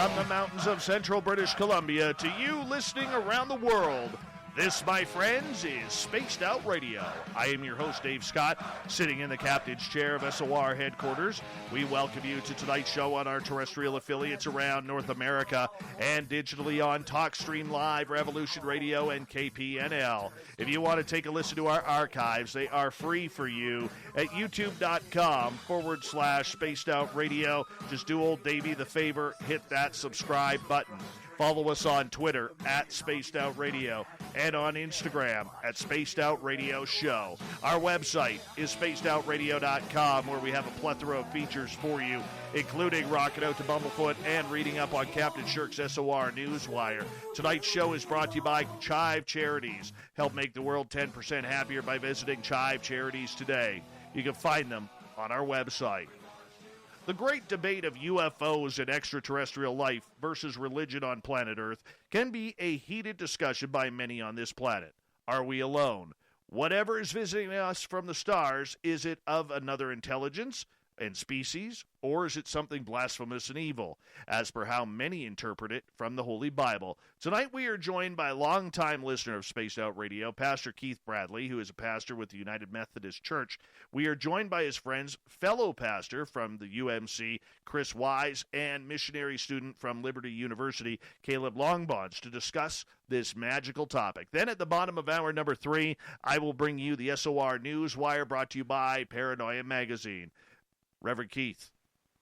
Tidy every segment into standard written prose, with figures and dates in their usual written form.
From the mountains of central British Columbia to you listening around the world, this, my friends, is Spaced Out Radio. I am your host, Dave Scott, sitting in the captain's chair of SOR headquarters. We welcome you to tonight's show on our terrestrial affiliates around North America and digitally on TalkStream Live, Revolution Radio, and KPNL. If you want to take a listen to our archives, they are free for you at youtube.com/Spaced Out Radio. Just do old Davey the favor, hit that subscribe button. Follow us on Twitter at Spaced Out Radio and on Instagram at Spaced Out Radio Show. Our website is spacedoutradio.com, where we have a plethora of features for you, including rocking out to Bumblefoot and reading up on Captain Shirk's SOR Newswire. Tonight's show is brought to you by Chive Charities. Help make the world 10% happier by visiting Chive Charities today. You can find them on our website. The great debate of UFOs and extraterrestrial life versus religion on planet Earth can be a heated discussion by many on this planet. Are we alone? Whatever is visiting us from the stars, is it of another intelligence and species, or is it something blasphemous and evil, as per how many interpret it from the Holy Bible? Tonight we are joined by a longtime listener of Spaced Out Radio, Pastor Keith Bradley, who is a pastor with the United Methodist Church. We are joined by his friends, fellow pastor from the UMC, Chris Wise, and missionary student from Liberty University, Caleb Longbons, to discuss this magical topic. Then at the bottom of hour number 3, I will bring you the SOR Newswire, brought to you by Paranoia Magazine. Reverend Keith,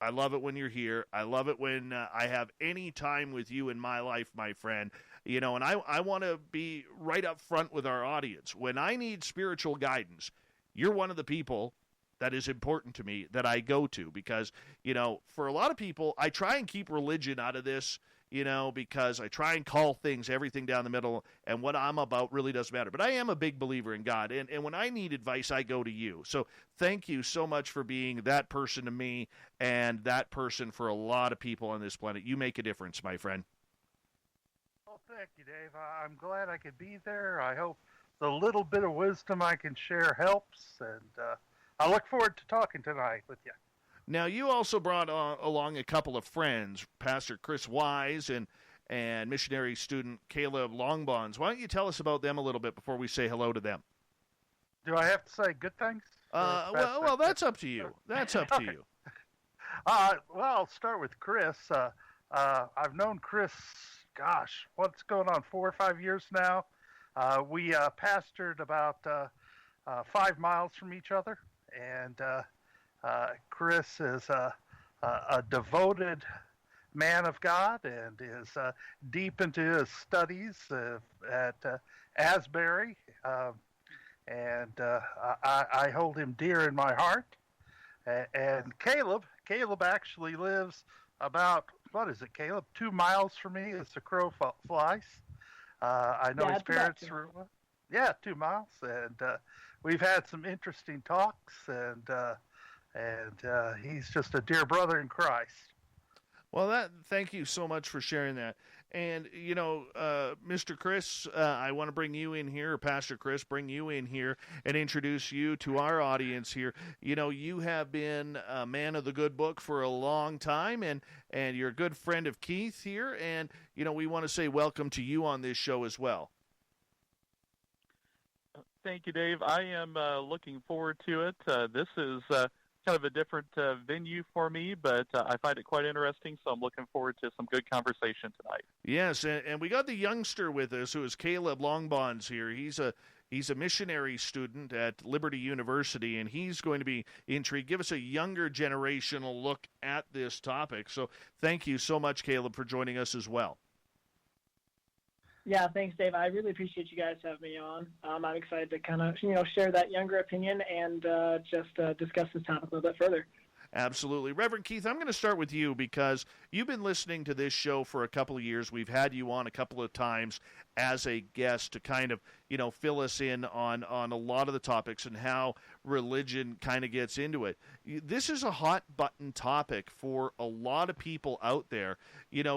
I love it when you're here. I love it when I have any time with you in my life, my friend. You know, and I want to be right up front with our audience. When I need spiritual guidance, you're one of the people that is important to me that I go to because, you know, for a lot of people, I try and keep religion out of this, you know, because I try and call everything down the middle, and what I'm about really doesn't matter. But I am a big believer in God, and when I need advice, I go to you. So thank you so much for being that person to me and that person for a lot of people on this planet. You make a difference, my friend. Well, thank you, Dave. I'm glad I could be there. I hope the little bit of wisdom I can share helps, and I look forward to talking tonight with you. Now, you also brought along a couple of friends, Pastor Chris Wise and missionary student Caleb Longbons. Why don't you tell us about them a little bit before we say hello to them? Do I have to say good things? Well, that's up to you. That's up to you. Well, I'll start with Chris. I've known Chris, gosh, what's going on, 4 or 5 years now. We pastored about 5 miles from each other, and Chris is a devoted man of God and is deep into his studies at Asbury, and I hold him dear in my heart. And Caleb actually lives about, what is it, Caleb? 2 miles from me as the crow flies. I know his parents were, 2 miles, and we've had some interesting talks, and he's just a dear brother in Christ. Well, thank you so much for sharing that. And, you know, Mr. Chris, I want to bring you in here, or Pastor Chris, bring you in here and introduce you to our audience here. You know, you have been a man of the good book for a long time, and you're a good friend of Keith here. And, you know, we want to say welcome to you on this show as well. Thank you, Dave. I am looking forward to it. This is kind of a different venue for me, but I find it quite interesting, so I'm looking forward to some good conversation tonight. Yes, and we got the youngster with us, who is Caleb Longbons here. He's a missionary student at Liberty University, and he's going to be intrigued. Give us a younger generational look at this topic. So thank you so much, Caleb, for joining us as well. Yeah, thanks, Dave. I really appreciate you guys having me on. I'm excited to kind of, share that younger opinion and just discuss this topic a little bit further. Absolutely. Reverend Keith, I'm going to start with you because you've been listening to this show for a couple of years. We've had you on a couple of times as a guest to kind of, fill us in on a lot of the topics and how religion kind of gets into it. This is a hot button topic for a lot of people out there,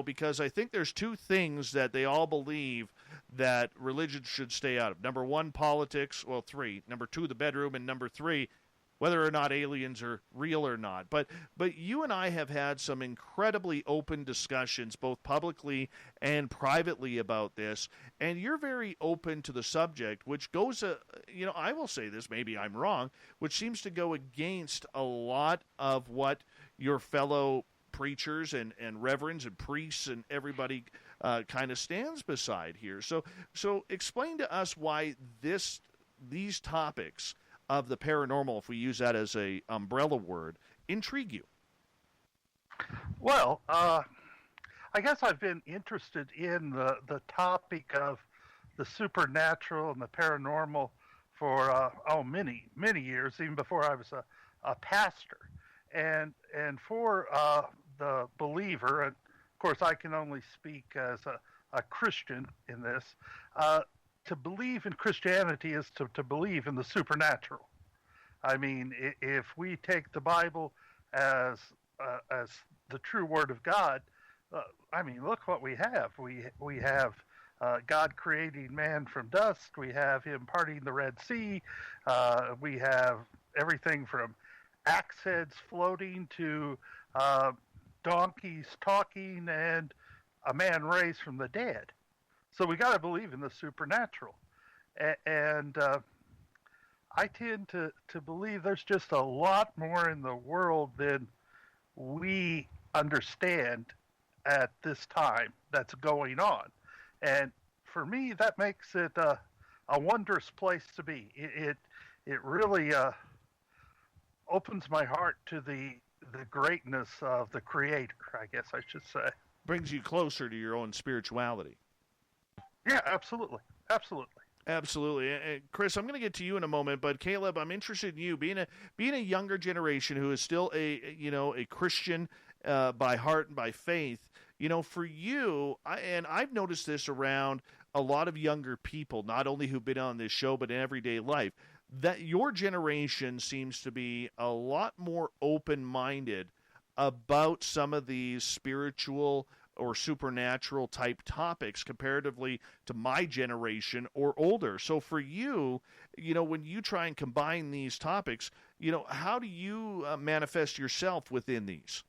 because I think there's 2 things that they all believe that religion should stay out of. Number 1, politics. Well, 3. Number 2, the bedroom. And number 3, whether or not aliens are real or not. But you and I have had some incredibly open discussions, both publicly and privately, about this, and you're very open to the subject, which goes, I will say this, maybe I'm wrong, which seems to go against a lot of what your fellow preachers and reverends and priests and everybody kind of stands beside here. So explain to us why these topics of the paranormal, if we use that as a umbrella word, intrigue you. Well, I guess I've been interested in the topic of the supernatural and the paranormal for many years, even before I was a pastor. And for the believer, and of course I can only speak as a Christian in this, to believe in Christianity is to believe in the supernatural. I mean, if we take the Bible as the true Word of God, I mean, look what we have. We have God creating man from dust. We have Him parting the Red Sea. We have everything from axe heads floating to donkeys talking and a man raised from the dead. So we got to believe in the supernatural. And I tend to believe there's just a lot more in the world than we understand at this time that's going on. And for me, that makes it a wondrous place to be. It really opens my heart to the greatness of the Creator, I guess I should say. Brings you closer to your own spirituality. Yeah, absolutely. Absolutely. And Chris, I'm going to get to you in a moment, but Caleb, I'm interested in you being a younger generation who is still a Christian by heart and by faith. For you, I've noticed this around a lot of younger people, not only who've been on this show, but in everyday life, that your generation seems to be a lot more open-minded about some of these spiritual or supernatural type topics comparatively to my generation or older. So for you, when you try and combine these topics, how do you manifest yourself within these?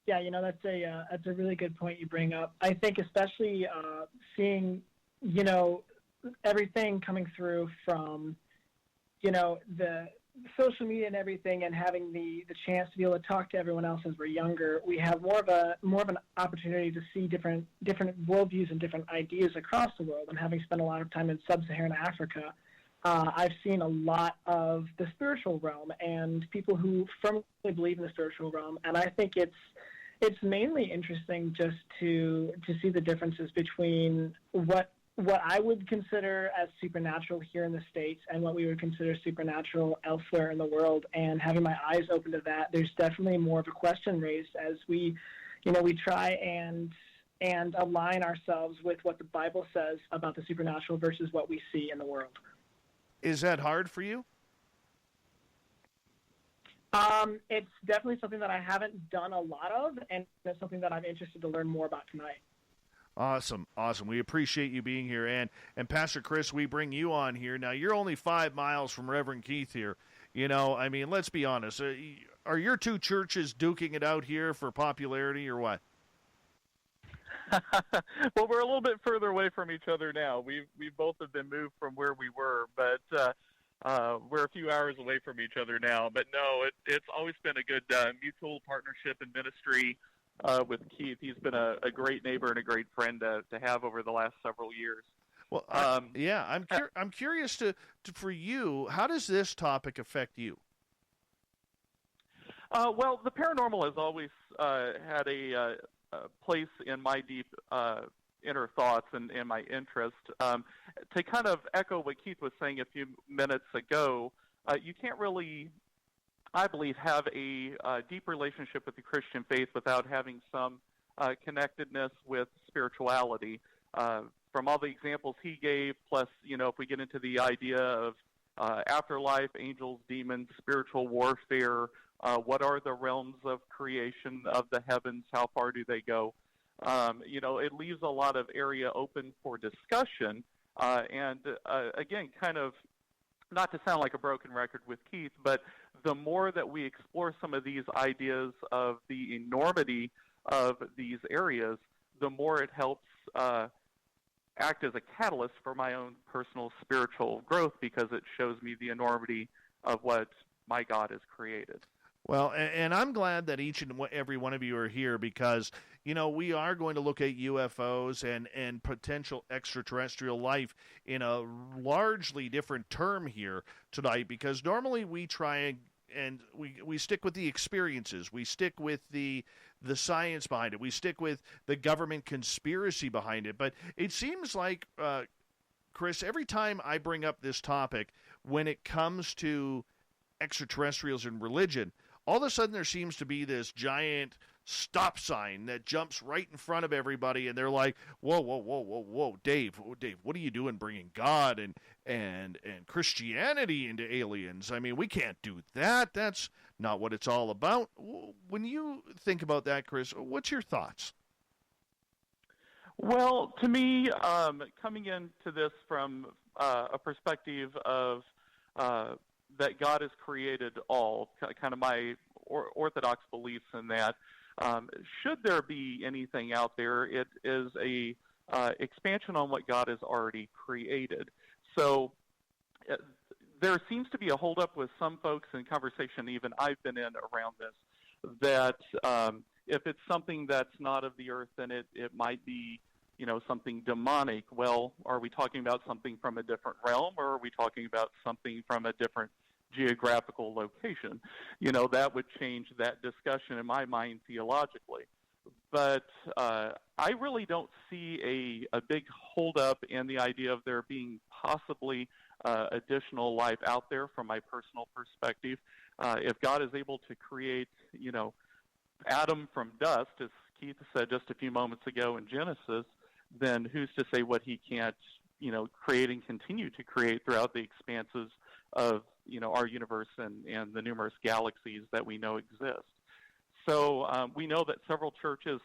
Yeah, that's a really good point you bring up. I think especially seeing, everything coming through from, the social media and everything, and having the chance to be able to talk to everyone else as we're younger, we have more of an opportunity to see different worldviews and different ideas across the world. And having spent a lot of time in sub-Saharan Africa, I've seen a lot of the spiritual realm and people who firmly believe in the spiritual realm. And I think it's mainly interesting just to see the differences between what I would consider as supernatural here in the States and what we would consider supernatural elsewhere in the world. And having my eyes open to that, there's definitely more of a question raised as we try and align ourselves with what the Bible says about the supernatural versus what we see in the world. Is that hard for you? It's definitely something that I haven't done a lot of, and it's something that I'm interested to learn more about tonight. Awesome. We appreciate you being here. And Pastor Chris, we bring you on here. Now, you're only 5 miles from Reverend Keith here. Let's be honest. Are your two churches duking it out here for popularity or what? Well, we're a little bit further away from each other now. We both have been moved from where we were, but we're a few hours away from each other now. But no, it's always been a good mutual partnership and ministry with Keith. He's been a great neighbor and a great friend to have over the last several years. Well, I'm curious for you, how does this topic affect you? Well, the paranormal has always had a place in my deep inner thoughts and my interest. To kind of echo what Keith was saying a few minutes ago, you can't really, I believe, have a deep relationship with the Christian faith without having some connectedness with spirituality. From all the examples he gave, plus, if we get into the idea of afterlife, angels, demons, spiritual warfare, what are the realms of creation of the heavens, how far do they go? It leaves a lot of area open for discussion. And again, kind of not to sound like a broken record with Keith, but the more that we explore some of these ideas of the enormity of these areas, the more it helps act as a catalyst for my own personal spiritual growth, because it shows me the enormity of what my God has created. Well, and I'm glad that each and every one of you are here, because, we are going to look at UFOs and potential extraterrestrial life in a largely different term here tonight, because normally we try and we stick with the experiences. We stick with the science behind it. We stick with the government conspiracy behind it. But it seems like, Chris, every time I bring up this topic, when it comes to extraterrestrials and religion, all of a sudden there seems to be this giant stop sign that jumps right in front of everybody, and they're like, whoa, Dave, what are you doing bringing God and Christianity into aliens? I mean, we can't do that. That's not what it's all about. When you think about that, Chris, what's your thoughts? Well, to me, coming into this from a perspective of that God has created all, kind of my orthodox beliefs in that, should there be anything out there, it is a expansion on what God has already created. So there seems to be a holdup with some folks in conversation, even I've been in around this, that if it's something that's not of the earth, then it might be, something demonic. Well, are we talking about something from a different realm, or are we talking about something from a different geographical location? That would change that discussion in my mind theologically. But I really don't see a big holdup in the idea of there being possibly additional life out there from my personal perspective. If God is able to create, Adam from dust, as Keith said just a few moments ago in Genesis, then who's to say what he can't, create and continue to create throughout the expanses of, our universe and the numerous galaxies that we know exist. So we know that several churches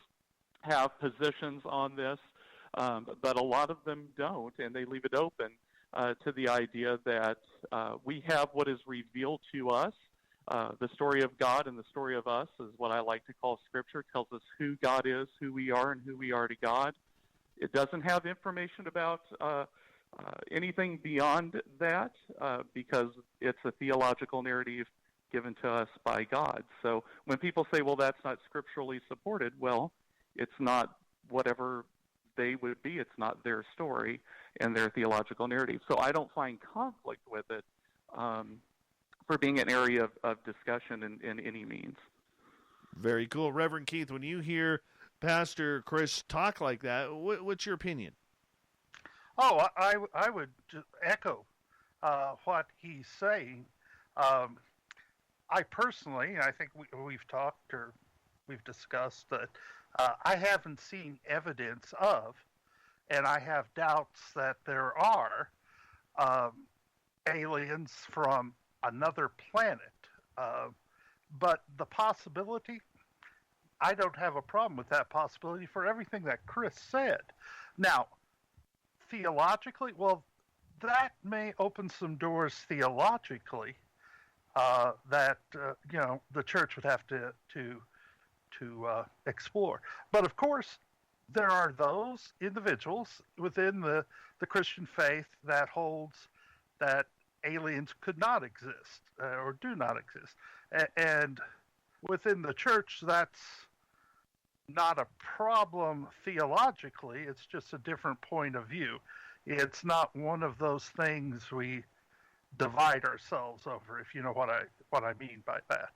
have positions on this, but a lot of them don't, and they leave it open to the idea that we have what is revealed to us. The story of God and the story of us is what I like to call Scripture. It tells us who God is, who we are, and who we are to God. It doesn't have information about anything beyond that because it's a theological narrative given to us by God. So when people say, well, that's not scripturally supported, well, it's not whatever they would be. It's not their story and their theological narrative. So I don't find conflict with it for being an area of discussion in any means. Very cool. Reverend Keith, when you hear Pastor Chris talk like that, what's your opinion? Oh, I would just echo what he's saying. I personally, I think we've talked or we've discussed that I haven't seen evidence of, and I have doubts that there are aliens from another planet. But the possibility, I don't have a problem with that possibility for everything that Chris said. Now, theologically, well, that may open some doors theologically that the church would have to explore. But of course, there are those individuals within the Christian faith that holds that aliens could not exist or do not exist. And within the church, that's not a problem theologically. It's just a different point of view. It's not one of those things we divide ourselves over, if you know what I mean by that.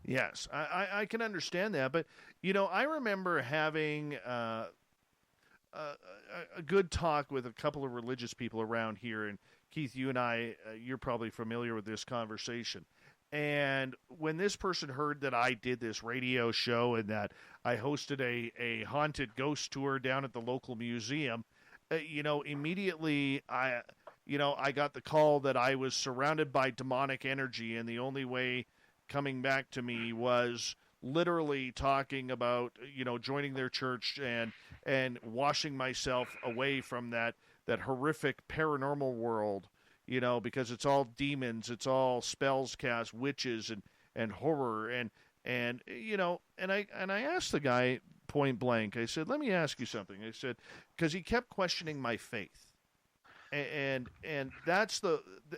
Yes, I can understand that. But, I remember having a good talk with a couple of religious people around here. And Keith, you and I, you're probably familiar with this conversation. And when this person heard that I did this radio show and that I hosted a haunted ghost tour down at the local museum, immediately I got the call that I was surrounded by demonic energy, and the only way coming back to me was literally talking about, joining their church and washing myself away from that horrific paranormal world, because it's all demons, it's all spells cast, witches, and horror, and I asked the guy point blank. I said, let me ask you something. I said, because he kept questioning my faith, and that's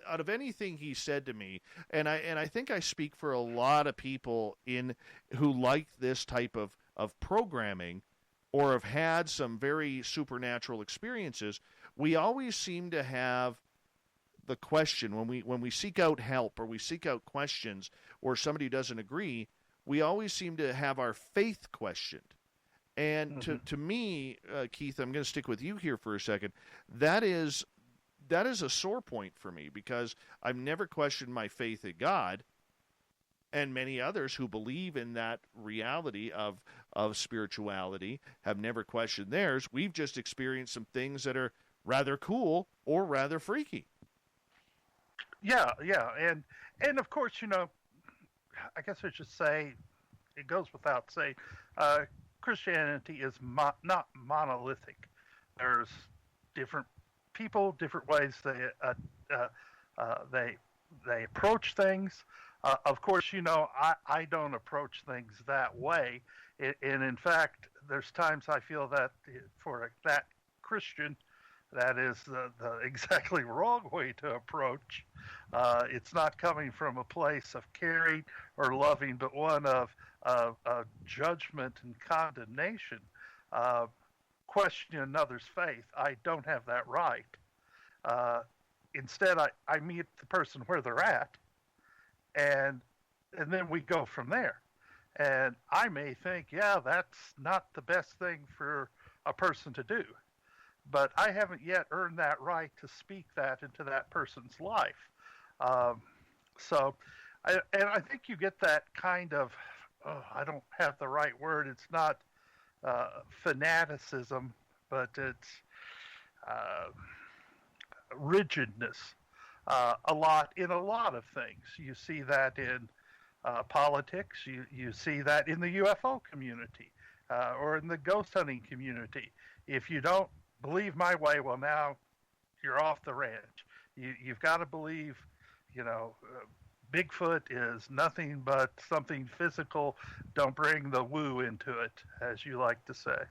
out of anything he said to me, and I think I speak for a lot of people who like this type of programming, or have had some very supernatural experiences. We always seem to have the question when we seek out help, or we seek out questions, or somebody doesn't agree, we always seem to have our faith questioned. And to me, Keith, I'm going to stick with you here for a second. That is a sore point for me, because I've never questioned my faith in God, and many others who believe in that reality of spirituality have never questioned theirs. We've just experienced some things that are rather cool or rather freaky. Yeah, and of course, I guess I should say, it goes without saying, Christianity is not monolithic. There's different people, different ways they approach things. Of course, I don't approach things that way, and in fact, there's times I feel that for that Christian, that is the exactly wrong way to approach. It's not coming from a place of caring or loving, but one of judgment and condemnation. Questioning another's faith, I don't have that right. Instead, I meet the person where they're at, and then we go from there. And I may think, yeah, that's not the best thing for a person to do, but I haven't yet earned that right to speak that into that person's life. So I think you get that kind of, I don't have the right word. It's not fanaticism, but it's rigidness. In a lot of things. You see that in politics. You see that in the UFO community, or in the ghost hunting community. If you don't believe my way, well, now you're off the ranch. You've got to believe, Bigfoot is nothing but something physical. Don't bring the woo into it, as you like to say.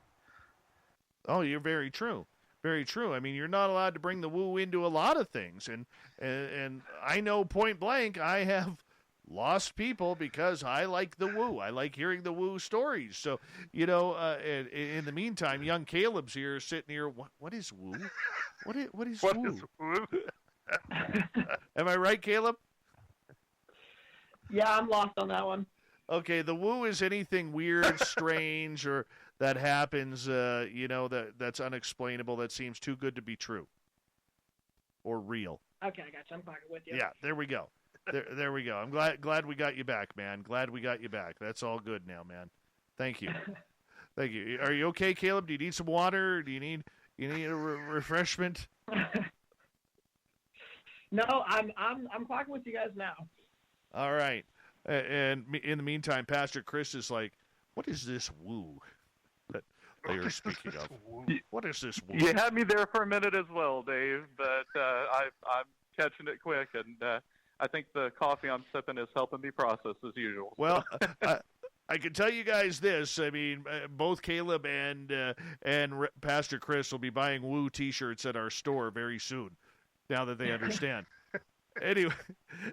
Oh, you're very true. Very true. I mean, you're not allowed to bring the woo into a lot of things. And I know point blank, I have lost people because I like the woo. I like hearing the woo stories. So, in the meantime, young Caleb's here, sitting here. What is woo? What is what woo? Is woo? Am I right, Caleb? Yeah, I'm lost on that one. Okay, the woo is anything weird, strange, or that happens, that's unexplainable, that seems too good to be true or real. Okay, I got you. I'm fucking with you. Yeah, there we go. There we go. I'm glad we got you back, man. Glad we got you back. That's all good now, man. Thank you. Thank you. Are you okay, Caleb? Do you need some water? Do you need a refreshment? No, I'm talking with you guys now. All right. And in the meantime, Pastor Chris is like, what is this woo that they are speaking of? What is this woo? You had me there for a minute as well, Dave, but I'm catching it quick, and I think the coffee I'm sipping is helping me process as usual. Well, I can tell you guys this. I mean, both Caleb and Pastor Chris will be buying woo T-shirts at our store very soon, now that they understand.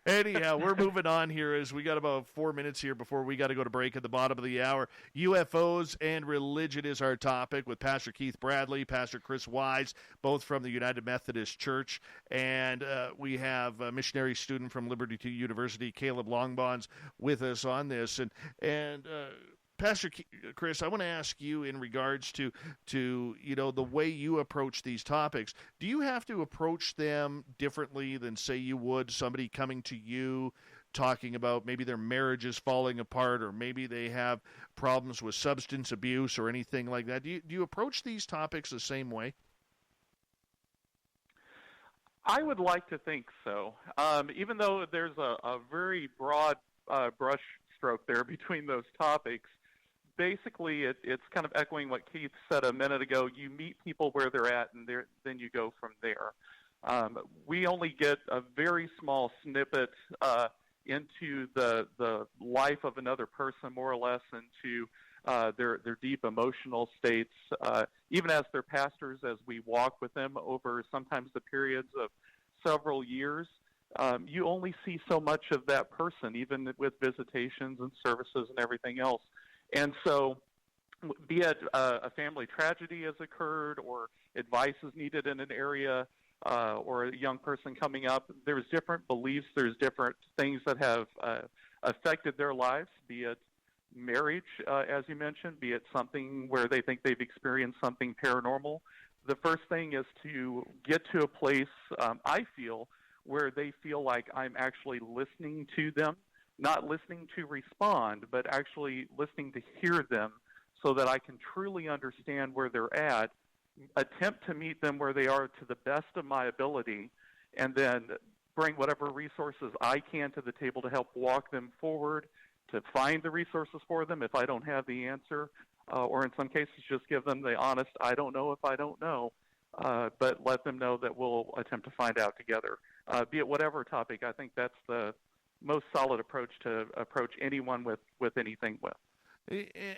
Anyhow, we're moving on here as we got about 4 minutes here before we got to go to break at the bottom of the hour. UFOs and religion is our topic with Pastor Keith Bradley, Pastor Chris Wise, both from the United Methodist Church, and we have a missionary student from Liberty University, Caleb Longbons, with us on this. And Pastor Chris, I want to ask you in regards to the way you approach these topics. Do you have to approach them differently than, say, you would somebody coming to you talking about maybe their marriage is falling apart, or maybe they have problems with substance abuse or anything like that? Do you approach these topics the same way? I would like to think so. Even though there's a very broad brush stroke there between those topics, basically it's kind of echoing what Keith said a minute ago. You meet people where they're at, and then you go from there. We only get a very small snippet into the life of another person, more or less, into their deep emotional states. Even as their pastors, as we walk with them over sometimes the periods of several years, you only see so much of that person, even with visitations and services and everything else. And so, be it a family tragedy has occurred, or advice is needed in an area, or a young person coming up, there's different beliefs, there's different things that have affected their lives, be it marriage, as you mentioned, be it something where they think they've experienced something paranormal. The first thing is to get to a place, I feel, where they feel like I'm actually listening to them, not listening to respond, but actually listening to hear them so that I can truly understand where they're at, attempt to meet them where they are to the best of my ability, and then bring whatever resources I can to the table to help walk them forward, to find the resources for them if I don't have the answer, or in some cases just give them the honest, I don't know if I don't know, but let them know that we'll attempt to find out together. Be it whatever topic, I think that's the most solid approach to approach anyone with anything with.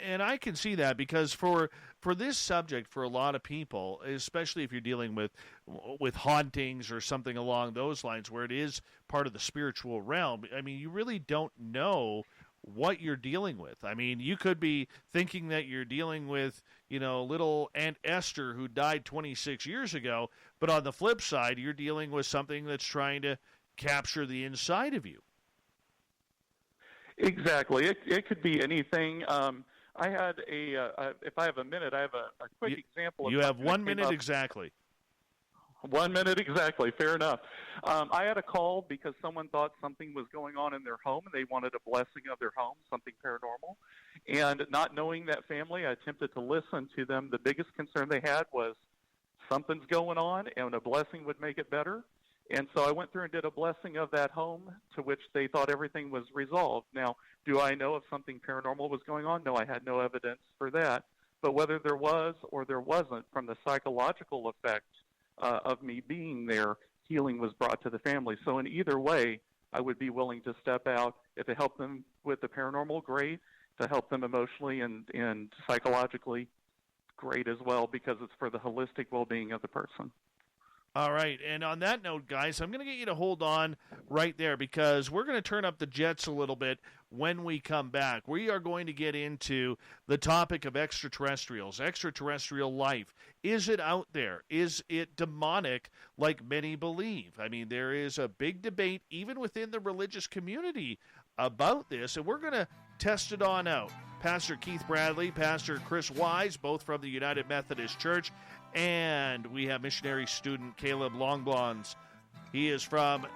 And I can see that, because for this subject, for a lot of people, especially if you're dealing with hauntings or something along those lines, where it is part of the spiritual realm, I mean, you really don't know what you're dealing with. I mean, you could be thinking that you're dealing with, little Aunt Esther who died 26 years ago, but on the flip side, you're dealing with something that's trying to capture the inside of you. Exactly. It could be anything. I had if I have a minute, I have a quick example. You have 1 minute exactly. 1 minute exactly. Fair enough. I had a call because someone thought something was going on in their home and they wanted a blessing of their home, something paranormal. And not knowing that family, I attempted to listen to them. The biggest concern they had was something's going on and a blessing would make it better. And so I went through and did a blessing of that home, to which they thought everything was resolved. Now, do I know if something paranormal was going on? No, I had no evidence for that. But whether there was or there wasn't, from the psychological effect of me being there, healing was brought to the family. So in either way, I would be willing to step out. If it helped them with the paranormal, great. To help them emotionally and psychologically, great as well, because it's for the holistic well-being of the person. All right, and on that note, guys, I'm going to get you to hold on right there, because we're going to turn up the jets a little bit when we come back. We are going to get into the topic of extraterrestrials, extraterrestrial life. Is it out there? Is it demonic like many believe? I mean, there is a big debate even within the religious community about this, and we're going to test it on out. Pastor Keith Bradley, Pastor Chris Wise, both from the United Methodist Church, and we have missionary student Caleb Longbons. He is from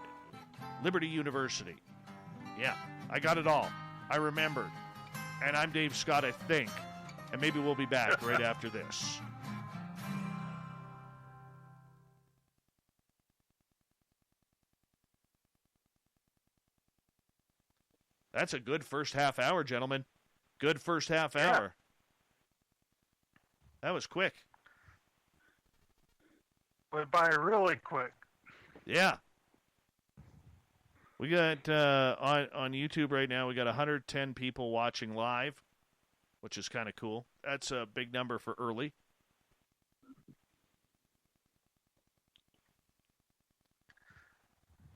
Liberty University. Yeah, I got it all. I remembered. And I'm Dave Scott, I think. And maybe we'll be back right after this. That's a good first half hour, gentlemen. Good first half hour. That was quick. Went by really quick. Yeah. We got on YouTube right now, we got 110 people watching live, which is kind of cool. That's a big number for early.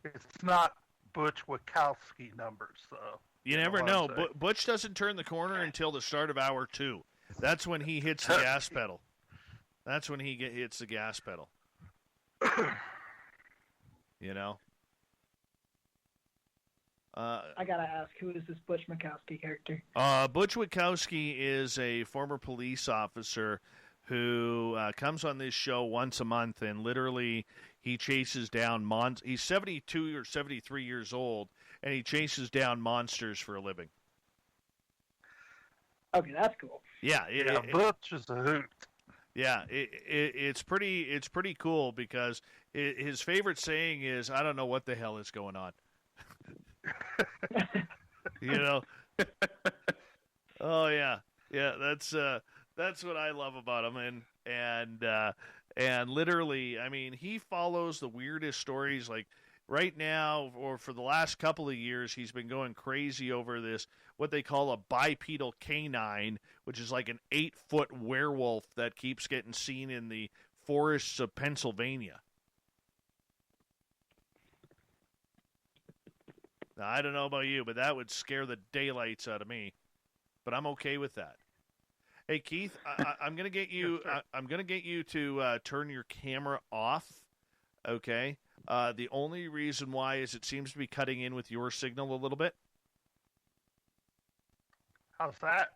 It's not Butch Wachowski numbers, though. You never know. Butch doesn't turn the corner until the start of hour 2. That's when he hits the gas pedal. That's when he hits the gas pedal. You know? I gotta ask, who is this Butch Wachowski character? Butch Wachowski is a former police officer who comes on this show once a month, and literally he chases down he's 72 or 73 years old, and he chases down monsters for a living. Okay, that's cool. Yeah, Butch is a hoot. Yeah, it's pretty cool, because his favorite saying is, "I don't know what the hell is going on." You know? Oh yeah, that's what I love about him, and And literally, I mean, he follows the weirdest stories. Like right now, or for the last couple of years, he's been going crazy over this, what they call a bipedal canine, which is like an 8-foot werewolf that keeps getting seen in the forests of Pennsylvania. Now, I don't know about you, but that would scare the daylights out of me. But I'm okay with that. Hey, Keith, I'm gonna get you. I'm gonna get you to turn your camera off. Okay. The only reason why is it seems to be cutting in with your signal a little bit. How's that?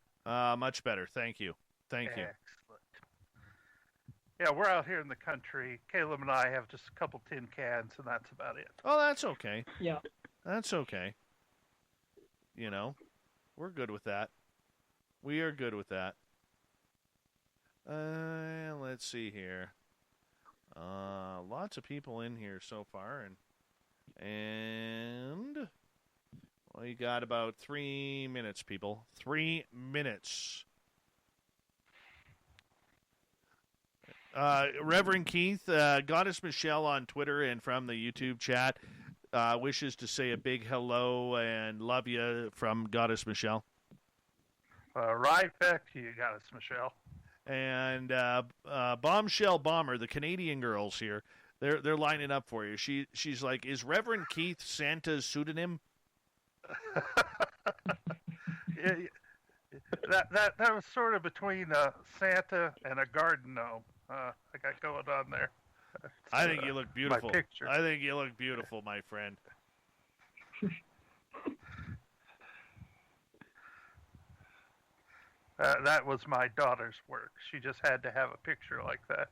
Much better. Thank you. Thank you. Excellent. Yeah, we're out here in the country. Caleb and I have just a couple tin cans, and that's about it. Oh, that's okay. Yeah. That's okay. You know, we're good with that. We are good with that. Let's see here. Lots of people in here so far, and well, you got about 3 minutes, people. 3 minutes. Reverend Keith, Goddess Michelle on Twitter and from the YouTube chat wishes to say a big hello and love you from Goddess Michelle. Right back to you, Goddess Michelle. And Bombshell Bomber, the Canadian girls here, they're lining up for you. She's like, is Reverend Keith Santa's pseudonym? Yeah, that was sort of between Santa and a garden gnome. I got going on there. I think you look beautiful. My picture. I think you look beautiful, my friend. That was my daughter's work. She just had to have a picture like that.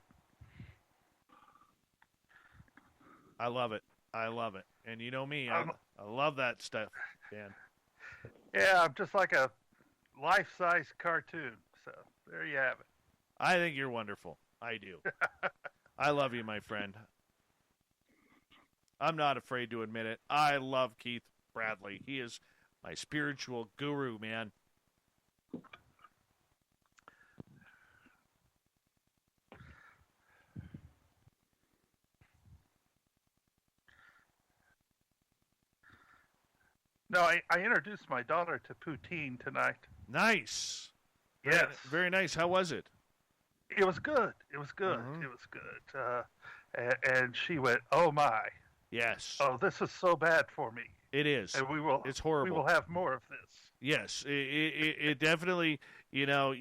I love it. I love it. And you know me, I love that stuff, Dan. Yeah, I'm just like a life-size cartoon. So there you have it. I think you're wonderful. I do. I love you, my friend. I'm not afraid to admit it. I love Keith Bradley. He is my spiritual guru, man. No, I introduced my daughter to poutine tonight. Nice. Yes. Very nice. How was it? It was good. It was good. Mhm. It was good. And she went, "Oh my! Yes. Oh, this is so bad for me." It is. And we will. It's horrible. We will have more of this. Yes. It definitely, you know,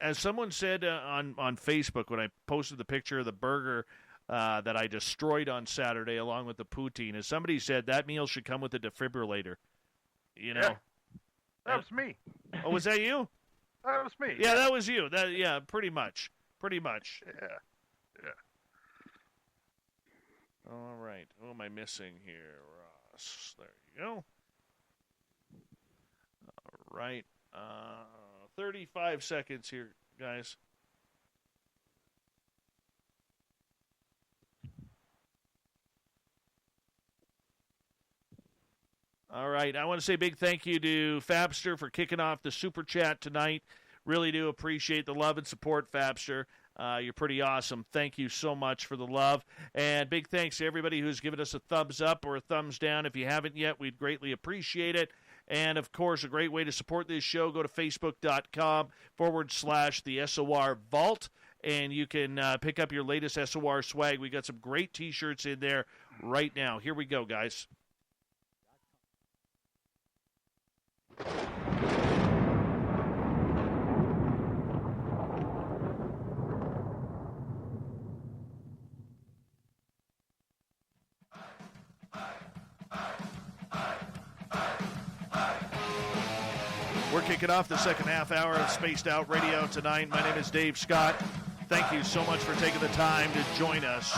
as someone said on Facebook when I posted the picture of the burger that I destroyed on Saturday along with the poutine, as somebody said, that meal should come with a defibrillator. You know? Yeah. That was me. Oh, was that you? That was me. Yeah, that was you. Yeah, pretty much. Pretty much. Yeah. All right. Who am I missing here, Ross? There you go. All right. 35 seconds here, guys. All right. I want to say a big thank you to Fabster for kicking off the Super Chat tonight. Really do appreciate the love and support, Fabster. You're pretty awesome. Thank you so much for the love. And big thanks to everybody who's given us a thumbs up or a thumbs down. If you haven't yet, we'd greatly appreciate it. And, of course, a great way to support this show, go to facebook.com/the SOR Vault. And you can pick up your latest SOR swag. We got some great T-shirts in there right now. Here we go, guys. We're kicking off the second half hour of Spaced Out Radio tonight. My name is Dave Scott. Thank you so much for taking the time to join us.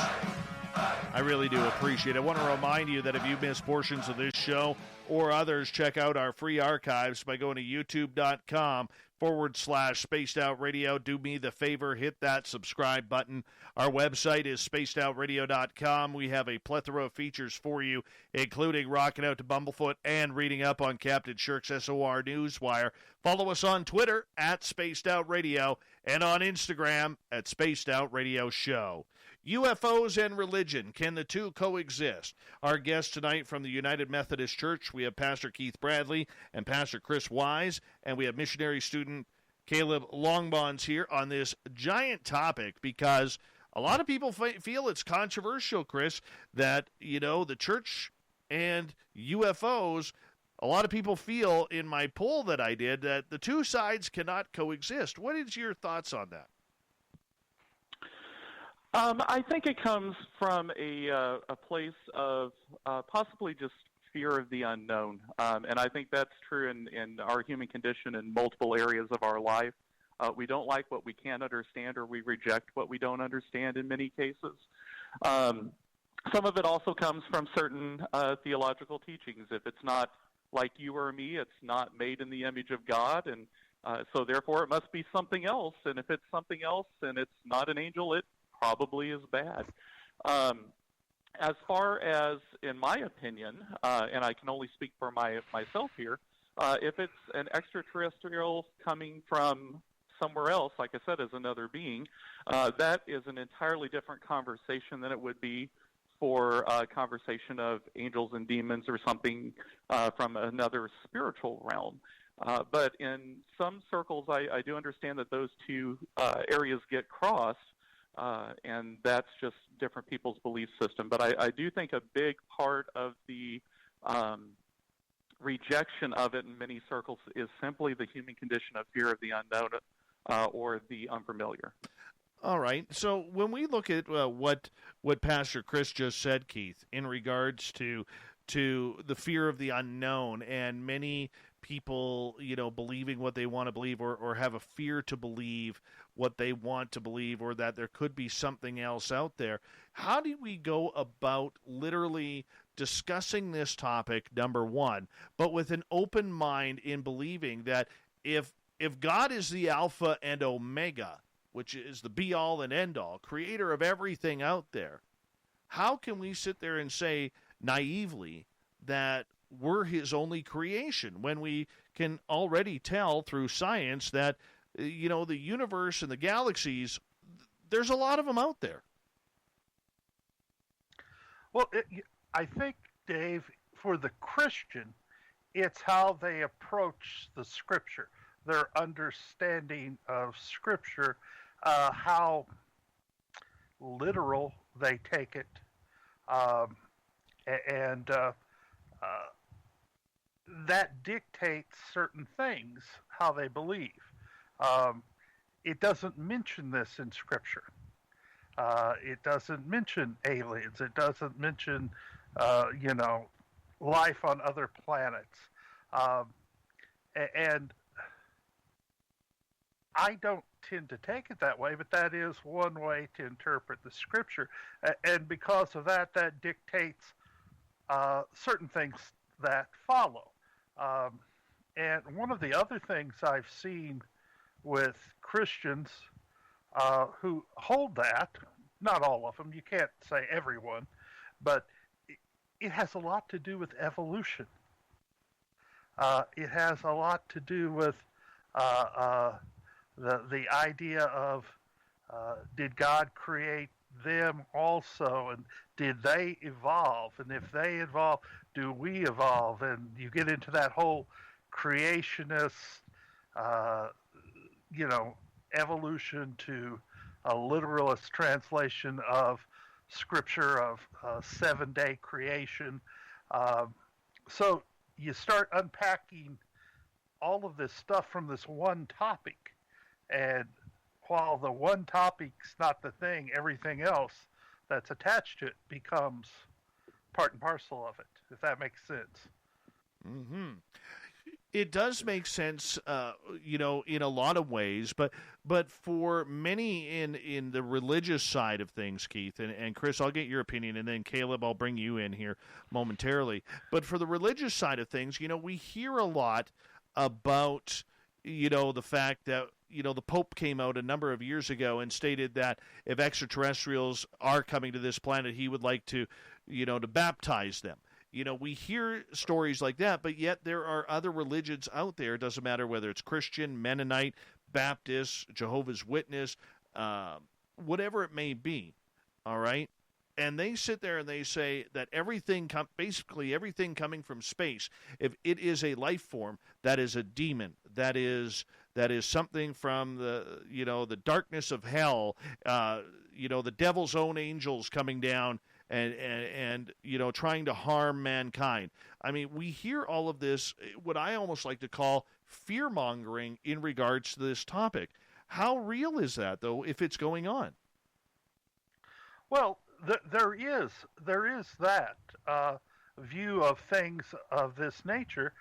I really do appreciate it. I want to remind you that if you missed portions of this show or others, check out our free archives by going to youtube.com/Spaced Out Radio. Do me the favor, hit that subscribe button. Our website is spacedoutradio.com. We have a plethora of features for you, including rocking out to Bumblefoot and reading up on Captain Shirk's SOR Newswire. Follow us on Twitter at Spaced Out Radio and on Instagram at Spaced Out Radio Show. UFOs and religion, can the two coexist? Our guests tonight from the United Methodist Church, we have Pastor Keith Bradley and Pastor Chris Wise, and we have missionary student Caleb Longbons here on this giant topic, because a lot of people feel it's controversial, Chris, that, the church and UFOs, a lot of people feel in my poll that I did that the two sides cannot coexist. What is your thoughts on that? I think it comes from a place of possibly just fear of the unknown. And I think that's true in our human condition in multiple areas of our life. We don't like what we can't understand, or we reject what we don't understand in many cases. Some of it also comes from certain theological teachings. If it's not like you or me, it's not made in the image of God, and so therefore it must be something else. And if it's something else and it's not an angel, it probably is bad. As far as, in my opinion, and I can only speak for myself here, if it's an extraterrestrial coming from somewhere else, like I said, as another being, that is an entirely different conversation than it would be for a conversation of angels and demons or something from another spiritual realm. But in some circles, I do understand that those two areas get crossed, and that's just different people's belief system. But I do think a big part of the rejection of it in many circles is simply the human condition of fear of the unknown or the unfamiliar. All right. So when we look at what Pastor Chris just said, Keith, in regards to the fear of the unknown, and many people, believing what they want to believe, or have a fear to believe what they want to believe, or that there could be something else out there. How do we go about literally discussing this topic, number one, but with an open mind in believing that if God is the Alpha and Omega, which is the be-all and end-all, creator of everything out there, how can we sit there and say naively that we're his only creation when we can already tell through science that, the universe and the galaxies, there's a lot of them out there? Well, I think, Dave, for the Christian, it's how they approach the Scripture, their understanding of Scripture, how literal they take it, and that dictates certain things, how they believe. It doesn't mention this in Scripture. It doesn't mention aliens. It doesn't mention, life on other planets. And I don't tend to take it that way, but that is one way to interpret the Scripture. And because of that, that dictates certain things that follow. And one of the other things I've seen with Christians who hold that, not all of them, you can't say everyone, but it has a lot to do with evolution. It has a lot to do with the idea of did God create them also, and did they evolve? And if they evolve, do we evolve? And you get into that whole creationist, evolution to a literalist translation of Scripture of 7-day creation. So you start unpacking all of this stuff from this one topic. And while the one topic's not the thing, everything else that's attached to it becomes part and parcel of it, if that makes sense. Mm-hmm. It does make sense, in a lot of ways, but for many in the religious side of things, Keith, and Chris, I'll get your opinion, and then Caleb, I'll bring you in here momentarily. But for the religious side of things, we hear a lot about, the fact that, the Pope came out a number of years ago and stated that if extraterrestrials are coming to this planet, he would like to baptize them. We hear stories like that, but yet there are other religions out there. It doesn't matter whether it's Christian, Mennonite, Baptist, Jehovah's Witness, whatever it may be, all right? And they sit there and they say that basically everything coming from space, if it is a life form, that is a demon, that is something from the darkness of hell, the devil's own angels coming down and trying to harm mankind. I mean, we hear all of this, what I almost like to call fear-mongering in regards to this topic. How real is that, though, if it's going on? Well, there is that view of things of this nature,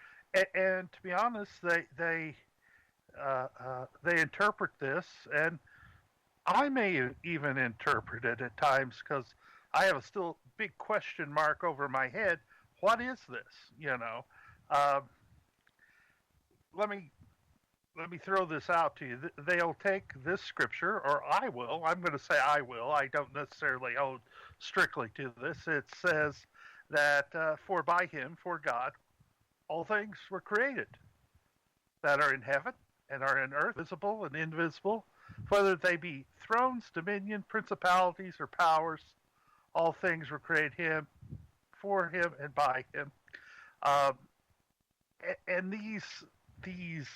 and to be honest, they interpret this, and I may even interpret it at times because I have a still big question mark over my head. What is this? Let me throw this out to you. They'll take this scripture, or I will. I'm going to say I will. I don't necessarily hold strictly to this. It says that for by him, for God, all things were created that are in heaven and are in earth, visible and invisible, whether they be thrones, dominion, principalities, or powers. All things were created for him, and by him. And these things,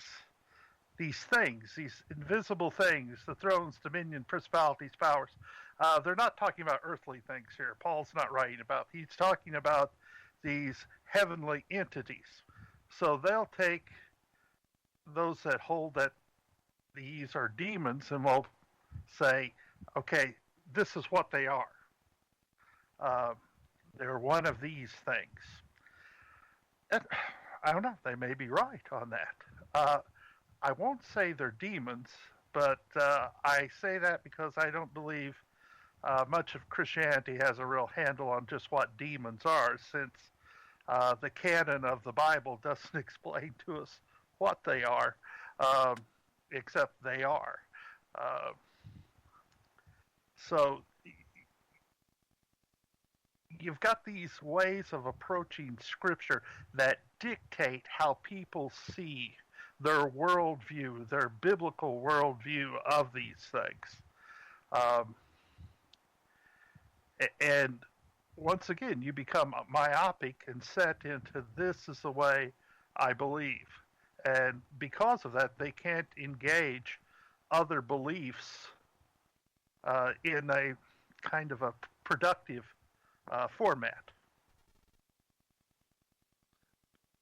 these invisible things, the thrones, dominion, principalities, powers, they're not talking about earthly things here. Paul's not writing about. He's talking about these heavenly entities. So they'll take those that hold that these are demons and will say, okay, this is what they are. They're one of these things. And I don't know, they may be right on that. I won't say they're demons, but I say that because I don't believe much of Christianity has a real handle on just what demons are, since the canon of the Bible doesn't explain to us what they are, except they are. So you've got these ways of approaching Scripture that dictate how people see their worldview, their biblical worldview of these things. And once again, you become myopic and set into this is the way I believe. And because of that, they can't engage other beliefs in a kind of a productive format.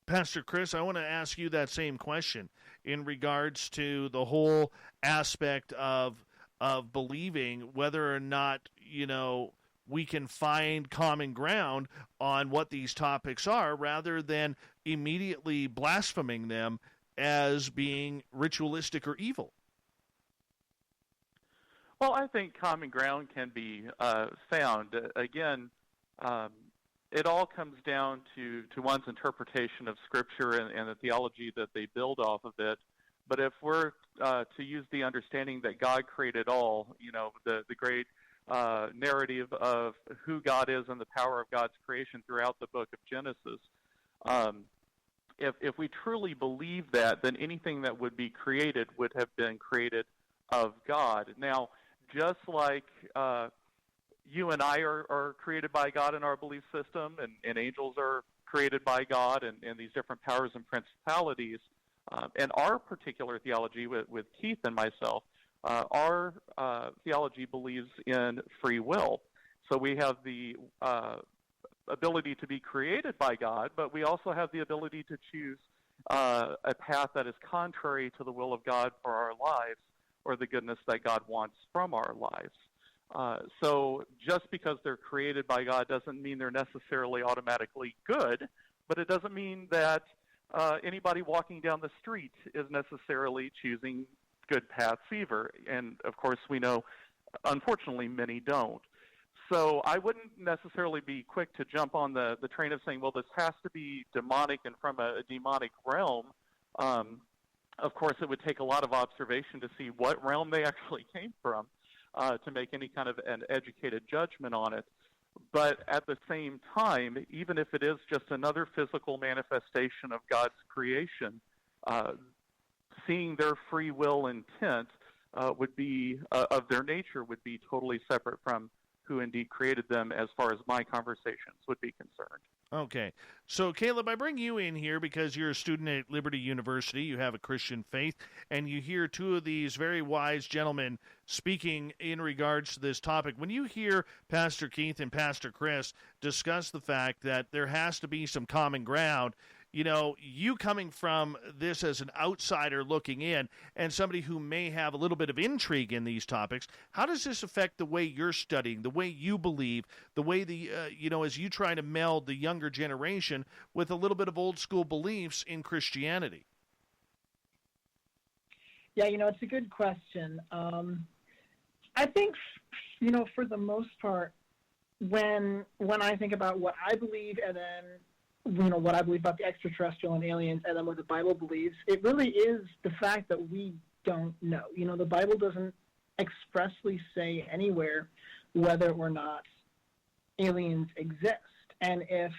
Pastor Chris, I want to ask you that same question in regards to the whole aspect of believing whether or not, we can find common ground on what these topics are rather than immediately blaspheming them as being ritualistic or evil. Well, I think common ground can be found. Again, it all comes down to one's interpretation of Scripture and the theology that they build off of it. But if we're to use the understanding that God created all, the great narrative of who God is and the power of God's creation throughout the book of Genesis, if we truly believe that, then anything that would be created would have been created of God. Now, just like you and I are created by God in our belief system, and angels are created by God, and these different powers and principalities, and our particular theology with Keith and myself, our theology believes in free will. So we have the ability to be created by God, but we also have the ability to choose a path that is contrary to the will of God for our lives, or the goodness that God wants from our lives. So just because they're created by God doesn't mean they're necessarily automatically good, but it doesn't mean that anybody walking down the street is necessarily choosing good paths either. And of course, we know, unfortunately, many don't. So I wouldn't necessarily be quick to jump on the train of saying, well, this has to be demonic and from a demonic realm. Of course, it would take a lot of observation to see what realm they actually came from to make any kind of an educated judgment on it. But at the same time, even if it is just another physical manifestation of God's creation, seeing their free will intent would be, of their nature, would be totally separate from who indeed created them as far as my conversations would be concerned. Okay. So, Caleb, I bring you in here because you're a student at Liberty University. You have a Christian faith, and you hear two of these very wise gentlemen speaking in regards to this topic. When you hear Pastor Keith and Pastor Chris discuss the fact that there has to be some common ground, you know, you coming from this as an outsider looking in and somebody who may have a little bit of intrigue in these topics, how does this affect the way you're studying, the way you believe, the way as you try to meld the younger generation with a little bit of old school beliefs in Christianity? Yeah, it's a good question. I think, for the most part, when I think about what I believe and then what I believe about the extraterrestrial and aliens, and then what the Bible believes, it really is the fact that we don't know. The Bible doesn't expressly say anywhere whether or not aliens exist. And if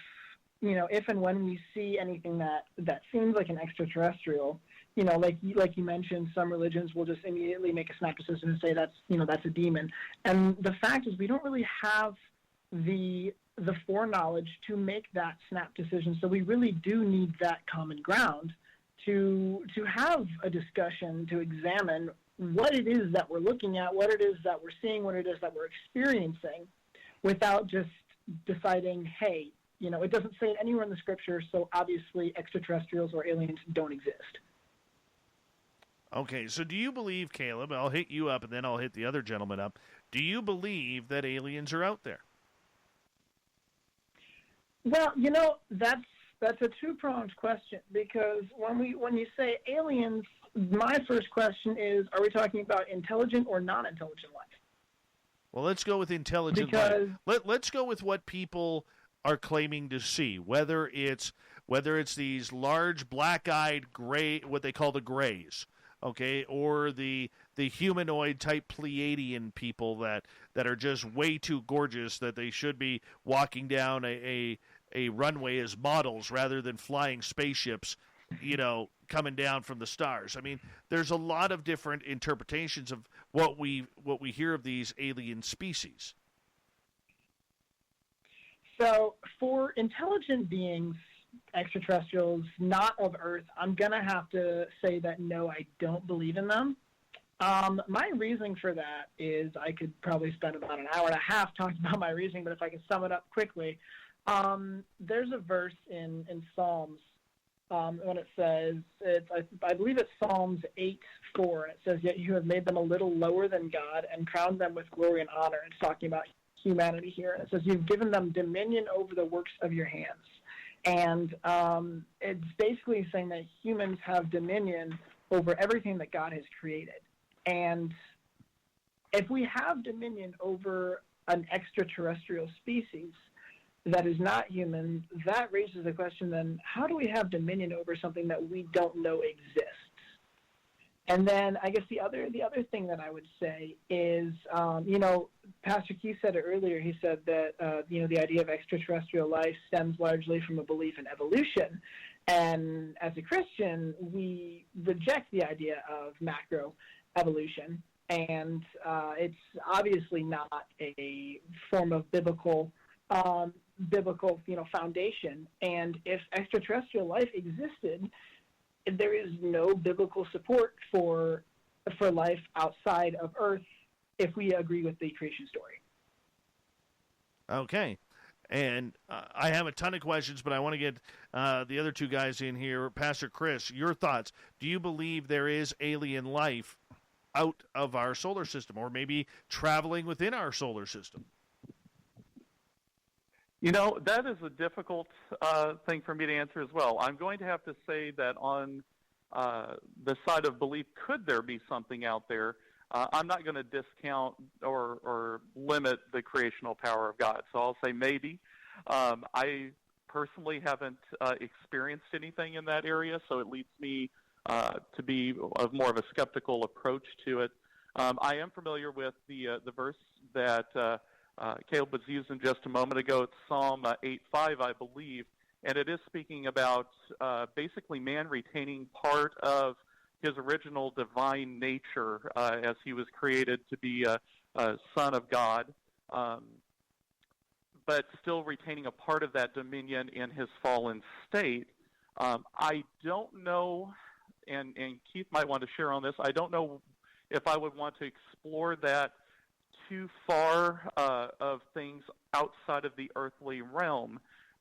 and when we see anything that seems like an extraterrestrial, like you mentioned, some religions will just immediately make a snap decision and say that's a demon. And the fact is we don't really have the foreknowledge to make that snap decision. So we really do need that common ground to have a discussion, to examine what it is that we're looking at, what it is that we're seeing, what it is that we're experiencing, without just deciding, hey, it doesn't say it anywhere in the scripture, so obviously extraterrestrials or aliens don't exist. Okay, so do you believe, Caleb, I'll hit you up and then I'll hit the other gentleman up, do you believe that aliens are out there? Well, that's a two-pronged question, because when you say aliens, my first question is, are we talking about intelligent or non-intelligent life? Well, let's go with intelligent life. Let's go with what people are claiming to see, whether it's these large black-eyed gray, what they call the grays, okay, or the humanoid type Pleiadian people that are just way too gorgeous that they should be walking down a runway as models rather than flying spaceships, coming down from the stars. I mean, there's a lot of different interpretations of what we hear of these alien species. So for intelligent beings, extraterrestrials, not of Earth, I'm going to have to say that no, I don't believe in them. My reasoning for that is, I could probably spend about an hour and a half talking about my reasoning, but if I can sum it up quickly, there's a verse in Psalms when it says, I believe it's Psalms 8:4. It says, "Yet you have made them a little lower than God and crowned them with glory and honor." It's talking about humanity here. And it says, "You've given them dominion over the works of your hands." And it's basically saying that humans have dominion over everything that God has created. And if we have dominion over an extraterrestrial species that is not human, that raises the question, then how do we have dominion over something that we don't know exists? And then I guess the other thing that I would say is, Pastor Keith said it earlier. He said that, the idea of extraterrestrial life stems largely from a belief in evolution. And as a Christian, we reject the idea of macro evolution. And it's obviously not a form of biblical foundation. And if extraterrestrial life existed, there is no biblical support for life outside of Earth if we agree with the creation story. Okay. And I have a ton of questions, but I want to get the other two guys in here. Pastor Chris, your thoughts. Do you believe there is alien life out of our solar system, or maybe traveling within our solar system? That is a difficult thing for me to answer as well. I'm going to have to say that on the side of belief, could there be something out there? I'm not going to discount or limit the creational power of God. So I'll say maybe. I personally haven't experienced anything in that area, so it leads me to be of more of a skeptical approach to it. I am familiar with the verse that Caleb was using just a moment ago. It's Psalm 8:5, I believe, and it is speaking about basically man retaining part of his original divine nature as he was created to be a son of God, but still retaining a part of that dominion in his fallen state. I don't know, and Keith might want to share on this, I don't know if I would want to explore that too far of things outside of the earthly realm,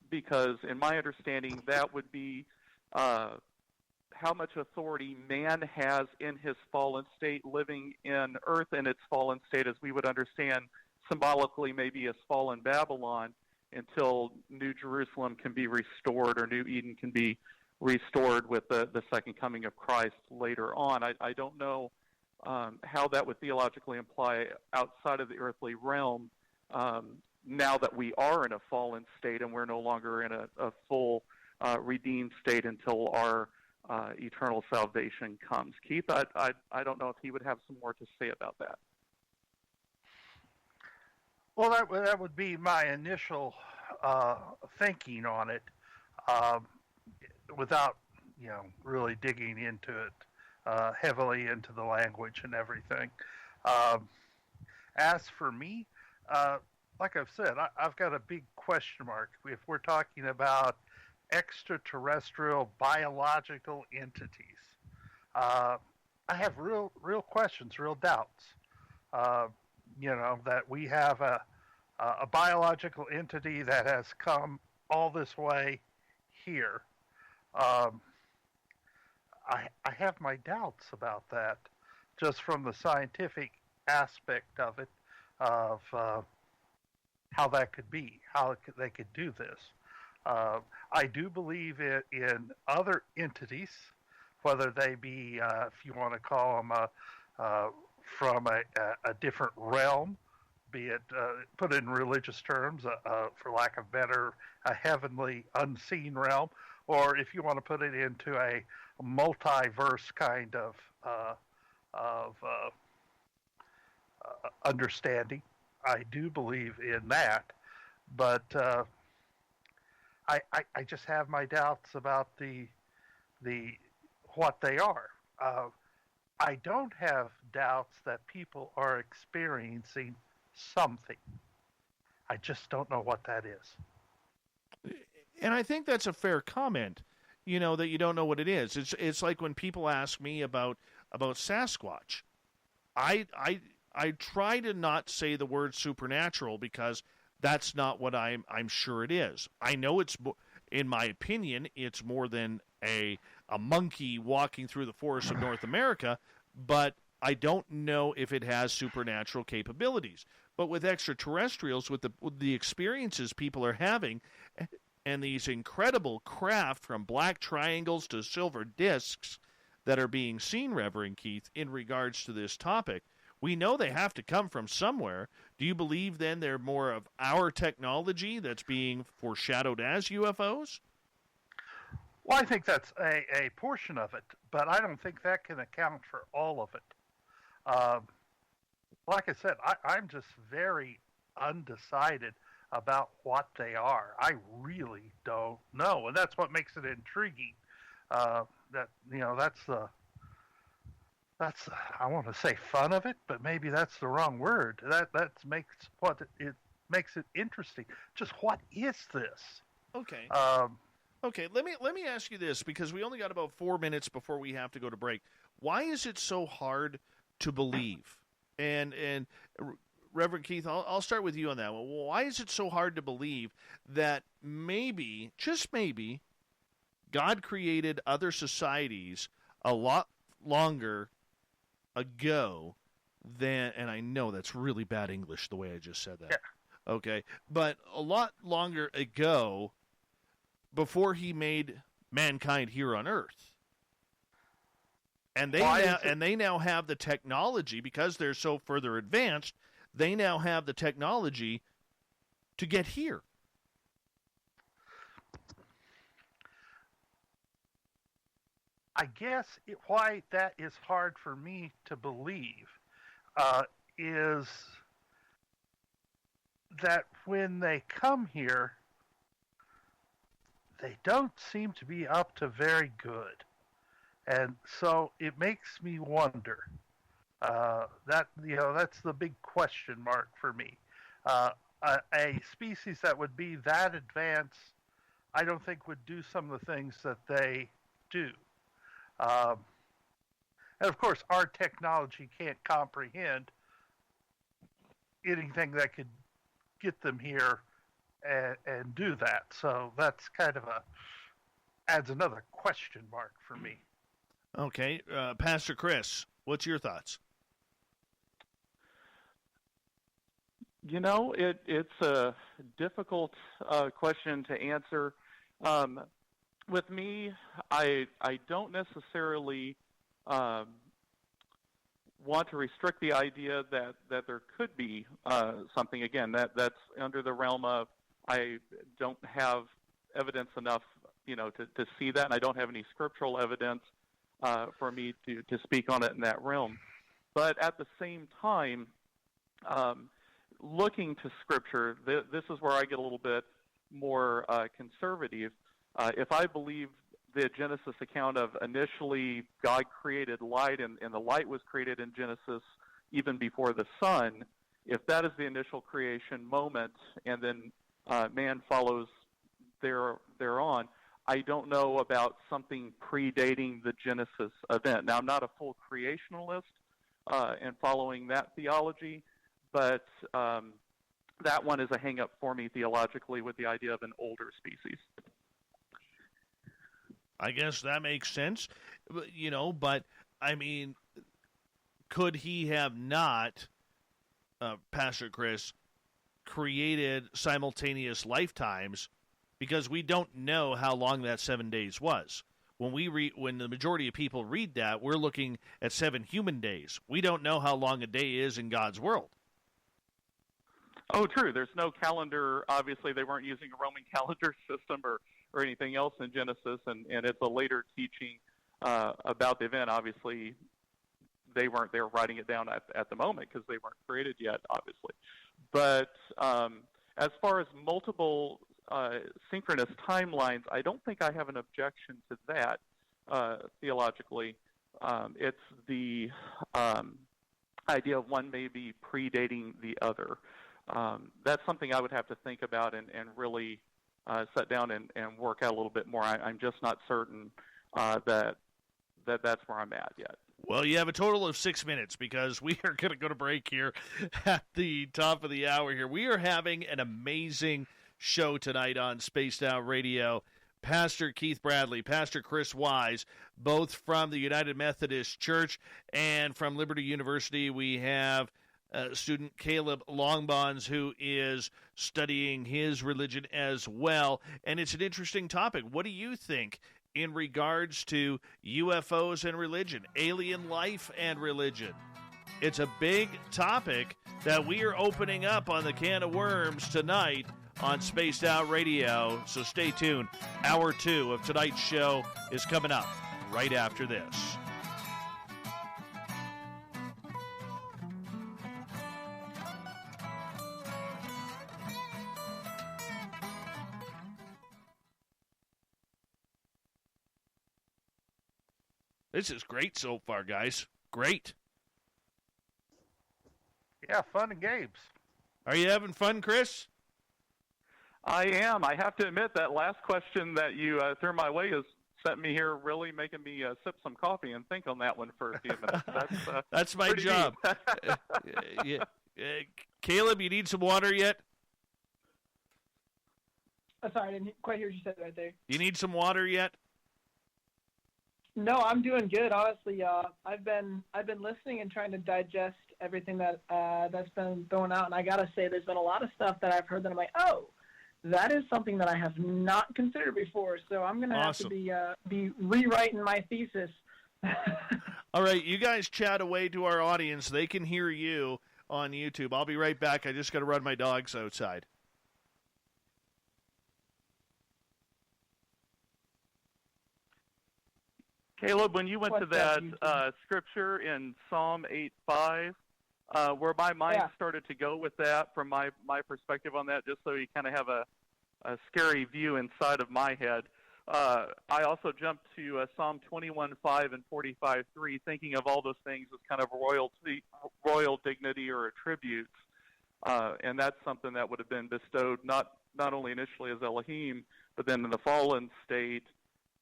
because in my understanding that would be how much authority man has in his fallen state, living in earth in its fallen state as we would understand symbolically maybe as fallen Babylon, until New Jerusalem can be restored or New Eden can be restored with the second coming of Christ later on. I don't know how that would theologically imply outside of the earthly realm now that we are in a fallen state and we're no longer in a full redeemed state until our eternal salvation comes. Keith, I don't know if he would have some more to say about that. Well, that would be my initial thinking on it, without really digging into it heavily into the language and everything. As for me, like I've said, I've got a big question mark if we're talking about extraterrestrial biological entities. I have real questions, real doubts. That we have a biological entity that has come all this way here. I have my doubts about that, just from the scientific aspect of it, of how that could be, how they could do this. I do believe in other entities, whether they be, if you want to call them from a different realm, be it put in religious terms, for lack of better, a heavenly unseen realm, or if you want to put it into a multiverse kind of understanding. I do believe in that, but I just have my doubts about the what they are. I don't have doubts that people are experiencing something. I just don't know what that is. And I think that's a fair comment, that you don't know what it is. It's like when people ask me about Sasquatch. I try to not say the word supernatural because that's not what I'm sure it is. I know it's, in my opinion, it's more than a monkey walking through the forests of North America, but I don't know if it has supernatural capabilities. But with extraterrestrials, with the experiences people are having, and these incredible craft from black triangles to silver discs that are being seen, Reverend Keith, in regards to this topic, we know they have to come from somewhere. Do you believe then they're more of our technology that's being foreshadowed as UFOs? Well, I think that's a portion of it, but I don't think that can account for all of it. Like I said, I'm just very undecided about what they are. I really don't know, and that's what makes it intriguing. That's I want to say fun of it, but maybe that's the wrong word. That makes it interesting. Just what is this? Okay. Okay. Let me ask you this, because we only got about 4 minutes before we have to go to break. Why is it so hard to believe? And Reverend Keith, I'll start with you on that one. Why is it so hard to believe that maybe, just maybe, God created other societies a lot longer ago than, and I know that's really bad English the way I just said that. Okay, but a lot longer ago, before he made mankind here on Earth. And they now have the technology, because they're so further advanced, they now have the technology to get here. I guess why that is hard for me to believe is that when they come here, they don't seem to be up to very good. And so it makes me wonder. That's the big question mark for me. A species that would be that advanced, I don't think would do some of the things that they do. And of course, our technology can't comprehend anything that could get them here and do that. So that's kind of adds another question mark for me. Okay, Pastor Chris, what's your thoughts? You know, it's a difficult question to answer. With me, I don't necessarily want to restrict the idea that there could be something. Again, that's under the realm of I don't have evidence enough, to see that, and I don't have any scriptural evidence for me to speak on it in that realm. But at the same time, looking to Scripture, this is where I get a little bit more conservative. If I believe the Genesis account of initially God created light and the light was created in Genesis even before the sun, if that is the initial creation moment and then man follows thereon, I don't know about something predating the Genesis event. Now, I'm not a full creationalist and following that theology, but that one is a hang-up for me theologically with the idea of an older species. I guess that makes sense, but I mean, could he have not, Pastor Chris, created simultaneous lifetimes, because we don't know how long that 7 days was. When the majority of people read that, we're looking at 7 human days. We don't know how long a day is in God's world. Oh, true. There's no calendar. Obviously, they weren't using a Roman calendar system or anything else in Genesis, and it's a later teaching about the event. Obviously, they weren't there writing it down at the moment because they weren't created yet, obviously. But as far as multiple synchronous timelines, I don't think I have an objection to that theologically. It's the idea of one maybe predating the other. That's something I would have to think about and really sit down and work out a little bit more. I'm just not certain that that's where I'm at yet. Well, you have a total of 6 minutes because we are going to go to break here at the top of the hour here. We are having an amazing show tonight on Spaced Out Radio. Pastor Keith Bradley, Pastor Chris Wise, both from the United Methodist Church and from Liberty University. We have student Caleb Longbons, who is studying his religion as well. And it's an interesting topic. What do you think in regards to UFOs and religion, alien life and religion? It's a big topic that we are opening up on the can of worms tonight on Spaced Out Radio. So stay tuned. Hour 2 of tonight's show is coming up right after this. This is great so far, guys. Great. Yeah, fun and games. Are you having fun, Chris? I am. I have to admit that last question that you threw my way has sent me here, really making me sip some coffee and think on that one for a few minutes. That's my job. Caleb, you need some water yet? Sorry, I didn't quite hear what you said right there. You need some water yet? No, I'm doing good. Honestly, I've been listening and trying to digest everything that that's been thrown out. And I gotta say, there's been a lot of stuff that I've heard that I'm like, oh, that is something that I have not considered before. So I'm gonna have to be rewriting my thesis. All right, you guys chat away to our audience. They can hear you on YouTube. I'll be right back. I just got to run my dogs outside. Caleb, when you went to that scripture in Psalm 8:5, where my mind started to go with that from my perspective on that, just so you kind of have a scary view inside of my head, I also jumped to Psalm 21:5 and 45:3, thinking of all those things as kind of royal dignity or attributes, and that's something that would have been bestowed not only initially as Elohim, but then in the fallen state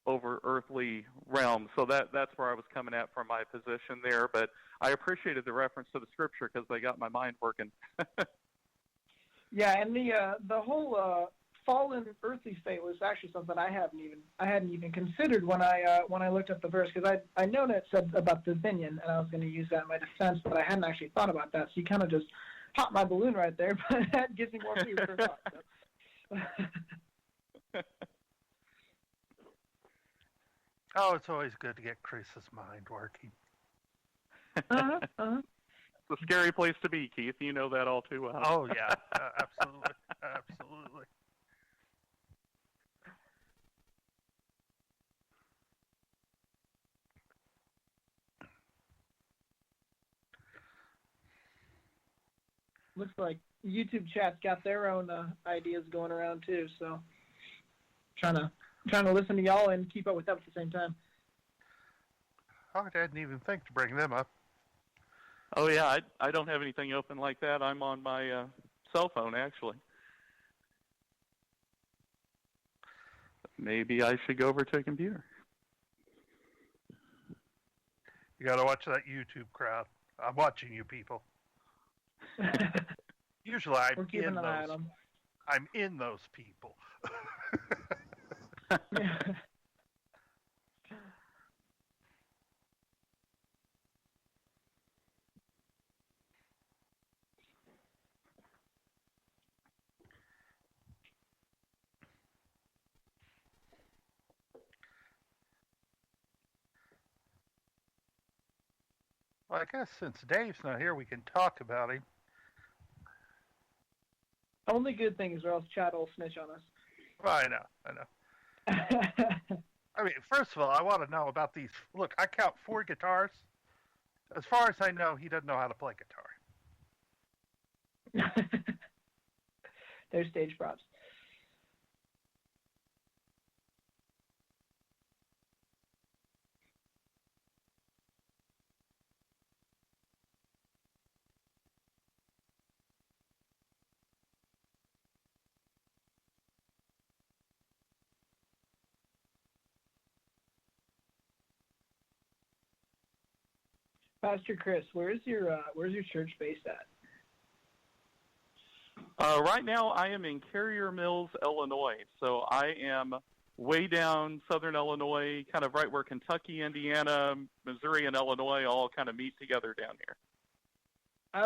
over earthly realms. So that's where I was coming at from my position there. But I appreciated the reference to the scripture because they got my mind working. Yeah, and the whole fallen earthly state was actually something I hadn't even considered when I looked up the verse, because I know that it said about the Dominion, and I was going to use that in my defense, but I hadn't actually thought about that. So you kind of just popped my balloon right there, but that gives me more food for thought. So. Oh, it's always good to get Chris's mind working. It's a scary place to be, Keith. You know that all too well. Oh, yeah. Absolutely. Absolutely. Looks like YouTube chat's got their own ideas going around too, so trying to listen to y'all and keep up with them at the same time. Oh, I didn't even think to bring them up. Oh, yeah, I don't have anything open like that. I'm on my cell phone, actually. Maybe I should go over to a computer. You got to watch that YouTube crowd. I'm watching you people. Usually I'm in those people. Well, I guess since Dave's not here, we can talk about him. Only good things, or else Chad will snitch on us. Well, I know. I mean, first of all, I want to know about these. Look, I count 4 guitars. As far as I know, he doesn't know how to play guitar. They're stage props. Pastor Chris, where's your church based at? Right now, I am in Carrier Mills, Illinois. So I am way down southern Illinois, kind of right where Kentucky, Indiana, Missouri, and Illinois all kind of meet together down here.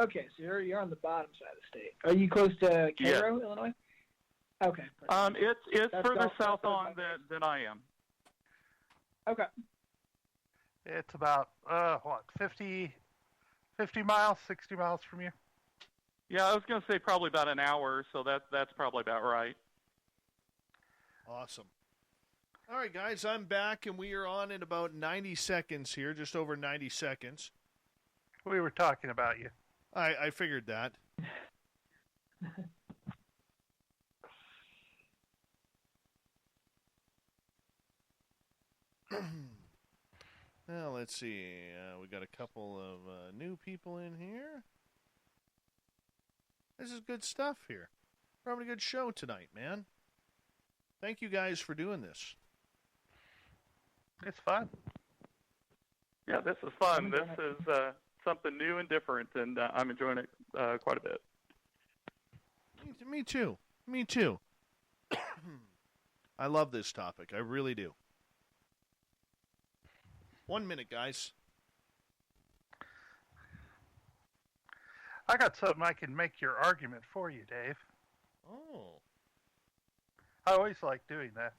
Okay, so you're on the bottom side of the state. Are you close to Cairo, Illinois? Okay. It's further south on than I am. Okay. It's about 50 miles, 60 miles from you. Yeah, I was going to say probably about an hour, so that's probably about right. Awesome. All right, guys, I'm back, and we are on in about 90 seconds here, just over 90 seconds. We were talking about you. I figured that. Well, let's see. We got a couple of new people in here. This is good stuff here. We're having a good show tonight, man. Thank you guys for doing this. It's fun. Yeah, this is fun. This is something new and different, and I'm enjoying it quite a bit. Me too. Me too. I love this topic. I really do. 1 minute, guys. I got something I can make your argument for you, Dave. Oh. I always like doing that.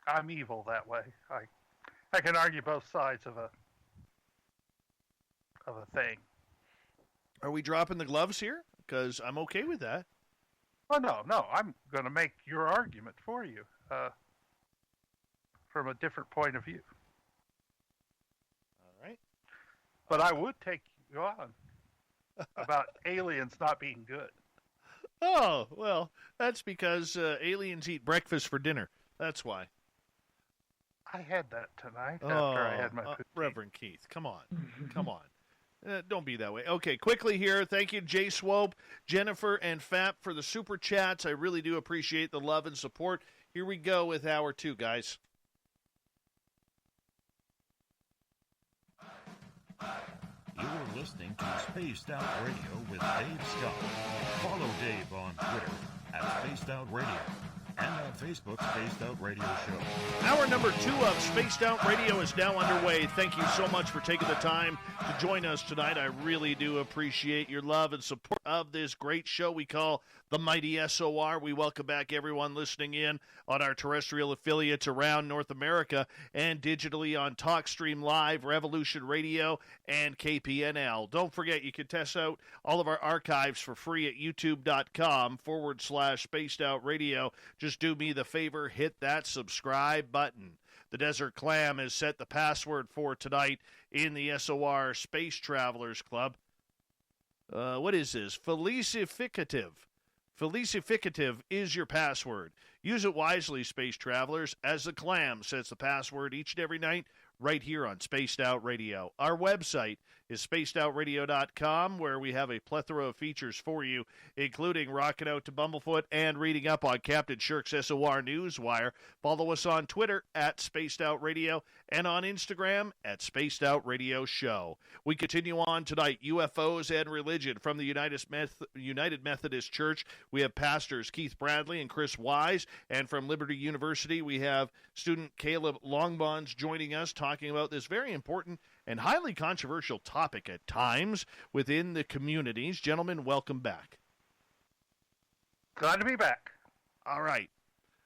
I'm evil that way. I can argue both sides of a thing. Are we dropping the gloves here? Because I'm okay with that. Oh, no. I'm going to make your argument for you from a different point of view. All right. But I would take you on about aliens not being good. Oh, well, that's because aliens eat breakfast for dinner. That's why. I had that tonight after I had my food. Reverend Keith, come on. Come on. Don't be that way. Okay, quickly here. Thank you, Jay Swope, Jennifer, and Fap for the super chats. I really do appreciate the love and support. Here we go with hour 2, guys. You're listening to Spaced Out Radio with Dave Scott. Follow Dave on Twitter at Spaced Out Radio and on Facebook, Spaced Out Radio Show. Hour number 2 of Spaced Out Radio is now underway. Thank you so much for taking the time to join us tonight. I really do appreciate your love and support of this great show we call the Mighty SOR. We welcome back everyone listening in on our terrestrial affiliates around North America and digitally on TalkStream Live, Revolution Radio, and KPNL. Don't forget, you can test out all of our archives for free at youtube.com/Spaced Out Radio. Just do me the favor, hit that subscribe button. The Desert Clam has set the password for tonight in the SOR Space Travelers Club. What is this? Felicificative. Felicificative is your password. Use it wisely, space travelers, as the Clam sets the password each and every night right here on Spaced Out Radio. Our website is spacedoutradio.com, where we have a plethora of features for you, including rocking out to Bumblefoot and reading up on Captain Shirk's SOR Newswire. Follow us on Twitter at Spaced Out Radio and on Instagram at Spaced Out Radio Show. We continue on tonight, UFOs and Religion from the United Methodist Church. We have pastors Keith Bradley and Chris Wise, and from Liberty University, we have student Caleb Longbons joining us, talking about this very important and highly controversial topic at times within the communities. Gentlemen, welcome back. Glad to be back. All right.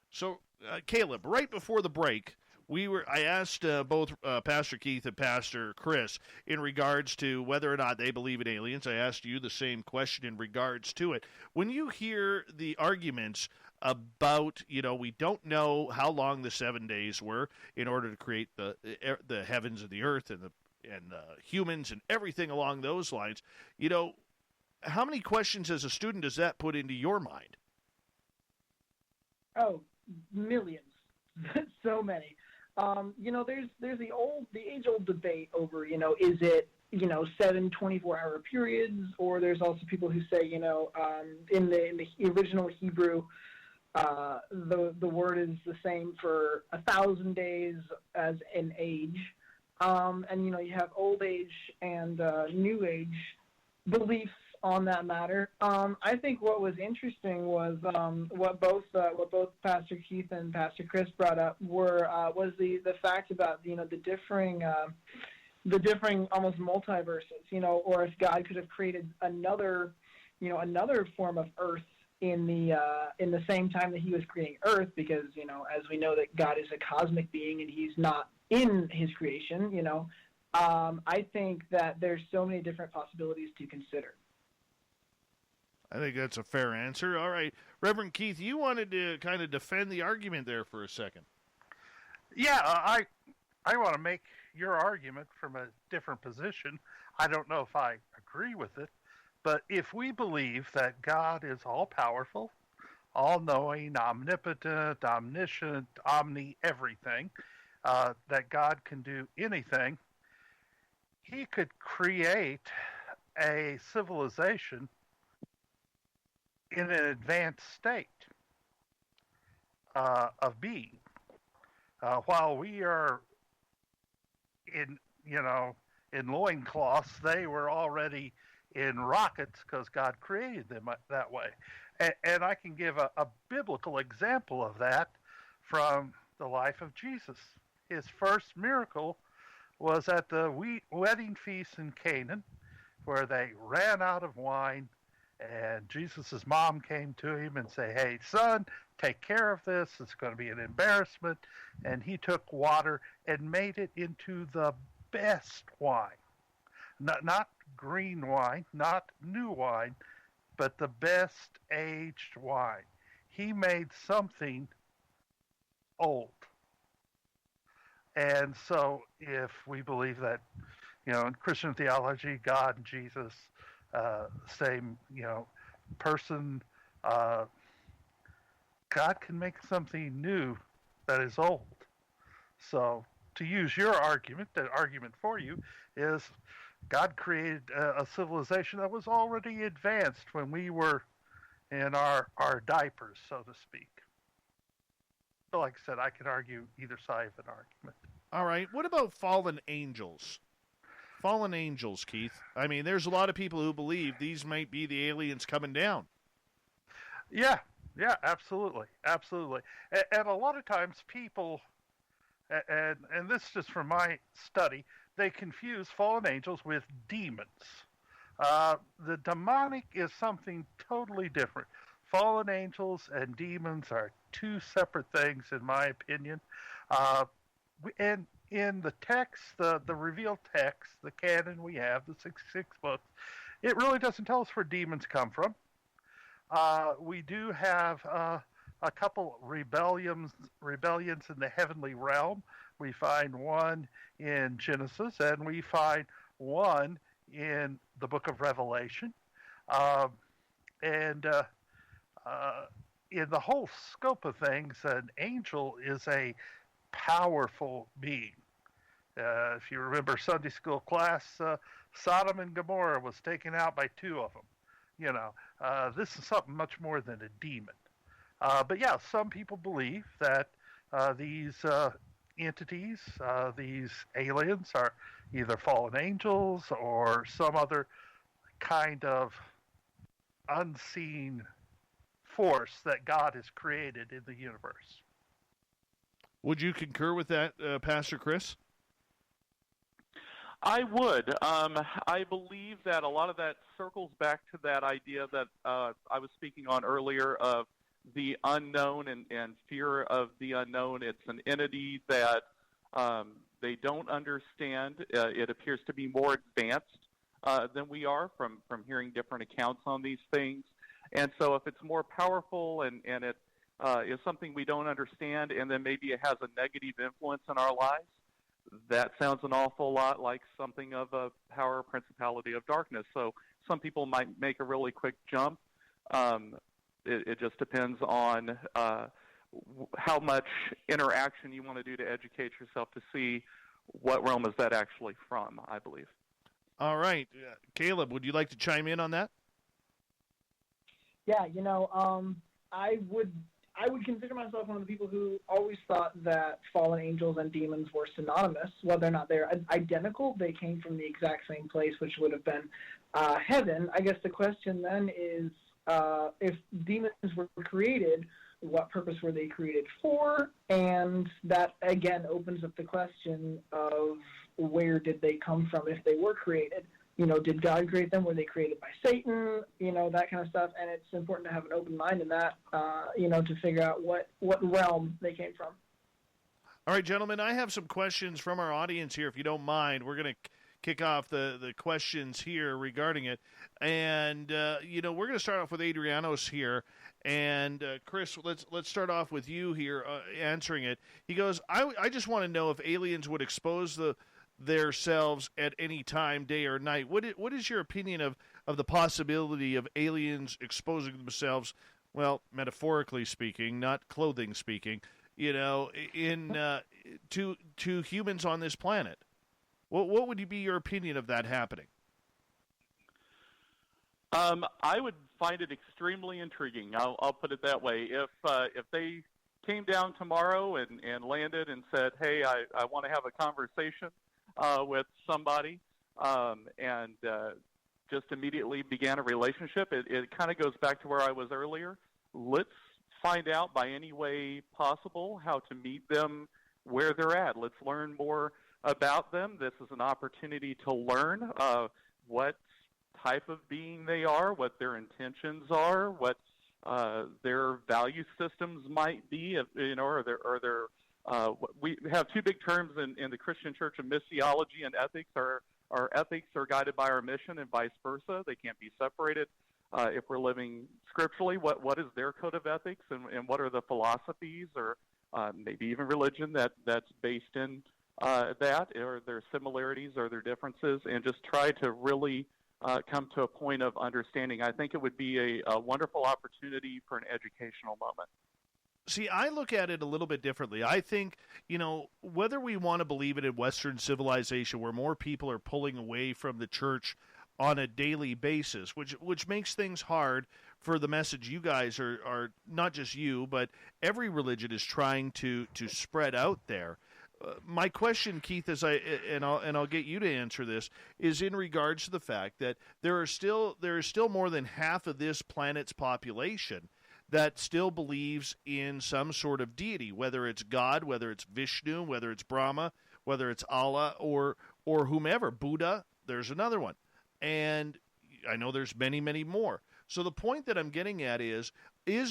So, Caleb, right before the break, I asked both Pastor Keith and Pastor Chris in regards to whether or not they believe in aliens. I asked you the same question in regards to it. When you hear the arguments about, we don't know how long the 7 days were in order to create the heavens and the earth and the humans and everything along those lines, how many questions as a student does that put into your mind? Oh, millions. So many. There's the age-old debate over, is it, 7 24-hour periods, or there's also people who say, in the original Hebrew, the word is the same for 1,000 days as an age. And you have old age and new age beliefs on that matter. I think what was interesting was what both Pastor Keith and Pastor Chris brought up was the fact about the differing almost multiverses, or if God could have created another form of Earth in the same time that He was creating Earth, because as we know that God is a cosmic being and He's not in His creation. I think that there's so many different possibilities to consider. I think that's a fair answer. All right. Reverend Keith, you wanted to kind of defend the argument there for a second. Yeah, I want to make your argument from a different position. I don't know if I agree with it, but if we believe that God is all-powerful, all-knowing, omnipotent, omniscient, everything, that God can do anything, He could create a civilization in an advanced state of being. While we are in loincloths, they were already in rockets because God created them that way. And I can give a biblical example of that from the life of Jesus. His first miracle was at the wedding feast in Canaan, where they ran out of wine, and Jesus' mom came to him and said, "Hey, son, take care of this. It's going to be an embarrassment." And he took water and made it into the best wine. Not green wine, not new wine, but the best aged wine. He made something old. And so if we believe that, in Christian theology, God and Jesus, same, person, God can make something new that is old. So to use your argument, the argument for you is God created a civilization that was already advanced when we were in our diapers, so to speak. So like I said, I could argue either side of an argument. All right. What about fallen angels? Fallen angels, Keith. I mean, there's a lot of people who believe these might be the aliens coming down. Yeah, absolutely. And a lot of times people, and this is just from my study, they confuse fallen angels with demons. The demonic is something totally different. Fallen angels and demons are two separate things, in my opinion. And in the text, the revealed text, the canon we have, the 66 books, it really doesn't tell us where demons come from. We do have a couple rebellions in the heavenly realm. We find one in Genesis, and we find one in the book of Revelation. And in the whole scope of things, an angel is a powerful being. If you remember Sunday school class, Sodom and Gomorrah was taken out by two of them. This is something much more than a demon. But yeah, some people believe that these entities, these aliens, are either fallen angels or some other kind of unseen force that God has created in the universe. Would you concur with that, Pastor Chris? I would. I believe that a lot of that circles back to that idea that I was speaking on earlier of the unknown and fear of the unknown. It's an entity that they don't understand. It appears to be more advanced than we are from hearing different accounts on these things. And so if it's more powerful and it is something we don't understand, and then maybe it has a negative influence in our lives, that sounds an awful lot like something of a power principality of darkness. So some people might make a really quick jump. It just depends on how much interaction you want to do to educate yourself to see what realm is that actually from, I believe. All right. Caleb, would you like to chime in on that? Yeah, I would consider myself one of the people who always thought that fallen angels and demons were synonymous. Whether or not they're identical, they came from the exact same place, which would have been heaven. I guess the question then is, if demons were created, what purpose were they created for? And that, again, opens up the question of where did they come from if they were created? Did God create them? Were they created by Satan? That kind of stuff. And it's important to have an open mind in that, to figure out what realm they came from. All right, gentlemen, I have some questions from our audience here, if you don't mind. We're going to kick off the questions here regarding it. And, we're going to start off with Adrianos here. And, Chris, let's start off with you here answering it. He goes, I just want to know if aliens would expose their selves at any time, day or night. What is your opinion of the possibility of aliens exposing themselves, well, metaphorically speaking, not clothing speaking, to humans on this planet? What would be your opinion of that happening? I would find it extremely intriguing. I'll put it that way. If they came down tomorrow and landed and said, "Hey, I want to have a conversation with somebody," and just immediately began a relationship, it kind of goes back to where I was earlier. Let's find out by any way possible how to meet them where they're at. Let's learn more about them. This is an opportunity to learn what type of being they are, what their intentions are, what their value systems might be, we have two big terms in the Christian Church of missiology and ethics. Our ethics are guided by our mission and vice versa. They can't be separated. If we're living scripturally, what is their code of ethics, and what are the philosophies or maybe even religion that's based in that, or their similarities or their differences, and just try to really come to a point of understanding. I think it would be a wonderful opportunity for an educational moment. See, I look at it a little bit differently. I think, whether we want to believe it in Western civilization where more people are pulling away from the church on a daily basis, which makes things hard for the message you guys are not just you, but every religion is trying to spread out there. My question, Keith, I'll get you to answer this, is in regards to the fact that there is still more than half of this planet's population that still believes in some sort of deity, whether it's God, whether it's Vishnu, whether it's Brahma, whether it's Allah, or whomever, Buddha. There's another one, and I know there's many, many more. So the point that I'm getting at is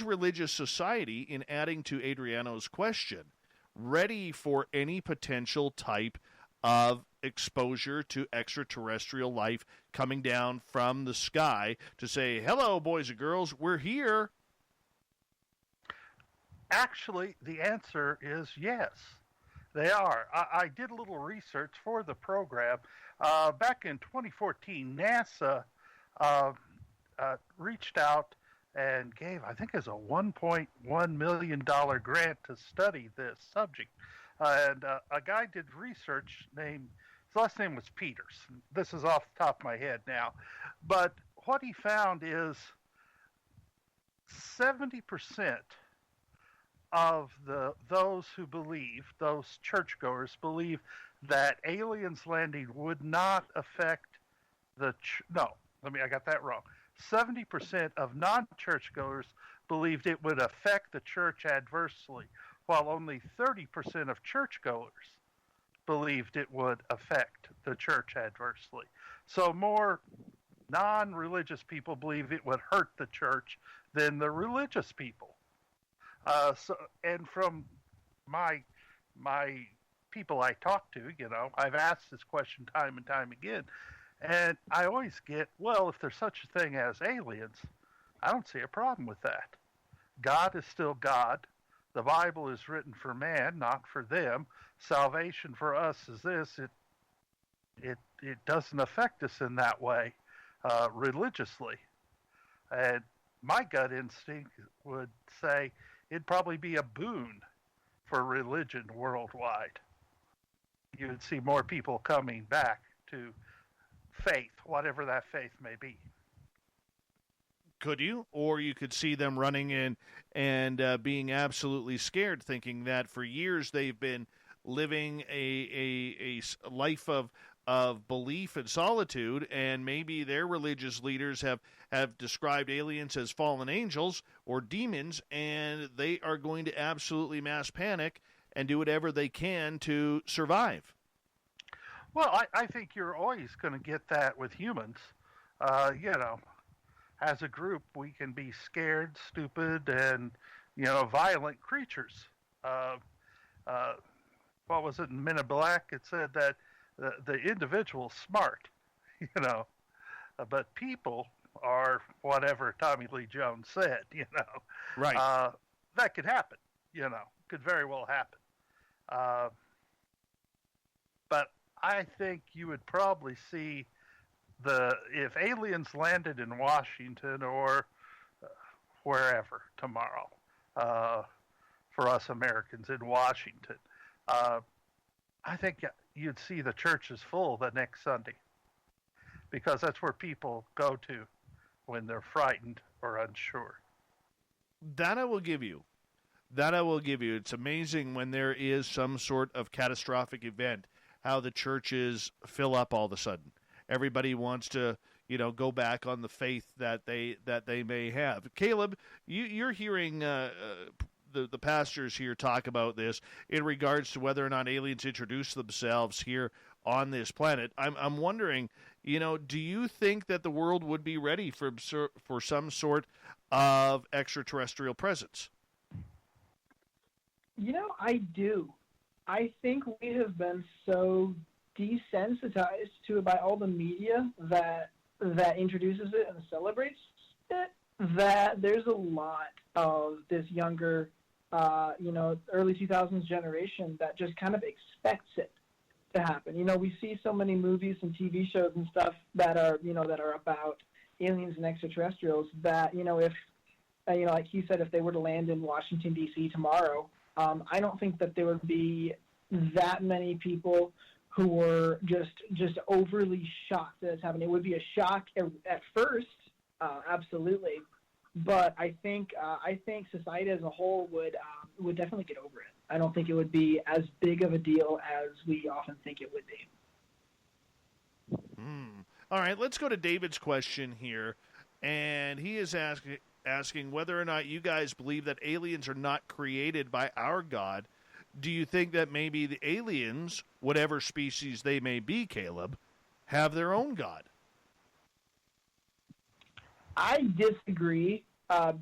religious society, in adding to Adriano's question, ready for any potential type of exposure to extraterrestrial life coming down from the sky to say, hello, boys and girls, we're here? Actually, the answer is yes, they are. I did a little research for the program. Back in 2014, NASA reached out and gave, I think, it's a $1.1 million grant to study this subject. And a guy did research his last name was Peters. This is off the top of my head now. But what he found is 70% of those churchgoers believe that aliens landing would not affect I got that wrong. 70% of non-churchgoers believed it would affect the church adversely, while only 30% of churchgoers believed it would affect the church adversely. So more non-religious people believe it would hurt the church than the religious people. And from my people I talk to, I've asked this question time and time again, and I always get, well, if there's such a thing as aliens, I don't see a problem with that. God is still God. The Bible is written for man, not for them. Salvation for us is this. It doesn't affect us in that way religiously. And my gut instinct would say it'd probably be a boon for religion worldwide. You would see more people coming back to faith, whatever that faith may be. Could you? Or you could see them running in and being absolutely scared, thinking that for years they've been living a life of belief and solitude, and maybe their religious leaders have described aliens as fallen angels or demons, and they are going to absolutely mass panic and do whatever they can to survive. Well, I think you're always going to get that with humans. As a group, we can be scared, stupid, and, violent creatures. What was it in Men in Black? It said that the individual's smart, but people are whatever Tommy Lee Jones said, Right. That could happen, could very well happen. But I think you would probably see if aliens landed in Washington or wherever tomorrow, for us Americans in Washington, I think you'd see the churches full the next Sunday, because that's where people go to when they're frightened or unsure. That I will give you. It's amazing when there is some sort of catastrophic event, how the churches fill up all of a sudden. Everybody wants to, go back on the faith that they may have. Caleb, you're hearing the pastors here talk about this in regards to whether or not aliens introduce themselves here on this planet. I'm wondering, do you think that the world would be ready for some sort of extraterrestrial presence? I do. I think we have been so desensitized to it by all the media that introduces it and celebrates it, that there's a lot of this younger, early 2000s generation that just kind of expects it to happen. We see so many movies and TV shows and stuff that are about aliens and extraterrestrials that, if, like he said, if they were to land in Washington, D.C. tomorrow, I don't think that there would be that many people who were just overly shocked that it's happening. It would be a shock at first, absolutely, but I think society as a whole would definitely get over it. I don't think it would be as big of a deal as we often think it would be. All right, let's go to David's question here, and he is asking whether or not you guys believe that aliens are not created by our God. Do you think that maybe the aliens, whatever species they may be, Caleb, have their own God? I disagree,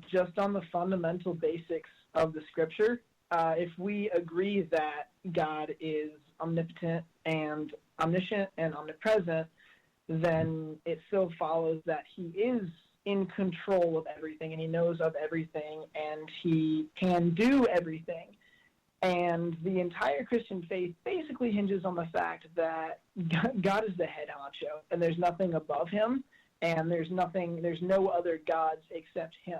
just on the fundamental basics of the scripture. If we agree that God is omnipotent and omniscient and omnipresent, then it still follows that he is in control of everything, and he knows of everything, and he can do everything. And the entire Christian faith basically hinges on the fact that God is the head honcho, and there's nothing above him, and there's no other gods except him.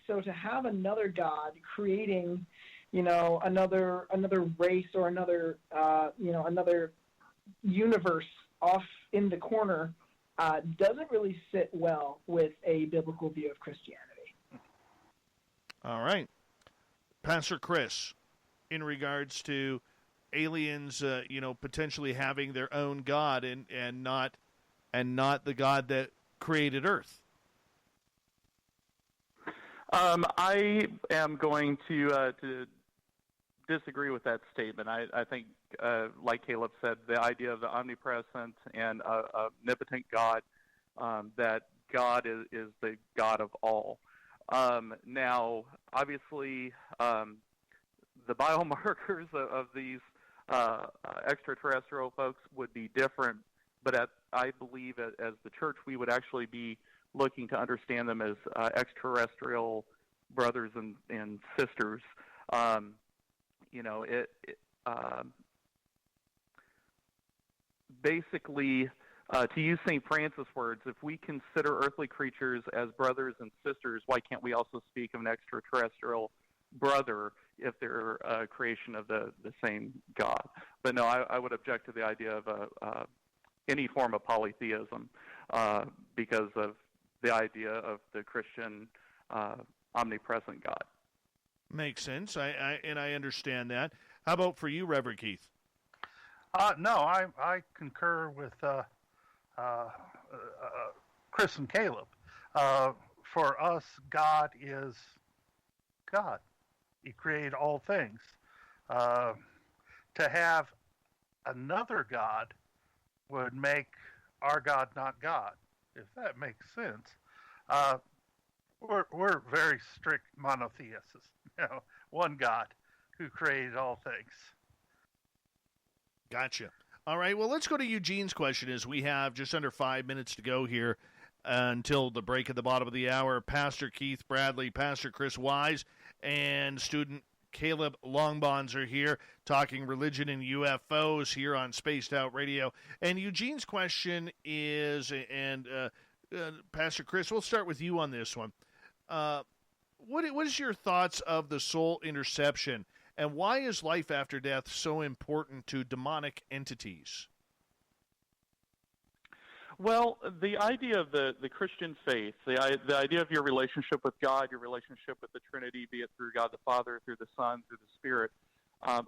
So to have another God creating, another race or another universe off in the corner doesn't really sit well with a biblical view of Christianity. All right. Pastor Chris, in regards to aliens, potentially having their own God and not the God that created Earth. I am going to disagree with that statement. I think, like Caleb said, the idea of the omnipresent and omnipotent God, that God is the God of all. Now, obviously, the biomarkers of these extraterrestrial folks would be different, but I believe as the church we would actually be looking to understand them as extraterrestrial brothers and sisters. Basically, to use St. Francis' words, if we consider earthly creatures as brothers and sisters, why can't we also speak of an extraterrestrial brother if they're a creation of the same God? But no, I would object to the idea of any form of polytheism because of the idea of the Christian omnipresent God. Makes sense. I understand that. How about for you, Reverend Keith? No, I concur with Chris and Caleb. For us, God is God. He created all things. To have another God would make our God not God, if that makes sense. We're very strict monotheists. One God who created all things. Gotcha. All right, well, let's go to Eugene's question as we have just under 5 minutes to go here until the break at the bottom of the hour. Pastor Keith Bradley, Pastor Chris Wise, and student Caleb Longbons are here talking religion and UFOs here on Spaced Out Radio. And Eugene's question is, and Pastor Chris, we'll start with you on this one. What is your thoughts of the soul interception, and why is life after death so important to demonic entities? Well, the idea of the Christian faith, the idea of your relationship with God, your relationship with the Trinity, be it through God the Father, through the Son, through the Spirit,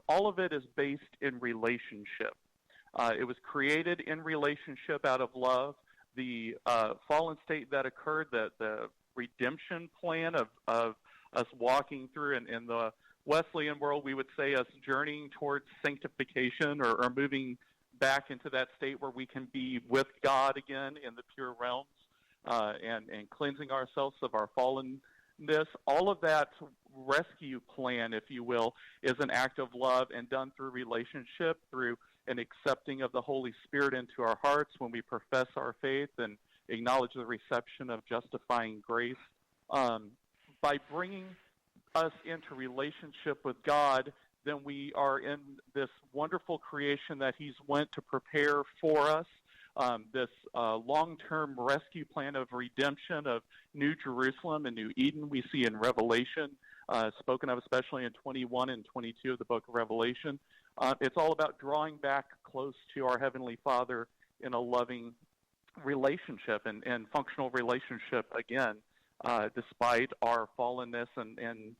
all of it is based in relationship. It was created in relationship out of love. The fallen state that occurred, the redemption plan of us walking through, in the Wesleyan world, we would say us journeying towards sanctification or moving back into that state where we can be with God again in the pure realms, and cleansing ourselves of our fallenness. All of that rescue plan, if you will, is an act of love and done through relationship, through an accepting of the Holy Spirit into our hearts when we profess our faith and acknowledge the reception of justifying grace. By bringing us into relationship with God, then we are in this wonderful creation that He's went to prepare for us, this long-term rescue plan of redemption of New Jerusalem and New Eden we see in Revelation, spoken of especially in 21 and 22 of the book of Revelation. It's all about drawing back close to our Heavenly Father in a loving relationship and functional relationship again, despite our fallenness and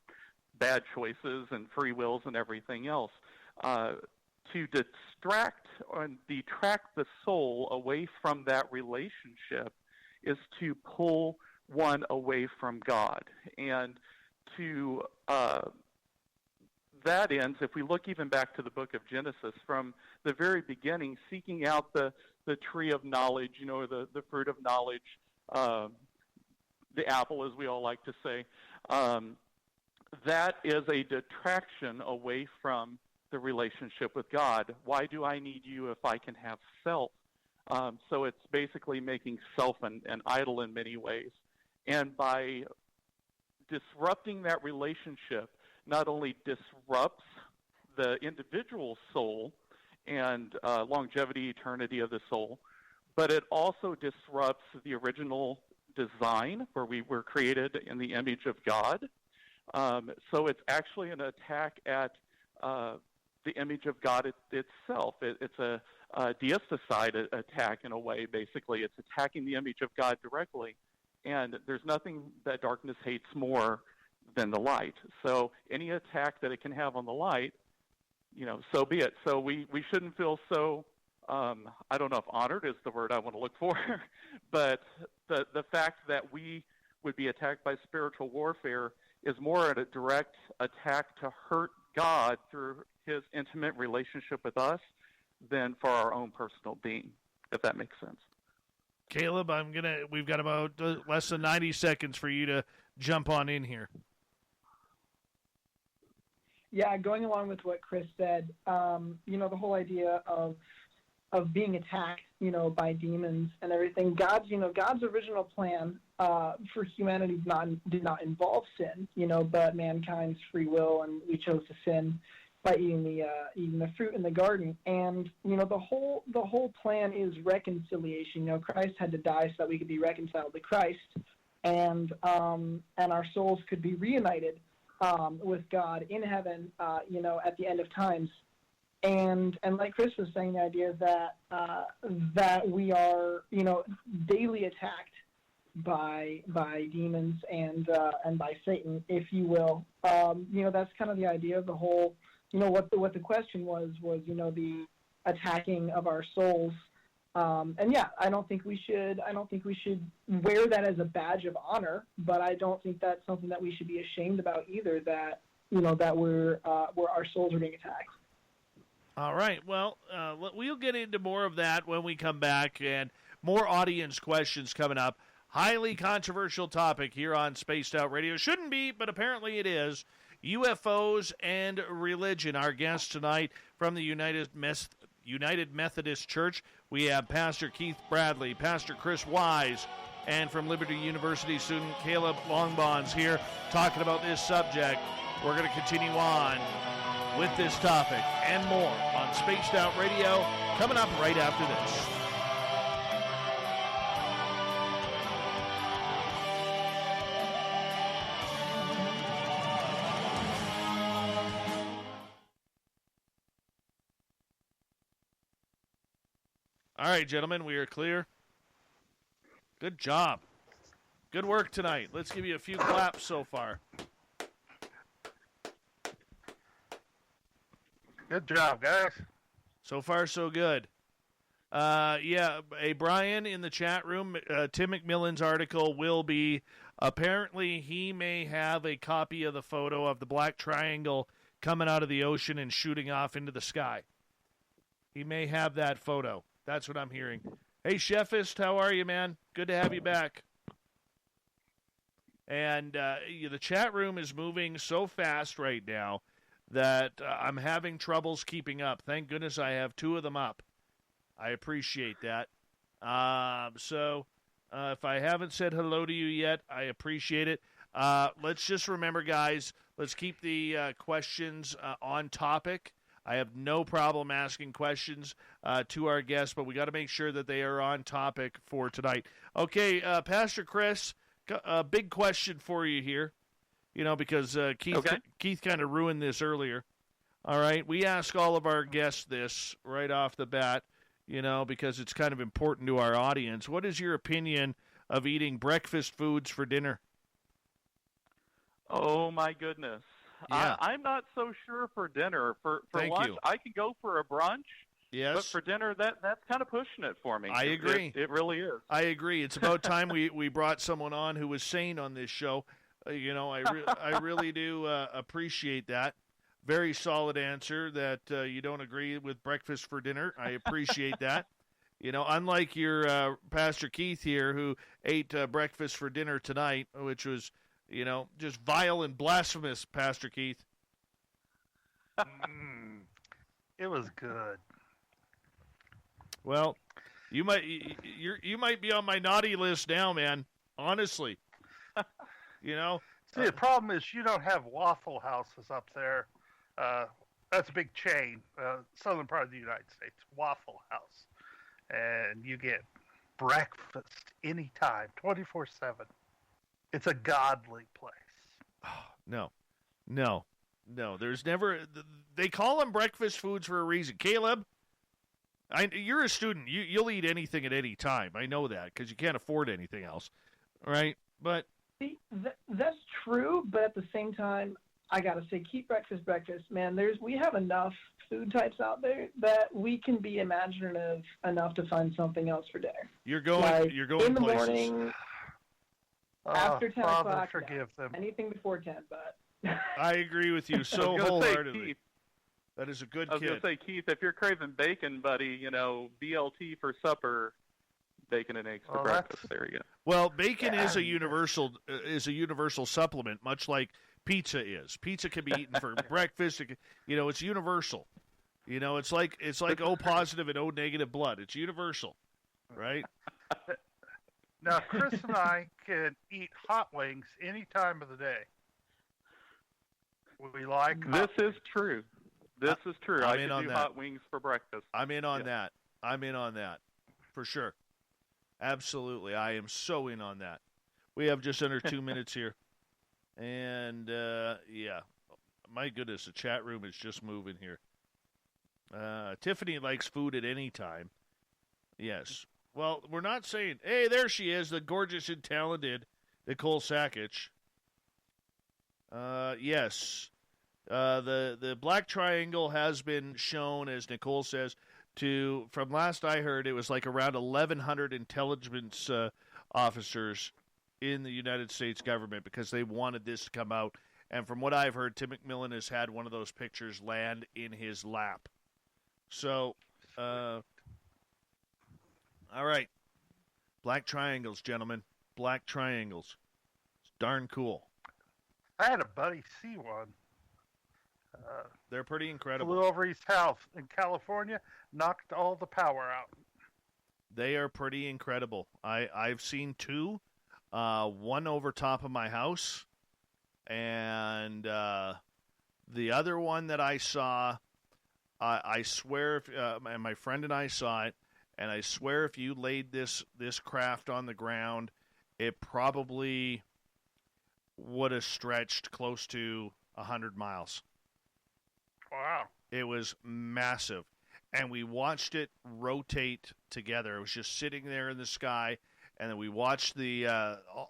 bad choices and free wills and everything else. To distract or detract the soul away from that relationship is to pull one away from God. And to that ends, if we look even back to the book of Genesis, from the very beginning, seeking out the tree of knowledge, the fruit of knowledge, the apple, as we all like to say, that is a detraction away from the relationship with God. Why do I need you if I can have self? So it's basically making self an idol in many ways. And by disrupting that relationship, not only disrupts the individual soul and longevity, eternity of the soul, but it also disrupts the original design where we were created in the image of God. So it's actually an attack at the image of God itself. It's a deisticide attack in a way, basically. It's attacking the image of God directly. And there's nothing that darkness hates more than the light. So any attack that it can have on the light, so be it. So we shouldn't feel so, I don't know if honored is the word I want to look for, but the fact that we would be attacked by spiritual warfare is more a direct attack to hurt God through His intimate relationship with us than for our own personal being, if that makes sense. Caleb, we've got about less than 90 seconds for you to jump on in here. Yeah, going along with what Chris said, the whole idea of being attacked, by demons and everything. God's original plan for humanity did not involve sin, but mankind's free will, and we chose to sin by eating the fruit in the garden. And the whole plan is reconciliation. Christ had to die so that we could be reconciled to Christ, and our souls could be reunited with God in heaven, at the end of times. And like Chris was saying, the idea that we are, daily attacked by demons and by Satan, if you will. That's kind of the idea of the whole. What the question was the attacking of our souls. And yeah, I don't think we should wear that as a badge of honor, but I don't think that's something that we should be ashamed about either. That that we're our souls are being attacked. All right. Well, we'll get into more of that when we come back, and more audience questions coming up. Highly controversial topic here on Spaced Out Radio. Shouldn't be, but apparently it is. UFOs and religion. Our guest tonight from the United Methodist Church, we have Pastor Keith Bradley, Pastor Chris Wise, and from Liberty University student Caleb Longbons here talking about this subject. We're going to continue on with this topic and more on Spaced Out Radio, coming up right after this. All right, gentlemen, we are clear. Good job. Good work tonight. Let's give you a few claps so far. Good job, guys. So far, so good. Brian in the chat room, Tim McMillan's article will be, apparently he may have a copy of the photo of the black triangle coming out of the ocean and shooting off into the sky. He may have that photo. That's what I'm hearing. Hey, Chefist, how are you, man? Good to have you back. And the chat room is moving so fast right now that I'm having troubles keeping up. Thank goodness I have 2 of them up. I appreciate that. So if I haven't said hello to you yet, I appreciate it. Let's just remember, guys, let's keep the questions on topic. I have no problem asking questions to our guests, but we got to make sure that they are on topic for tonight. Okay, Pastor Chris, a big question for you here, because Keith kind of ruined this earlier. All right, we ask all of our guests this right off the bat, because it's kind of important to our audience. What is your opinion of eating breakfast foods for dinner? Oh, my goodness. Yeah. I'm not so sure for dinner. For lunch, I could go for a brunch. Yes. But for dinner, that's kind of pushing it for me. I agree. It really is. I agree. It's about time we brought someone on who was sane on this show. I really do appreciate that. Very solid answer that you don't agree with breakfast for dinner. I appreciate that. Unlike your Pastor Keith here who ate breakfast for dinner tonight, which was, just vile and blasphemous, Pastor Keith. It was good. Well, you might be on my naughty list now, man. Honestly, See, the problem is you don't have Waffle Houses up there. That's a big chain, southern part of the United States, Waffle House, and you get breakfast anytime, 24/7. It's a godly place. Oh, no. There's never. They call them breakfast foods for a reason. Caleb, you're a student. You'll eat anything at any time. I know that because you can't afford anything else, right? But See, that's true, but at the same time, I gotta say, keep breakfast. Man, we have enough food types out there that we can be imaginative enough to find something else for dinner. You're going in the places. Morning, after 10 Father, o'clock. forgive them. Anything before 10, but I agree with you so I was gonna wholeheartedly. say, Keith, That is a good I was kid. going to say, Keith, if you're craving bacon, buddy, BLT for supper, bacon and eggs for breakfast. There you go. Well, bacon is a universal supplement, much like pizza is. Pizza can be eaten for breakfast. It's universal. It's like O positive and O negative blood. It's universal, right? Now, Chris and I can eat hot wings any time of the day. We like This is true. This is true. I in can on do that. hot wings for breakfast. I'm in on that. I'm in on that, for sure. Absolutely, I am so in on that. We have just under 2 minutes here, and my goodness, the chat room is just moving here. Tiffany likes food at any time. Yes. Well, we're not saying, hey, there she is, the gorgeous and talented Nicole Sakic. Yes. The Black Triangle has been shown, as Nicole says, from last I heard, it was like around 1,100 intelligence officers in the United States government because they wanted this to come out. And from what I've heard, Tim McMillan has had one of those pictures land in his lap. So, all right. Black triangles, gentlemen. Black triangles. It's darn cool. I had a buddy see one. They're pretty incredible. Flew over his house in California, knocked all the power out. They are pretty incredible. I've seen two. One over top of my house. And the other one that I saw, I swear, and my friend and I saw it, and I swear if you laid this craft on the ground, it probably would have stretched close to 100 miles. Wow. It was massive. And we watched it rotate together. It was just sitting there in the sky, and then we watched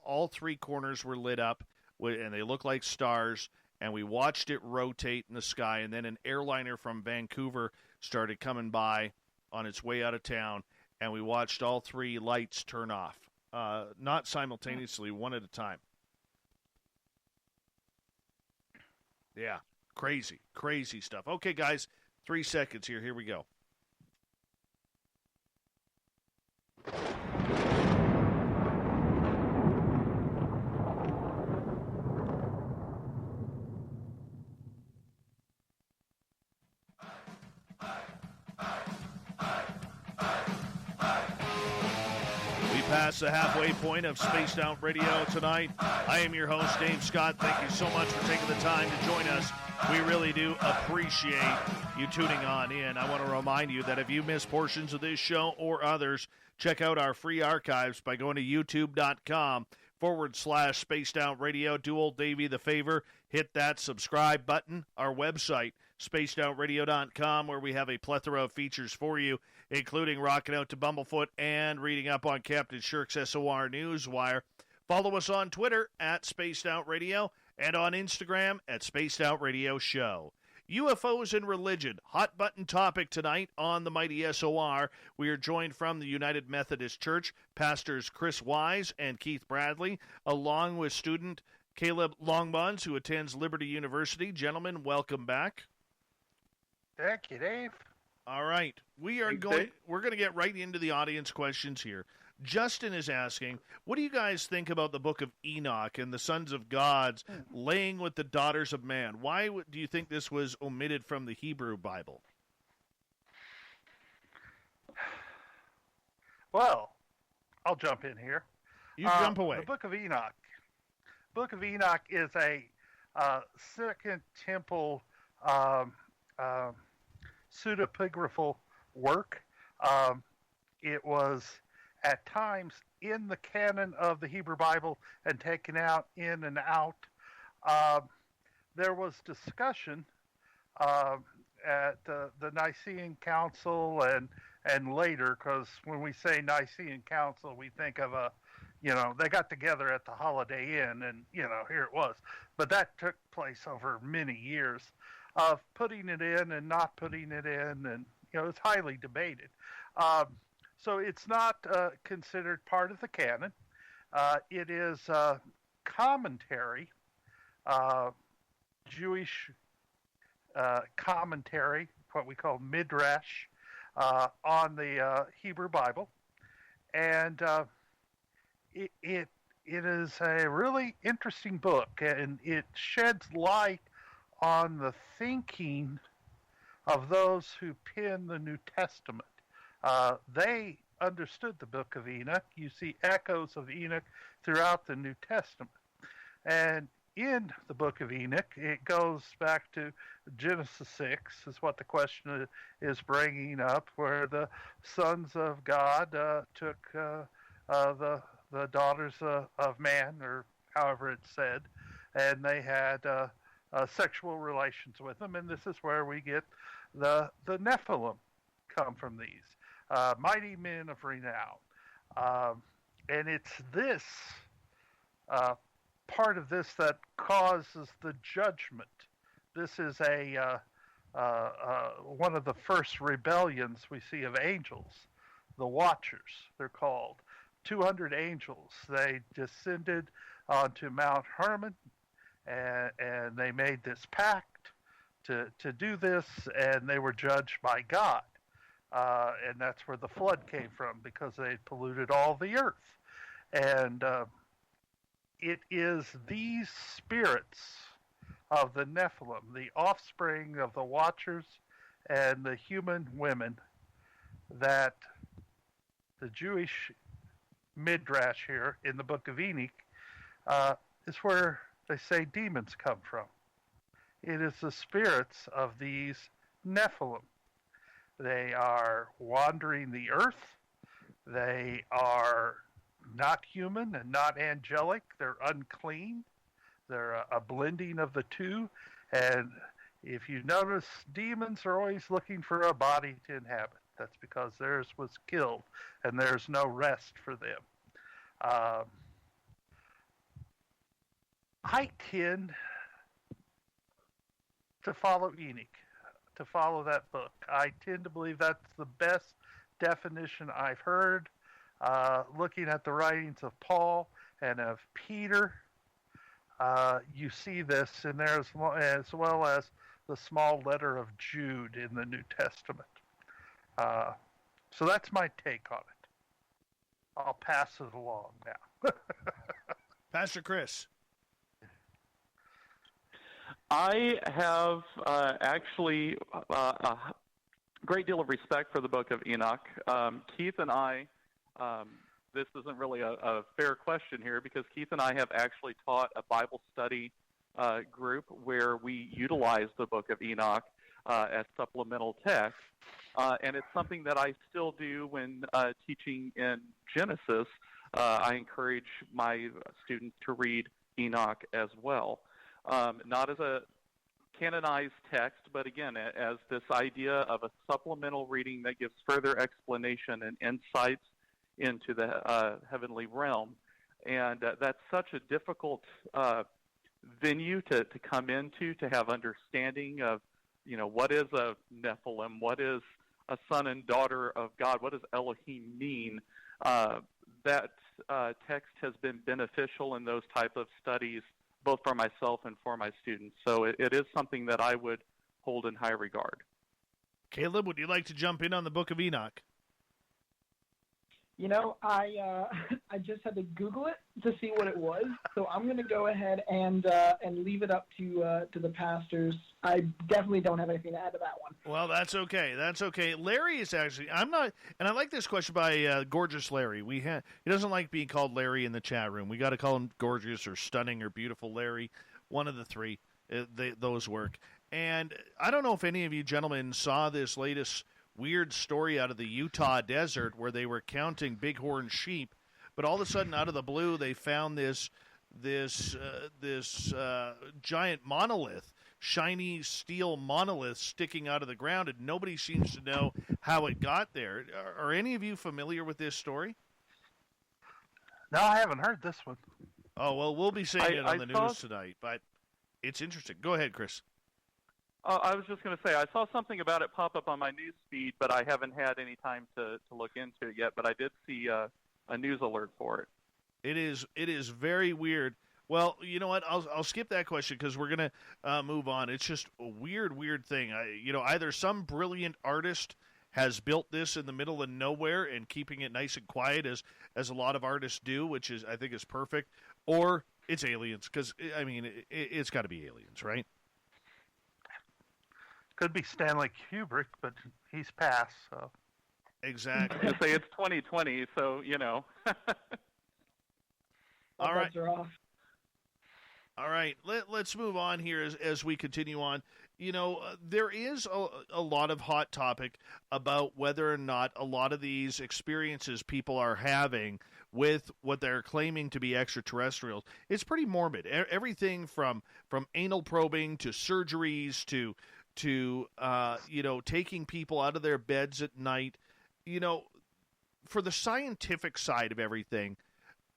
all three corners were lit up, and they looked like stars, and we watched it rotate in the sky, and then an airliner from Vancouver started coming by on its way out of town, and we watched all three lights turn off. Not simultaneously, one at a time. Yeah, crazy stuff. Okay, guys, 3 seconds here. Here we go. past the halfway point of Spaced Out Radio tonight. I am your host, Dave Scott. Thank you so much for taking the time to join us. We really do appreciate you tuning on in. I want to remind you that if you miss portions of this show or others, check out our free archives by going to youtube.com/Spaced Out Radio. Do old Davey the favor, hit that subscribe button. Our website, spacedoutradio.com, where we have a plethora of features for you, including rocking out to Bumblefoot and reading up on Captain Shirk's SOR Newswire. Follow us on Twitter at Spaced Out Radio and on Instagram at Spaced Out Radio Show. UFOs and religion, hot button topic tonight on the mighty SOR. We are joined from the United Methodist Church, pastors Chris Wise and Keith Bradley, along with student Caleb Longbons, who attends Liberty University. Gentlemen, welcome back. Thank you, Dave. All right, we're going to get right into the audience questions here. Justin is asking, what do you guys think about the book of Enoch and the sons of gods laying with the daughters of man? Why do you think this was omitted from the Hebrew Bible? Well, I'll jump in here. You jump away. The book of Enoch. Book of Enoch is a Second Temple pseudepigraphal work. It was at times in the canon of the Hebrew Bible and taken out in and out. There was discussion at the Nicene Council and later, because when we say Nicene Council, we think of they got together at the Holiday Inn and, here it was. But that took place over many years of putting it in and not putting it in, and, it's highly debated. So it's not considered part of the canon. It is commentary, Jewish commentary, what we call midrash, on the Hebrew Bible. And it is a really interesting book, and it sheds light on the thinking of those who penned the New Testament. They understood the book of Enoch. You see echoes of Enoch throughout the New Testament. And in the book of Enoch, it goes back to Genesis 6, is what the question is bringing up, where the sons of God took the daughters of man, or however it's said, and they had sexual relations with them. And this is where we get the Nephilim come from these. Mighty men of renown. And it's this part of this that causes the judgment. This is one of the first rebellions we see of angels, the Watchers, they're called. 200 angels. They descended onto Mount Hermon, and they made this pact to do this, and they were judged by God. And that's where the flood came from, because they polluted all the earth. And it is these spirits of the Nephilim, the offspring of the Watchers and the human women, that the Jewish midrash here in the book of Enoch is where they say demons come from. It is the spirits of these Nephilim. They are wandering the earth. They are not human and not angelic. They're unclean. They're a blending of the two. And if you notice, demons are always looking for a body to inhabit. That's because theirs was killed, and there's no rest for them. I tend to follow Enoch, to follow that book. I tend to believe that's the best definition I've heard. Looking at the writings of Paul and of Peter, you see this in there as well as the small letter of Jude in the New Testament. So that's my take on it. I'll pass it along now. Pastor Chris. I have actually a great deal of respect for the book of Enoch. Keith and I this isn't really a fair question here, because Keith and I have actually taught a Bible study group where we utilize the Book of Enoch as supplemental text, and it's something that I still do when teaching in Genesis. I encourage my students to read Enoch as well, not as a canonized text, but again, as this idea of a supplemental reading that gives further explanation and insights into the heavenly realm. And that's such a difficult venue to come into, to have understanding of, what is a Nephilim, what is a son and daughter of God, what does Elohim mean? That text has been beneficial in those type of studies, both for myself and for my students. So it is something that I would hold in high regard. Caleb, would you like to jump in on the Book of Enoch? I just had to Google it to see what it was, so I'm going to go ahead and leave it up to the pastors. I definitely don't have anything to add to that one. Well, that's okay. That's okay. Larry is actually, I'm not, and I like this question by Gorgeous Larry. He doesn't like being called Larry in the chat room. We got to call him Gorgeous or Stunning or Beautiful Larry. One of the three. Those work. And I don't know if any of you gentlemen saw this latest weird story out of the Utah desert where they were counting bighorn sheep, but all of a sudden, out of the blue, they found this giant monolith, shiny steel monolith sticking out of the ground, and nobody seems to know how it got there. Are any of you familiar with this story? No, I haven't heard this one. Oh, well, we'll be saying it on the news tonight, but it's interesting. Go ahead, Chris. I was just going to say, I saw something about it pop up on my news feed, but I haven't had any time to look into it yet. But I did see a news alert for it. It is very weird. Well, you know what? I'll skip that question because we're going to move on. It's just a weird thing. Either some brilliant artist has built this in the middle of nowhere and keeping it nice and quiet, as a lot of artists do, which is, I think, is perfect, or it's aliens, because, I mean, it's got to be aliens, right? Could be Stanley Kubrick, but he's passed, so. Exactly. I was going to say it's 2020, so, All right. Are off. All right. Let's move on here as we continue on. There is a lot of hot topic about whether or not a lot of these experiences people are having with what they're claiming to be extraterrestrials. It's pretty morbid. Everything from anal probing to surgeries to taking people out of their beds at night. For the scientific side of everything,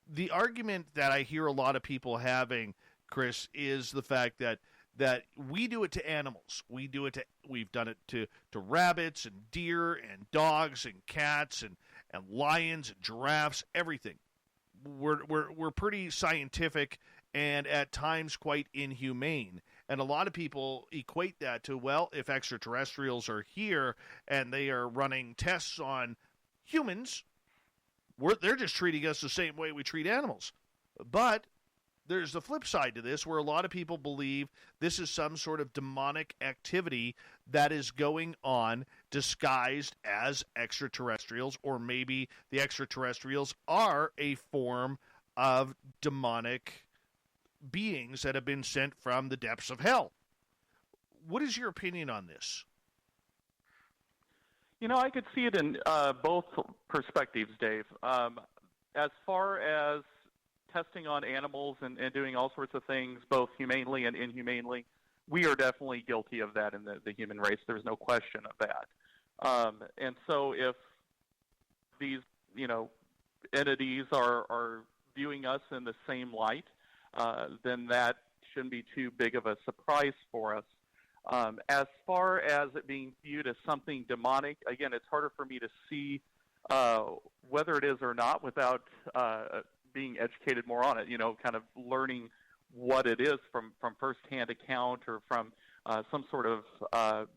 the argument that I hear a lot of people having, Chris, is the fact that we do it to animals. We've done it to rabbits and deer and dogs and cats and lions and giraffes, everything. We're pretty scientific and at times quite inhumane. And a lot of people equate that to, well, if extraterrestrials are here and they are running tests on humans, they're just treating us the same way we treat animals. But there's the flip side to this, where a lot of people believe this is some sort of demonic activity that is going on disguised as extraterrestrials, or maybe the extraterrestrials are a form of demonic beings that have been sent from the depths of hell. What is your opinion on this? I could see it in both perspectives, Dave. As far as testing on animals and doing all sorts of things, both humanely and inhumanely, we are definitely guilty of that in the human race. There's no question of that. And so if these, entities are viewing us in the same light, then that shouldn't be too big of a surprise for us. As far as it being viewed as something demonic, again, it's harder for me to see whether it is or not without being educated more on it, kind of learning what it is from firsthand account or from some sort of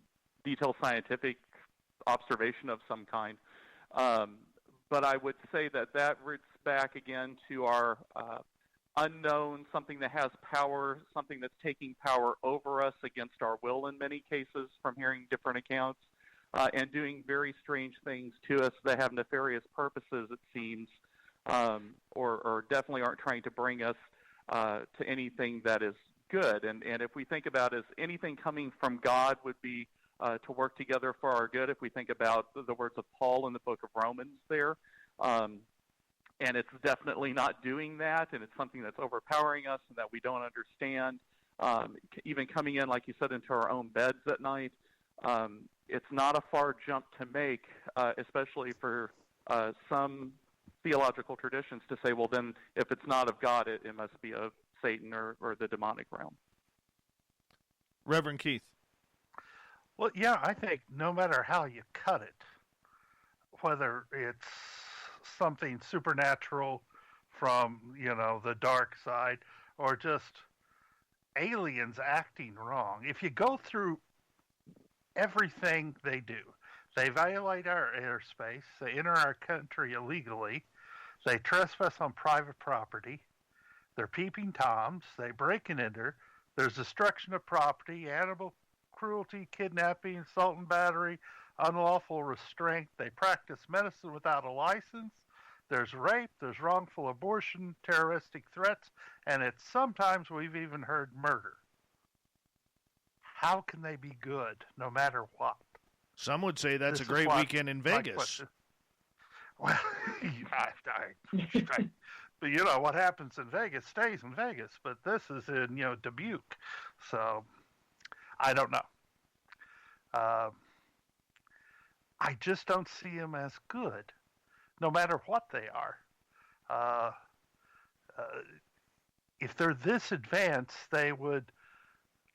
detailed scientific observation of some kind. But I would say that roots back again to our unknown, something that has power, something that's taking power over us against our will in many cases from hearing different accounts, and doing very strange things to us that have nefarious purposes, it seems, or definitely aren't trying to bring us to anything that is good. And if we think about as anything coming from God would be to work together for our good, if we think about the words of Paul in the book of Romans there, and it's definitely not doing that, and it's something that's overpowering us and that we don't understand, even coming in, like you said, into our own beds at night, it's not a far jump to make, especially for some theological traditions to say, well, then if it's not of God, it must be of Satan or the demonic realm. Reverend Keith. Well, yeah, I think no matter how you cut it, whether it's something supernatural from, the dark side, or just aliens acting wrong, if you go through everything they do, they violate our airspace, they enter our country illegally, they trespass on private property, they're peeping toms, they break and enter, there's destruction of property, animal cruelty, kidnapping, assault and battery, unlawful restraint, they practice medicine without a license, there's rape, there's wrongful abortion, terroristic threats, and sometimes we've even heard murder. How can they be good no matter what? Some would say that's a great weekend in Vegas. Well, but what happens in Vegas stays in Vegas. But this is in Dubuque, so I don't know. I just don't see them as good, no matter what they are. If they're this advanced, they would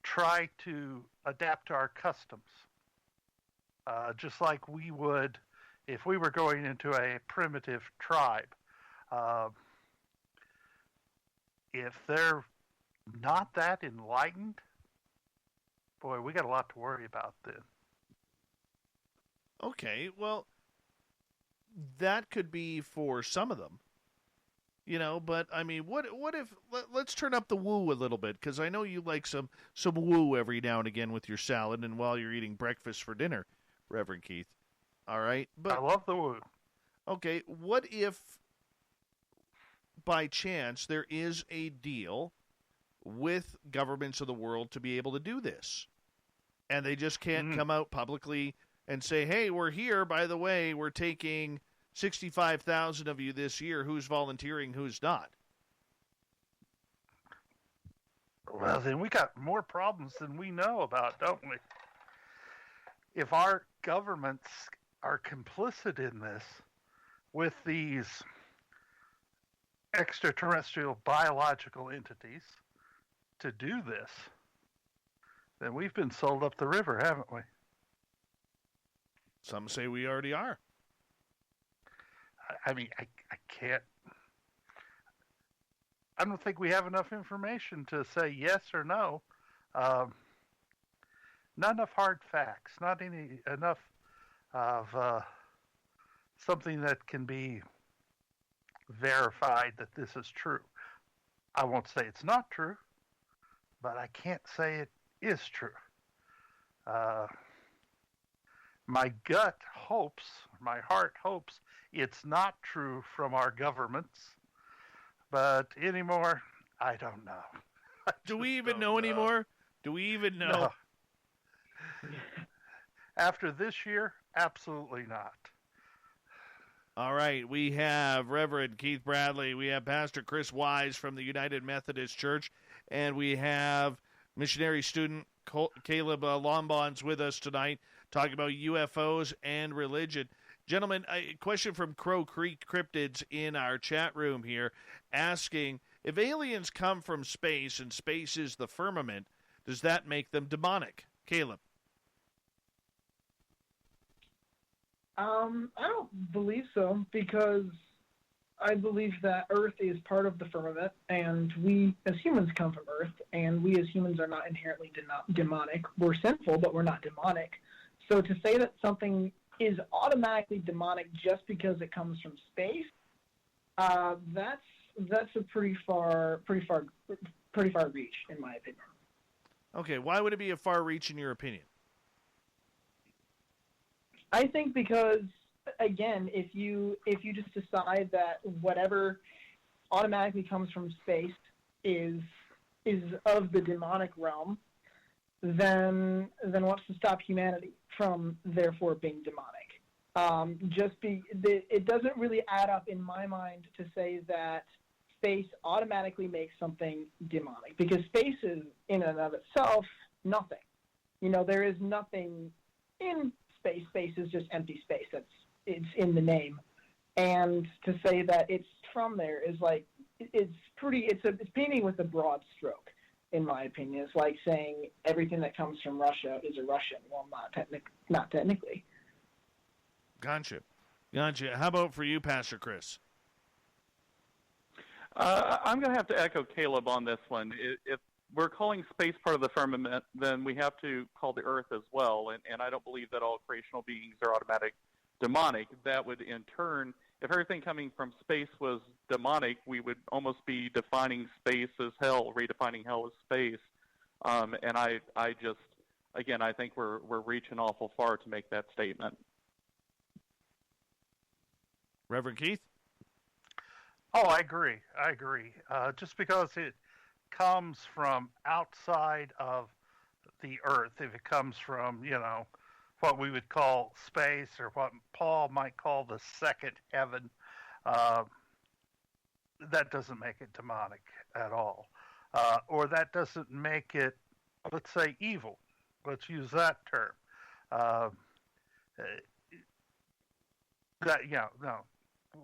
try to adapt to our customs, just like we would if we were going into a primitive tribe. If they're not that enlightened, boy, we got a lot to worry about then. Okay, well, that could be for some of them, but I mean, what if, let's turn up the woo a little bit, because I know you like some woo every now and again with your salad and while you're eating breakfast for dinner, Reverend Keith. All right? But I love the woo. Okay, what if by chance there is a deal with governments of the world to be able to do this, and they just can't come out publicly and say, hey, we're here, by the way, we're taking 65,000 of you this year, who's volunteering, who's not? Well, then we got more problems than we know about, don't we? If our governments are complicit in this with these extraterrestrial biological entities to do this, then we've been sold up the river, haven't we? Some say we already are. I mean, I can't. I don't think we have enough information to say yes or no. Not enough hard facts. Not enough of something that can be verified that this is true. I won't say it's not true, but I can't say it is true. My gut hopes, my heart hopes it's not true from our governments, but anymore, I don't know. Do we even know anymore? Do we even know? No. After this year, absolutely not. All right, we have Reverend Keith Bradley, we have Pastor Chris Wise from the United Methodist Church, and we have missionary student Caleb Longbons with us tonight, talking about UFOs and religion. Gentlemen, a question from Crow Creek Cryptids in our chat room here, asking, if aliens come from space and space is the firmament, does that make them demonic? Caleb. I don't believe so, because I believe that Earth is part of the firmament, and we as humans come from Earth, and we as humans are not inherently demonic. We're sinful, but we're not demonic. So to say that something is automatically demonic just because it comes from space, that's a pretty far reach, in my opinion. Okay, why would it be a far reach in your opinion? I think because again, if you just decide that whatever automatically comes from space is of the demonic realm, then what's to stop humanity from therefore being demonic? It doesn't really add up in my mind to say that space automatically makes something demonic, because space is in and of itself nothing. There is nothing in space. Space is just empty space. It's in the name. And to say that it's from there is like, it's painting with a broad stroke, in my opinion. It's like saying everything that comes from Russia is a Russian. Well, not technically. Gotcha. How about for you, Pastor Chris? I'm going to have to echo Caleb on this one. If we're calling space part of the firmament, then we have to call the earth as well. And I don't believe that all creational beings are automatic demonic. That would, in turn, if everything coming from space was demonic, we would almost be defining space as hell, redefining hell as space. And I think we're reaching awful far to make that statement. Reverend Keith? Oh, I agree. Just because it comes from outside of the earth, if it comes from, what we would call space, or what Paul might call the second heaven, that doesn't make it demonic at all. Or that doesn't make it, let's say, evil. Let's use that term. No,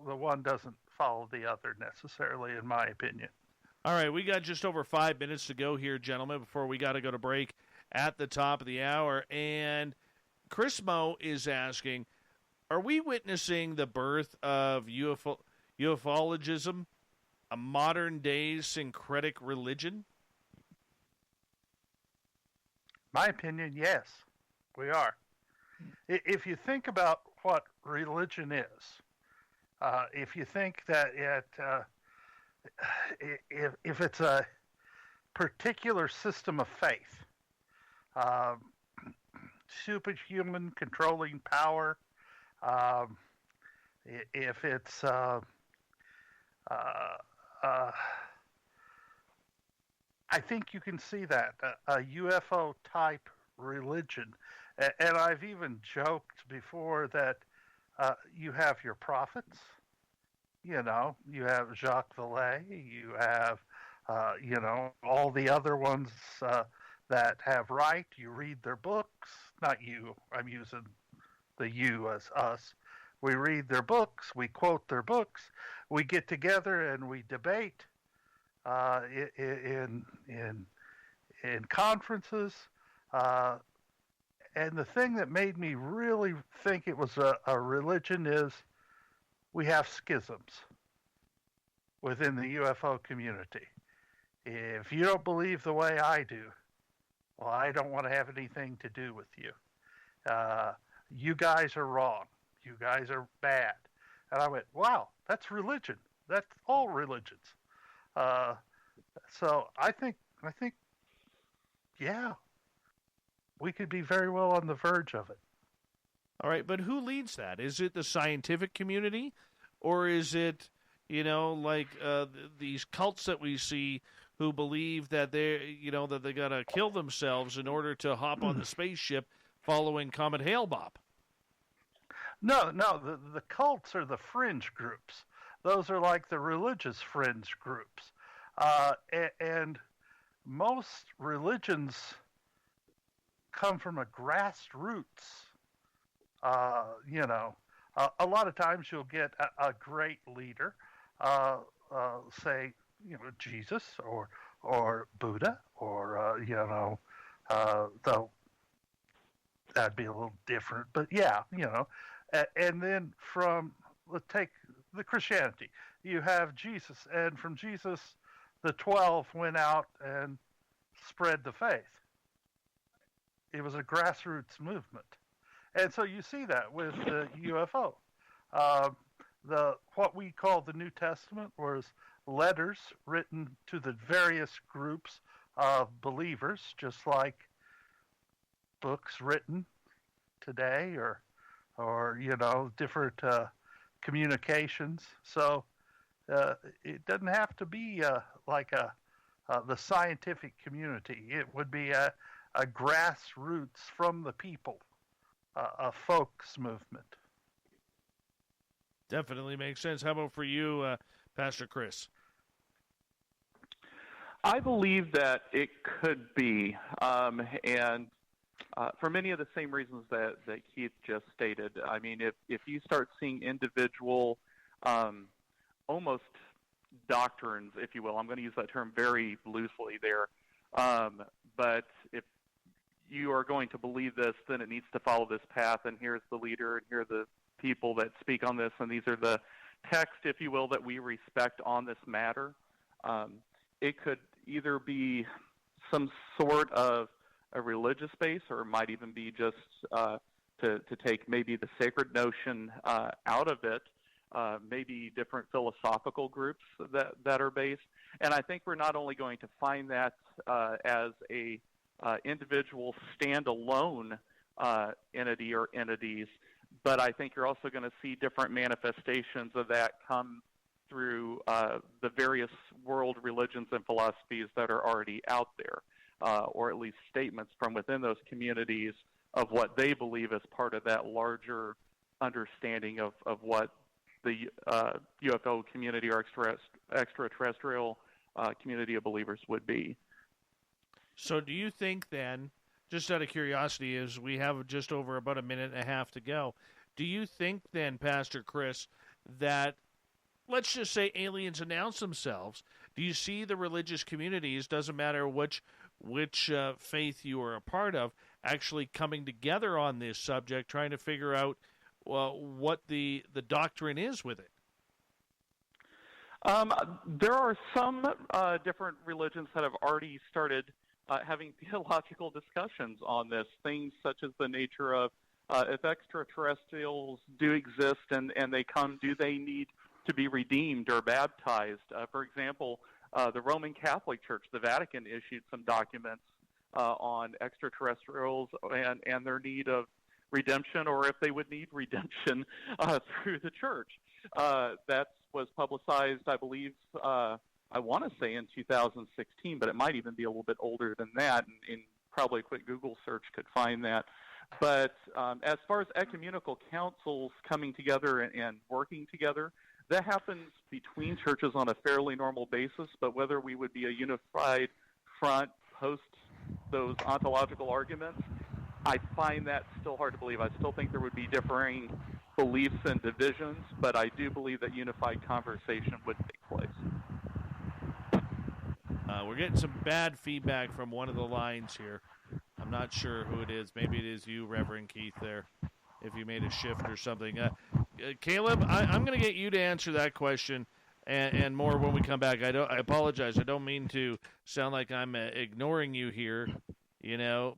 the one doesn't follow the other necessarily, in my opinion. All right, we got just over 5 minutes to go here, gentlemen, before we got to go to break at the top of the hour. And Chris Moe is asking, are we witnessing the birth of ufologism, a modern-day syncretic religion? My opinion, yes, we are. If you think about what religion is, if you think that if it's a particular system of faith, superhuman controlling power, if it's I think you can see that a UFO type religion, and I've even joked before that you have your prophets, you have Jacques Vallée, you have all the other ones that have right. You read their books, not you. I'm using the you as us. We read their books, we quote their books, we get together and we debate in conferences. And the thing that made me really think it was a religion is we have schisms within the UFO community. If you don't believe the way I do, well, I don't want to have anything to do with you. You guys are wrong. You guys are bad. And I went, wow, that's religion. That's all religions. So I think, yeah, we could be very well on the verge of it. All right, but who leads that? Is it the scientific community, or is it, like these cults that we see who believe that that they gotta kill themselves in order to hop on the spaceship following Comet Hale-Bopp? No, the cults are the fringe groups. Those are like the religious fringe groups. And most religions come from a grassroots, a lot of times you'll get a great leader, say, Jesus or Buddha, or, though that'd be a little different, but yeah, and then let's take the Christianity. You have Jesus, and from Jesus, the 12 went out and spread the faith. It was a grassroots movement. And so you see that with the UFO. What we call the New Testament was letters written to the various groups of believers, just like books written today or or different communications. So it doesn't have to be like the scientific community. It would be a grassroots from the people, a folks movement. Definitely makes sense. How about for you, Pastor Chris? I believe that it could be, and for many of the same reasons that Keith just stated. I mean, if you start seeing individual, almost doctrines, if you will, I'm going to use that term very loosely there, but if you are going to believe this, then it needs to follow this path, and here's the leader, and here are the people that speak on this, and these are the texts, if you will, that we respect on this matter. It could either be some sort of a religious base, or it might even be just to take maybe the sacred notion out of it, maybe different philosophical groups that are based. And I think we're not only going to find that as a individual standalone entity or entities, but I think you're also going to see different manifestations of that come through the various world religions and philosophies that are already out there, or at least statements from within those communities of what they believe as part of that larger understanding of what the UFO community or extraterrestrial community of believers would be. So do you think then, just out of curiosity, as we have just over about a minute and a half to go, do you think then, Pastor Chris, that, let's just say aliens announce themselves, do you see the religious communities, doesn't matter which faith you are a part of, actually coming together on this subject, trying to figure out what the doctrine is with it? There are some different religions that have already started having theological discussions on this, things such as the nature of if extraterrestrials do exist and they come, do they need to be redeemed or baptized? For example, the Roman Catholic Church, the Vatican, issued some documents on extraterrestrials and their need of redemption, or if they would need redemption through the church. That was publicized, I believe, I want to say in 2016, but it might even be a little bit older than that, and probably a quick Google search could find that. But as far as ecumenical councils coming together and working together, that happens between churches on a fairly normal basis, but whether we would be a unified front post those ontological arguments, I find that still hard to believe. I still think there would be differing beliefs and divisions, but I do believe that unified conversation would take place. We're getting some bad feedback from one of the lines here. I'm not sure who it is. Maybe it is you, Reverend Keith, there, if you made a shift or something. Caleb, I'm going to get you to answer that question and more when we come back. I apologize. I don't mean to sound like I'm ignoring you here,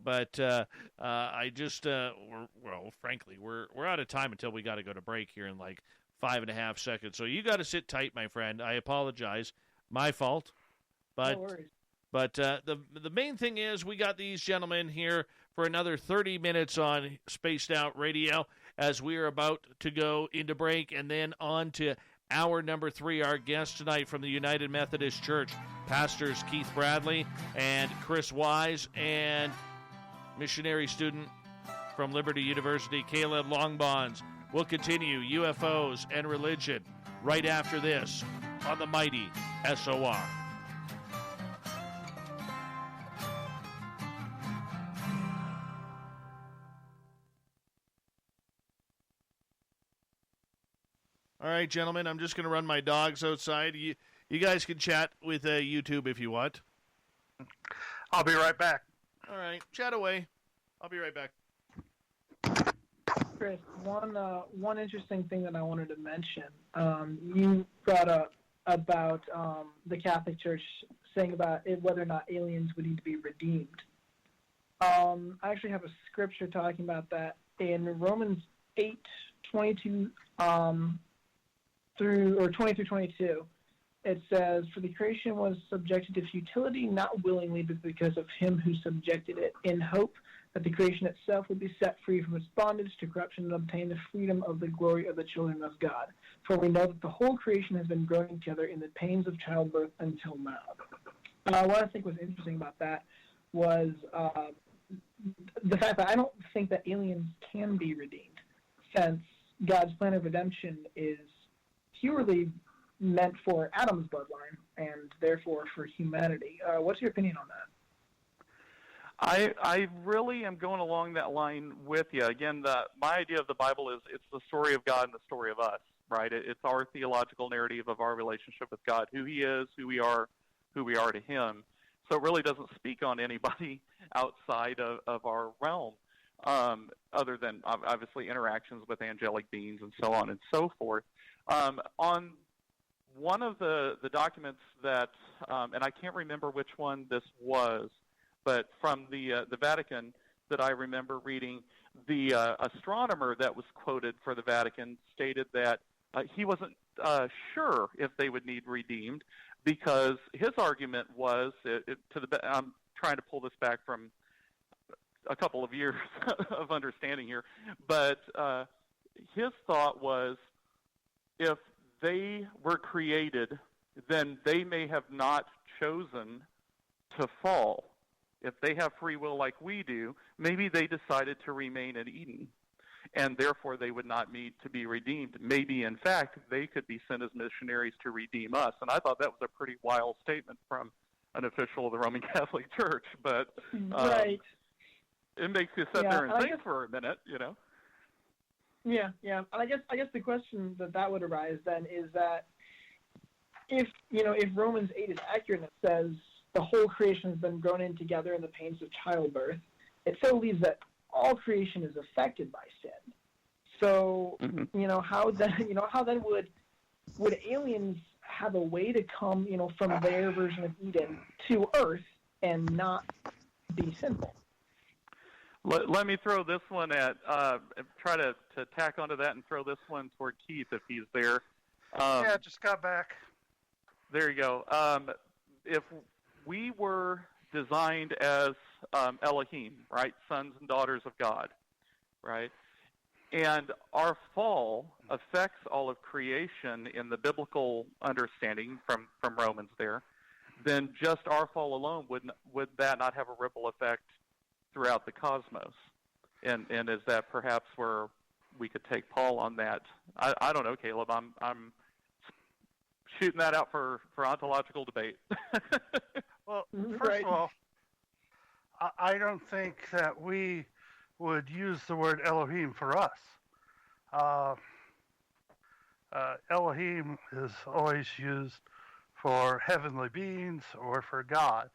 but I just, frankly, we're out of time until we got to go to break here in like 5.5 seconds. So you got to sit tight, my friend. I apologize. My fault. But, no worries. But the main thing is we got these gentlemen here for another 30 minutes on Spaced Out Radio as we are about to go into break and then on to hour number 3. Our guest tonight from the United Methodist Church, Pastors Keith Bradley and Chris Wise, and Missionary Student from Liberty University, Caleb Longbons. We'll continue UFOs and religion right after this on the mighty SOR. All right, gentlemen, I'm just going to run my dogs outside. You guys can chat with YouTube if you want. I'll be right back. All right, chat away. I'll be right back. Chris, one interesting thing that I wanted to mention. You brought up about the Catholic Church saying about whether or not aliens would need to be redeemed. I actually have a scripture talking about that in Romans 8:22 through 20 through 22. it says, "For the creation was subjected to futility, not willingly, but because of him who subjected it, in hope that the creation itself would be set free from its bondage to corruption and obtain the freedom of the glory of the children of God. For we know that the whole creation has been growing together in the pains of childbirth until now." What I think was interesting about that was the fact that I don't think that aliens can be redeemed, since God's plan of redemption is purely meant for Adam's bloodline and therefore for humanity. What's your opinion on that? I really am going along that line with you. Again, my idea of the Bible is it's the story of God and the story of us, right? It's our theological narrative of our relationship with God, who he is, who we are to him. So it really doesn't speak on anybody outside of our realm, other than obviously interactions with angelic beings and so on and so forth. On one of the documents that, and I can't remember which one this was, but from the Vatican that I remember reading, the astronomer that was quoted for the Vatican stated that he wasn't sure if they would need redeemed, because his argument was, I'm trying to pull this back from a couple of years of understanding here, but his thought was, if they were created, then they may have not chosen to fall. If they have free will like we do, maybe they decided to remain in Eden, and therefore they would not need to be redeemed. Maybe, in fact, they could be sent as missionaries to redeem us. And I thought that was a pretty wild statement from an official of the Roman Catholic Church. But right. It makes you sit there and think for a minute, you know. Yeah. And I guess the question that would arise then is that if Romans 8 is accurate and it says the whole creation has been grown in together in the pains of childbirth, it so leaves that all creation is affected by sin. So, how then would aliens have a way to come, from their version of Eden to Earth and not be sinful? Let me throw this one at, try to tack onto that and throw this one toward Keith if he's there. Yeah, just got back. There you go. If we were designed as Elohim, right, sons and daughters of God, right, and our fall affects all of creation in the biblical understanding from Romans there, then just our fall alone, would that not have a ripple effect throughout the cosmos? And is that perhaps where we could take Paul on that? I don't know, Caleb. I'm shooting that out for ontological debate. Well, first of all, I don't think that we would use the word Elohim for us. Elohim is always used for heavenly beings or for God.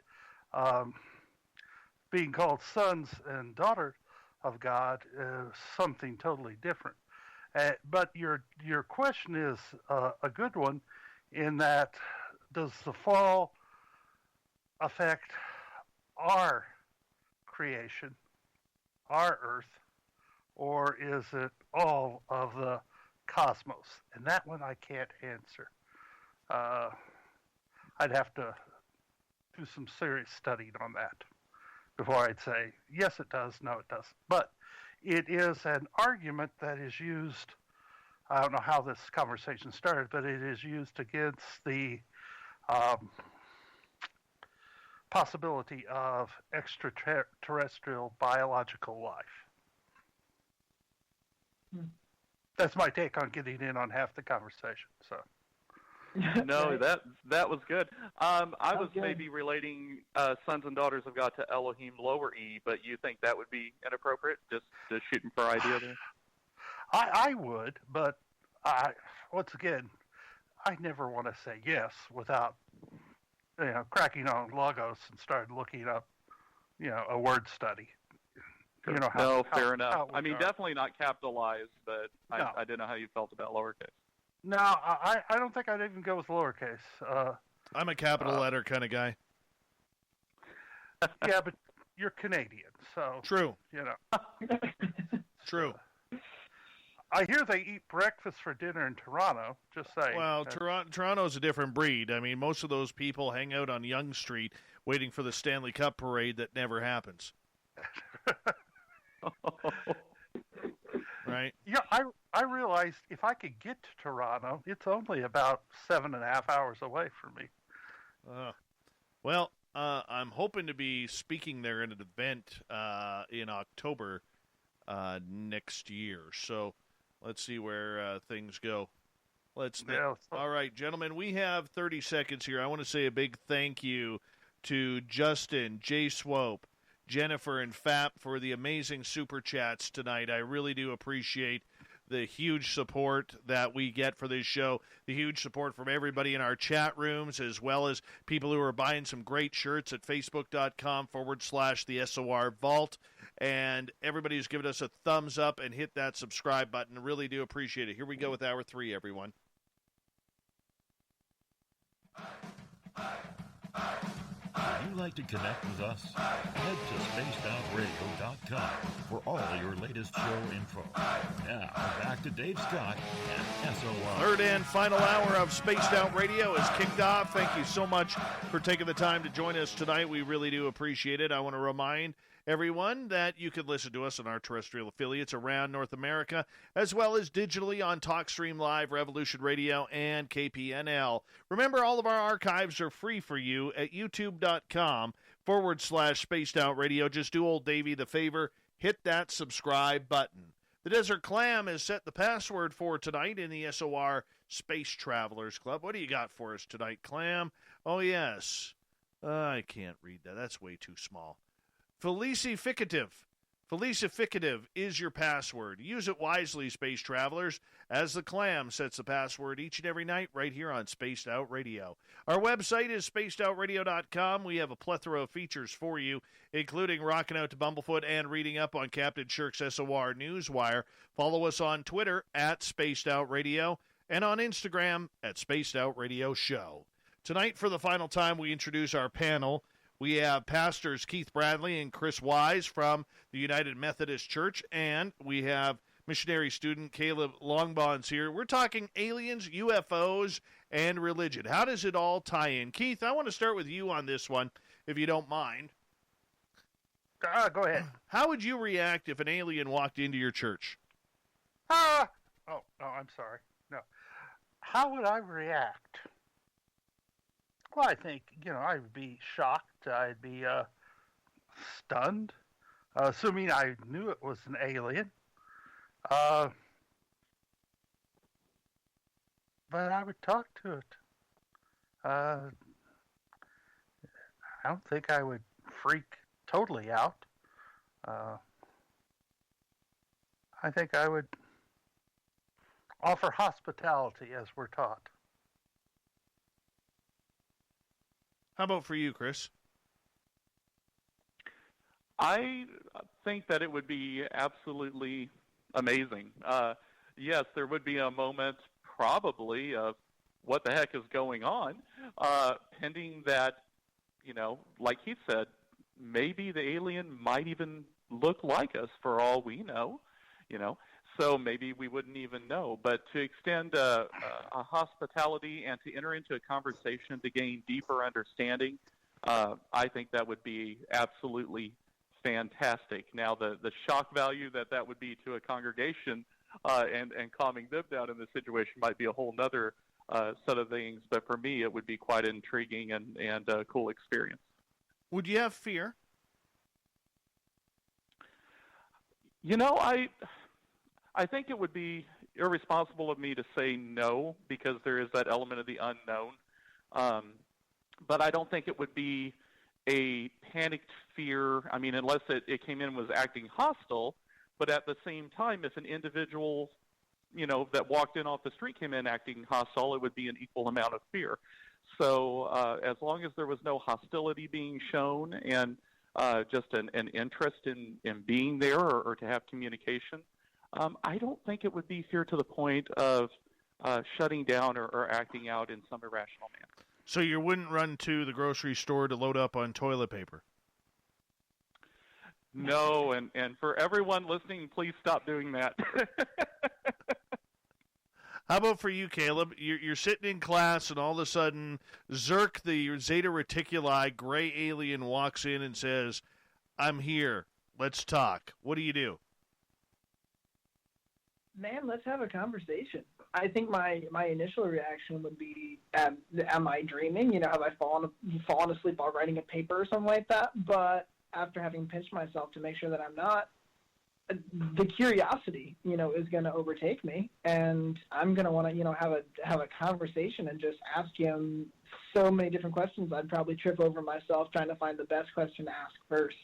Being called sons and daughters of God is something totally different. But your question is a good one, in that, does the fall affect our creation, our earth, or is it all of the cosmos? And that one I can't answer. I'd have to do some serious studying on that before I'd say, yes, it does, no, it doesn't. But it is an argument that is used, I don't know how this conversation started, but it is used against the possibility of extraterrestrial biological life. That's my take on getting in on half the conversation. So, no, that was good. I was maybe relating sons and daughters of God to Elohim lower E, but you think that would be inappropriate? Just shooting for idea there. I would, but once again, I never want to say yes without cracking on Logos and start looking up, a word study. Fair enough. I mean, definitely not capitalized, but no. I didn't know how you felt about lowercase. No, I don't think I'd even go with lowercase. I'm a capital letter kind of guy. Yeah, but you're Canadian, so true. True. I hear they eat breakfast for dinner in Toronto. Just saying. Well, Toronto's a different breed. I mean, most of those people hang out on Yonge Street waiting for the Stanley Cup parade that never happens. Right? Yeah, I realized if I could get to Toronto, it's only about 7.5 hours away from me. Well, I'm hoping to be speaking there at an event in October next year. So let's see where things go. All right, gentlemen, we have 30 seconds here. I want to say a big thank you to Justin, Jay Swope, Jennifer, and Fap for the amazing super chats tonight. I really do appreciate the huge support that we get for this show, the huge support from everybody in our chat rooms, as well as people who are buying some great shirts at facebook.com/the SOR Vault. And everybody who's given us a thumbs up and hit that subscribe button. I really do appreciate it. Here we go with Hour 3, everyone. Would you like to connect with us? Head to spacedoutradio.com for all your latest show info. Now, back to Dave Scott and SOR. Third and final hour of Spaced Out Radio is kicked off. Thank you so much for taking the time to join us tonight. We really do appreciate it. I want to remind everyone that you can listen to us on our terrestrial affiliates around North America, as well as digitally on TalkStream Live, Revolution Radio, and KPNL. Remember, all of our archives are free for you at youtube.com/Spaced Out Radio. Just do old Davey the favor, hit that subscribe button. The Desert Clam has set the password for tonight in the SOR Space Travelers Club. What do you got for us tonight, Clam? Oh, yes. I can't read that. That's way too small. Felicificative is your password. Use it wisely, Space Travelers, as the Clam sets the password each and every night right here on Spaced Out Radio. Our website is spacedoutradio.com. We have a plethora of features for you, including rocking out to Bumblefoot and reading up on Captain Shirk's SOR Newswire. Follow us on Twitter at Spaced Out Radio and on Instagram at Spaced Out Radio Show. Tonight, for the final time, we introduce our panel. We have pastors Keith Bradley and Chris Wise from the United Methodist Church, and we have missionary student Caleb Longbons here. We're talking aliens, UFOs, and religion. How does it all tie in? Keith, I want to start with you on this one, if you don't mind. Go ahead. How would you react if an alien walked into your church? Oh, I'm sorry. No. How would I react? Well, I think, I'd be shocked. I'd be stunned, assuming I knew it was an alien. But I would talk to it. I don't think I would freak totally out. I think I would offer hospitality, as we're taught. How about for you, Chris? I think that it would be absolutely amazing. Yes, there would be a moment probably of what the heck is going on, pending that, like he said, maybe the alien might even look like us for all we know, so maybe we wouldn't even know. But to extend a hospitality and to enter into a conversation to gain deeper understanding, I think that would be absolutely fantastic. Now, the shock value that would be to a congregation and calming them down in this situation might be a whole nother set of things. But for me, it would be quite an intriguing and a cool experience. Would you have fear? I think it would be irresponsible of me to say no, because there is that element of the unknown. But I don't think it would be a panicked fear. I mean, unless it came in and was acting hostile. But at the same time, if an individual, that walked in off the street came in acting hostile, it would be an equal amount of fear. So as long as there was no hostility being shown and just an interest in being there or to have communication, I don't think it would be fear to the point of shutting down or acting out in some irrational manner. So you wouldn't run to the grocery store to load up on toilet paper? No, and for everyone listening, please stop doing that. How about for you, Caleb? You're sitting in class, and all of a sudden, Zerk, the Zeta Reticuli gray alien, walks in and says, "I'm here. Let's talk." What do you do? Man, let's have a conversation. I think my initial reaction would be, am I dreaming? Have I fallen asleep while writing a paper or something like that? But after having pinched myself to make sure that I'm not, the curiosity, is going to overtake me, and I'm going to want to, have a conversation and just ask him so many different questions. I'd probably trip over myself trying to find the best question to ask first.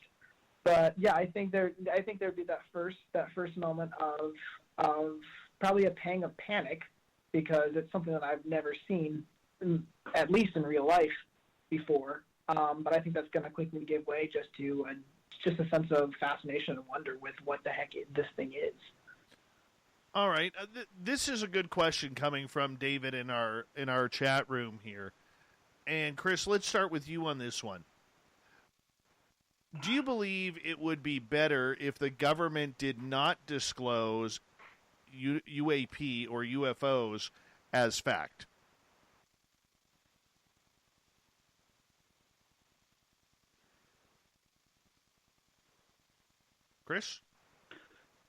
But yeah, I think there'd be that first moment of probably a pang of panic, because it's something that I've never seen, at least in real life, before. But I think that's going to quickly give way just to just a sense of fascination and wonder with what the heck this thing is. All right, this is a good question coming from David in our chat room here. And Chris, let's start with you on this one. Do you believe it would be better if the government did not disclose UAP or UFOs as fact? Chris?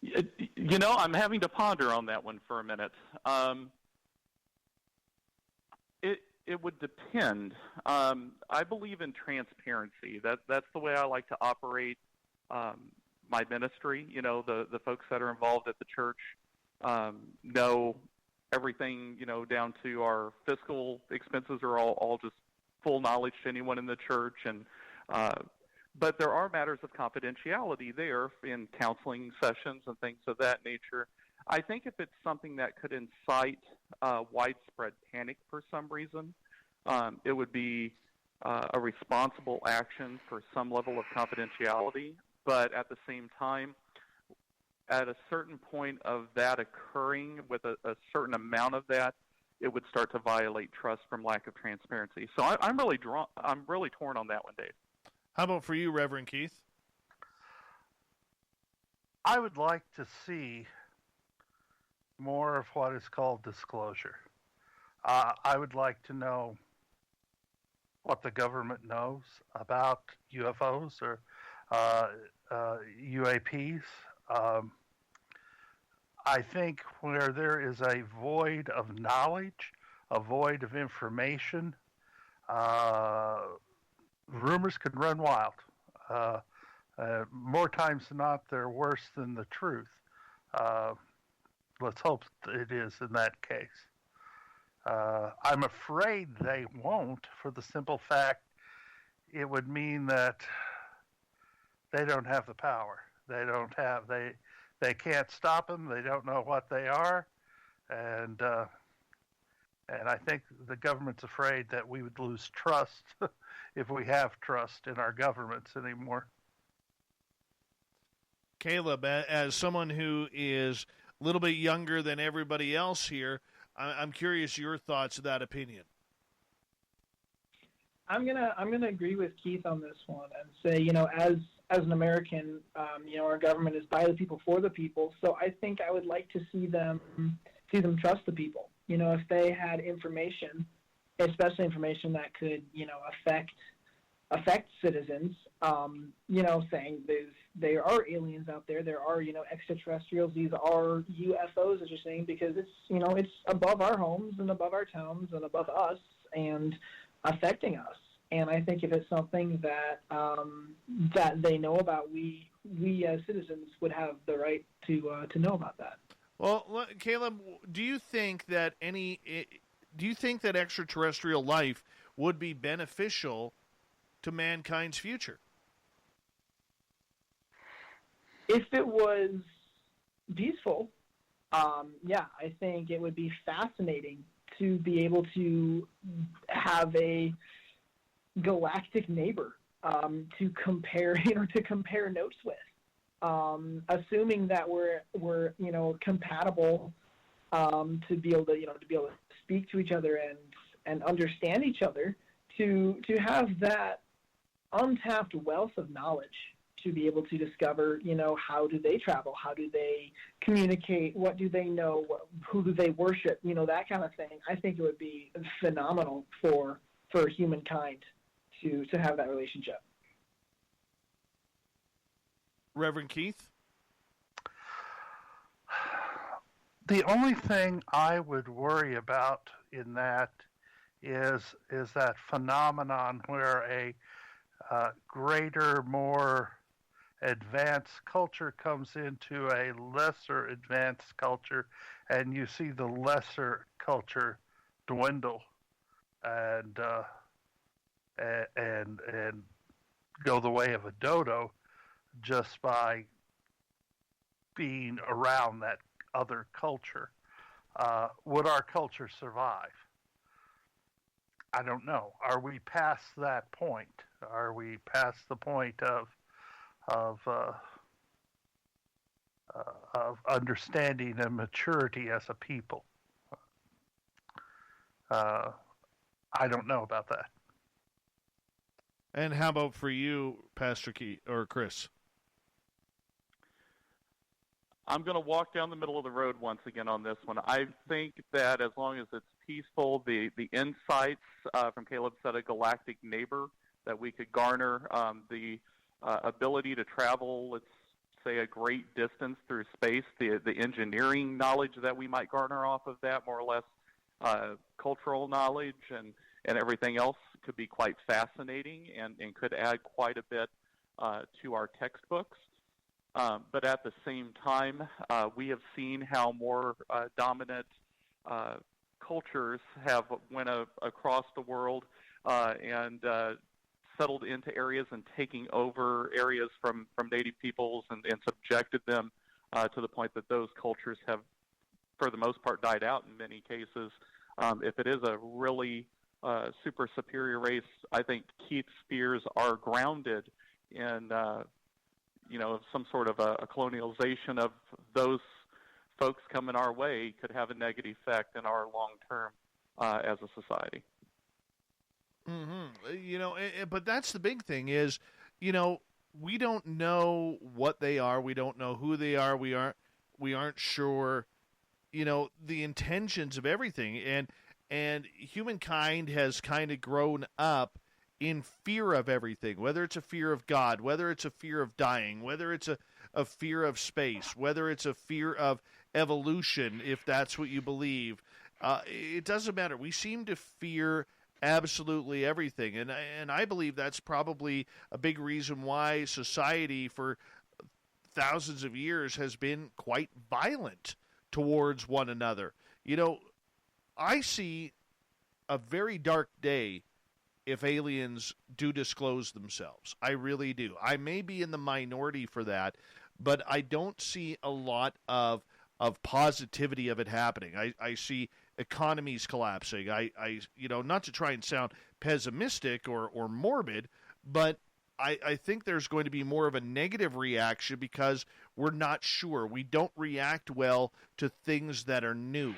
I'm having to ponder on that one for a minute. It would depend. I believe in transparency. That's the way I like to operate my ministry. The folks that are involved at the church know everything, down to our fiscal expenses are all just full knowledge to anyone in the church. And but there are matters of confidentiality there in counseling sessions and things of that nature. I think if it's something that could incite widespread panic for some reason, it would be a responsible action for some level of confidentiality. But at the same time, at a certain point of that occurring, with a certain amount of that, it would start to violate trust from lack of transparency. So I'm really torn on that one, Dave. How about for you, Reverend Keith? I would like to see more of what is called disclosure. I would like to know what the government knows about UFOs or UAPs. I think where there is a void of knowledge, a void of information, rumors can run wild. More times than not, they're worse than the truth. Let's hope it is in that case. I'm afraid they won't, for the simple fact it would mean that they don't have the power. They can't stop them. They don't know what they are, and I think the government's afraid that we would lose trust if we have trust in our governments anymore. Caleb, as someone who is a little bit younger than everybody else here, I'm curious your thoughts of that opinion. I'm gonna agree with Keith on this one and say, as an American, our government is by the people for the people. So I think I would like to see them trust the people. If they had information, especially information that could, affect citizens, saying there are aliens out there, there are, extraterrestrials, these are UFOs, as you're saying, because it's above our homes and above our towns and above us and affecting us. And I think if it's something that that they know about, we as citizens would have the right to know about that. Well, Caleb, do you think that extraterrestrial life would be beneficial to mankind's future? If it was peaceful, I think it would be fascinating to be able to have a galactic neighbor to compare notes with. Assuming that we're compatible to be able to speak to each other and understand each other, to have that untapped wealth of knowledge to be able to discover, how do they travel? How do they communicate? What do they know? Who do they worship? That kind of thing. I think it would be phenomenal for humankind to have that relationship. Reverend Keith? The only thing I would worry about in that is that phenomenon where a greater, more advanced culture comes into a lesser advanced culture, and you see the lesser culture dwindle and go the way of a dodo just by being around that other culture. Would our culture survive? I don't know. Are we past that point? Are we past the point of understanding and maturity as a people? I don't know about that. And how about for you, Pastor Keith or Chris? I'm going to walk down the middle of the road once again on this one. I think that as long as it's peaceful, the insights from Caleb said a galactic neighbor that we could garner, the ability to travel, let's say, a great distance through space, the engineering knowledge that we might garner off of that, more or less cultural knowledge and everything else could be quite fascinating and could add quite a bit to our textbooks. But at the same time, we have seen how more dominant cultures have went across the world and settled into areas and taking over areas from native peoples and subjected them to the point that those cultures have, for the most part, died out in many cases. If it is a really super superior race, I think Keith's fears are grounded in some sort of a colonialization of those folks coming our way could have a negative effect in our long term as a society. Mm-hmm. But that's the big thing is, we don't know what they are. We don't know who they are. We aren't sure, the intentions of everything. And humankind has kind of grown up in fear of everything, whether it's a fear of God, whether it's a fear of dying, whether it's a fear of space, whether it's a fear of evolution, if that's what you believe. It doesn't matter. We seem to fear absolutely everything. And I believe that's probably a big reason why society for thousands of years has been quite violent towards one another. I see a very dark day if aliens do disclose themselves. I really do. I may be in the minority for that, but I don't see a lot of positivity of it happening. I see economies collapsing. I not to try and sound pessimistic or morbid, but I think there's going to be more of a negative reaction because we're not sure. We don't react well to things that are new.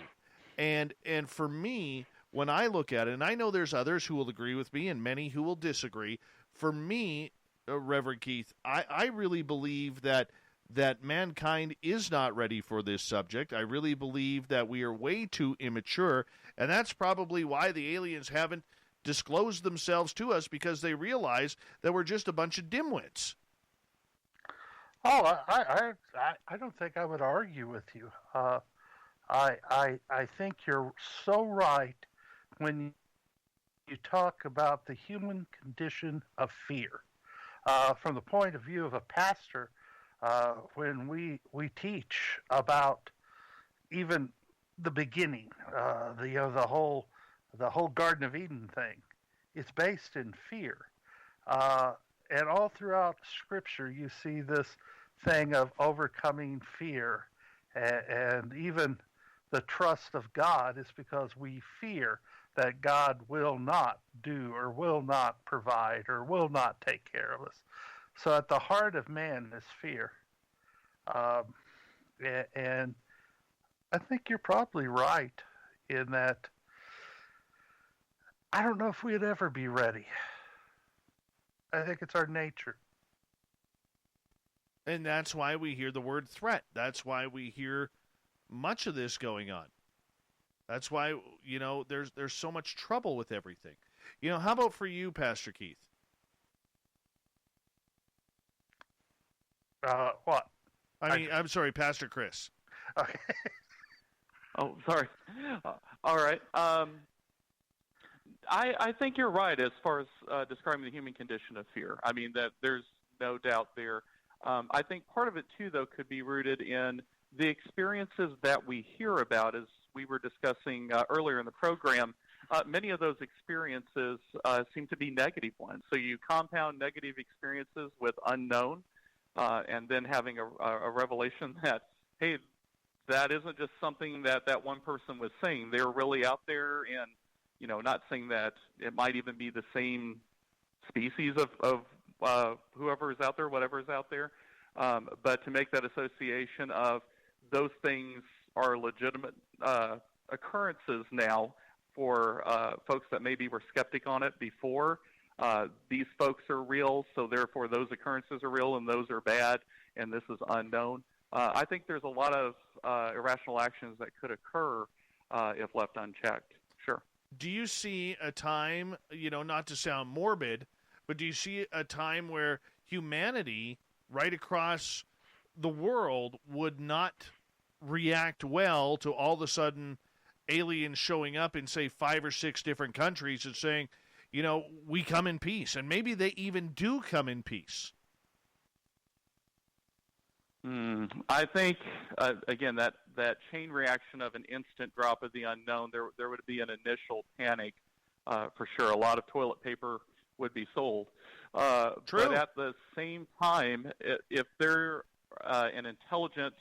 And for me, when I look at it, and I know there's others who will agree with me and many who will disagree, for me, Reverend Keith, I really believe that mankind is not ready for this subject. I really believe that we are way too immature, and that's probably why the aliens haven't disclosed themselves to us, because they realize that we're just a bunch of dimwits. Oh, I don't think I would argue with you. I think you're so right when you talk about the human condition of fear. From the point of view of a pastor, when we teach about even the beginning, the whole Garden of Eden thing, it's based in fear. And all throughout Scripture, you see this thing of overcoming fear, and even the trust of God is because we fear that God will not do or will not provide or will not take care of us. So at the heart of man is fear. And I think you're probably right in that I don't know if we'd ever be ready. I think it's our nature. And that's why we hear the word threat. That's why we hear much of this going on. That's why, there's so much trouble with everything. How about for you, Pastor Keith? What? I'm sorry, Pastor Chris. Okay. Oh, sorry. All right. I think you're right as far as describing the human condition of fear. I mean, that there's no doubt there. I think part of it, too, though, could be rooted in the experiences that we hear about, as we were discussing earlier in the program. Many of those experiences seem to be negative ones. So you compound negative experiences with unknown, and then having a revelation that, hey, that isn't just something that one person was saying. They're really out there, and not saying that it might even be the same species of whoever is out there, whatever is out there, but to make that association of those things are legitimate occurrences now for folks that maybe were skeptic on it before. These folks are real, so therefore those occurrences are real and those are bad, and this is unknown. I think there's a lot of irrational actions that could occur if left unchecked. Sure. Do you see a time, not to sound morbid, but do you see a time where humanity right across the world would not react well to all of a sudden aliens showing up in, say, 5 or 6 different countries and saying, we come in peace, and maybe they even do come in peace? I think, again, that chain reaction of an instant drop of the unknown, there would be an initial panic for sure. A lot of toilet paper would be sold. True. But at the same time, if they're an intelligent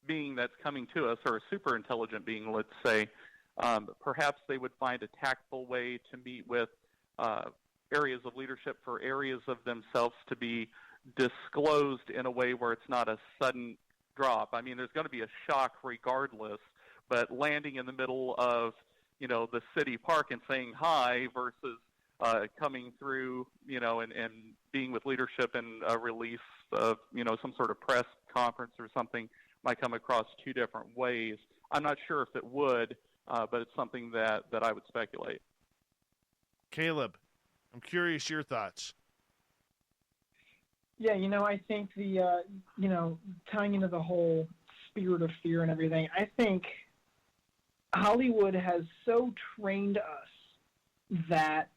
being that's coming to us, or a super intelligent being, let's say, perhaps they would find a tactful way to meet with areas of leadership for areas of themselves to be disclosed in a way where it's not a sudden drop. I mean, there's going to be a shock regardless, but landing in the middle of, the city park and saying hi versus coming through, and being with leadership and a release of, some sort of press conference or something might come across 2 different ways. I'm not sure if it would, but it's something that I would speculate. Caleb, I'm curious your thoughts. Yeah, I think the, tying into the whole spirit of fear and everything, I think Hollywood has so trained us that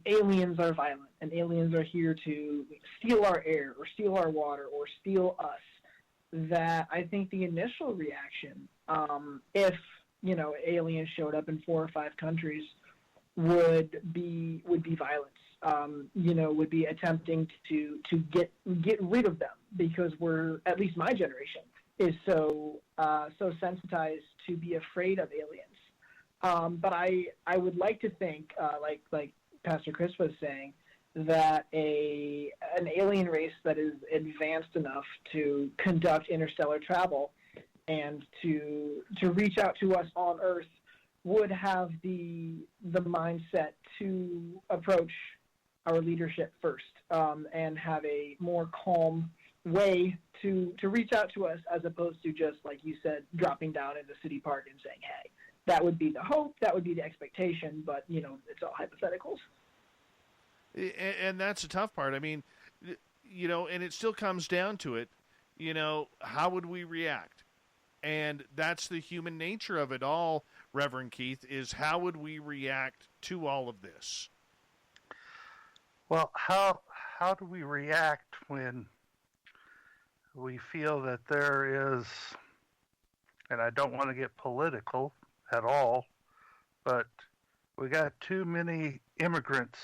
aliens are violent and aliens are here to steal our air or steal our water or steal us, that I think the initial reaction, if, aliens showed up in 4 or 5 countries, would be violence. Would be attempting to get rid of them, because we're, at least my generation, is so sensitized to be afraid of aliens. But I would like to think, like Pastor Chris was saying, that an alien race that is advanced enough to conduct interstellar travel and to reach out to us on Earth would have the mindset to approach our leadership first, and have a more calm way to reach out to us, as opposed to just, like you said, dropping down in the city park and saying, hey. That would be the hope, that would be the expectation, but, it's all hypotheticals. And that's the tough part. I mean, and it still comes down to it, how would we react? And that's the human nature of it all, Reverend Keith, is how would we react to all of this? Well, how do we react when we feel that there is, and I don't want to get political at all, but we got too many immigrants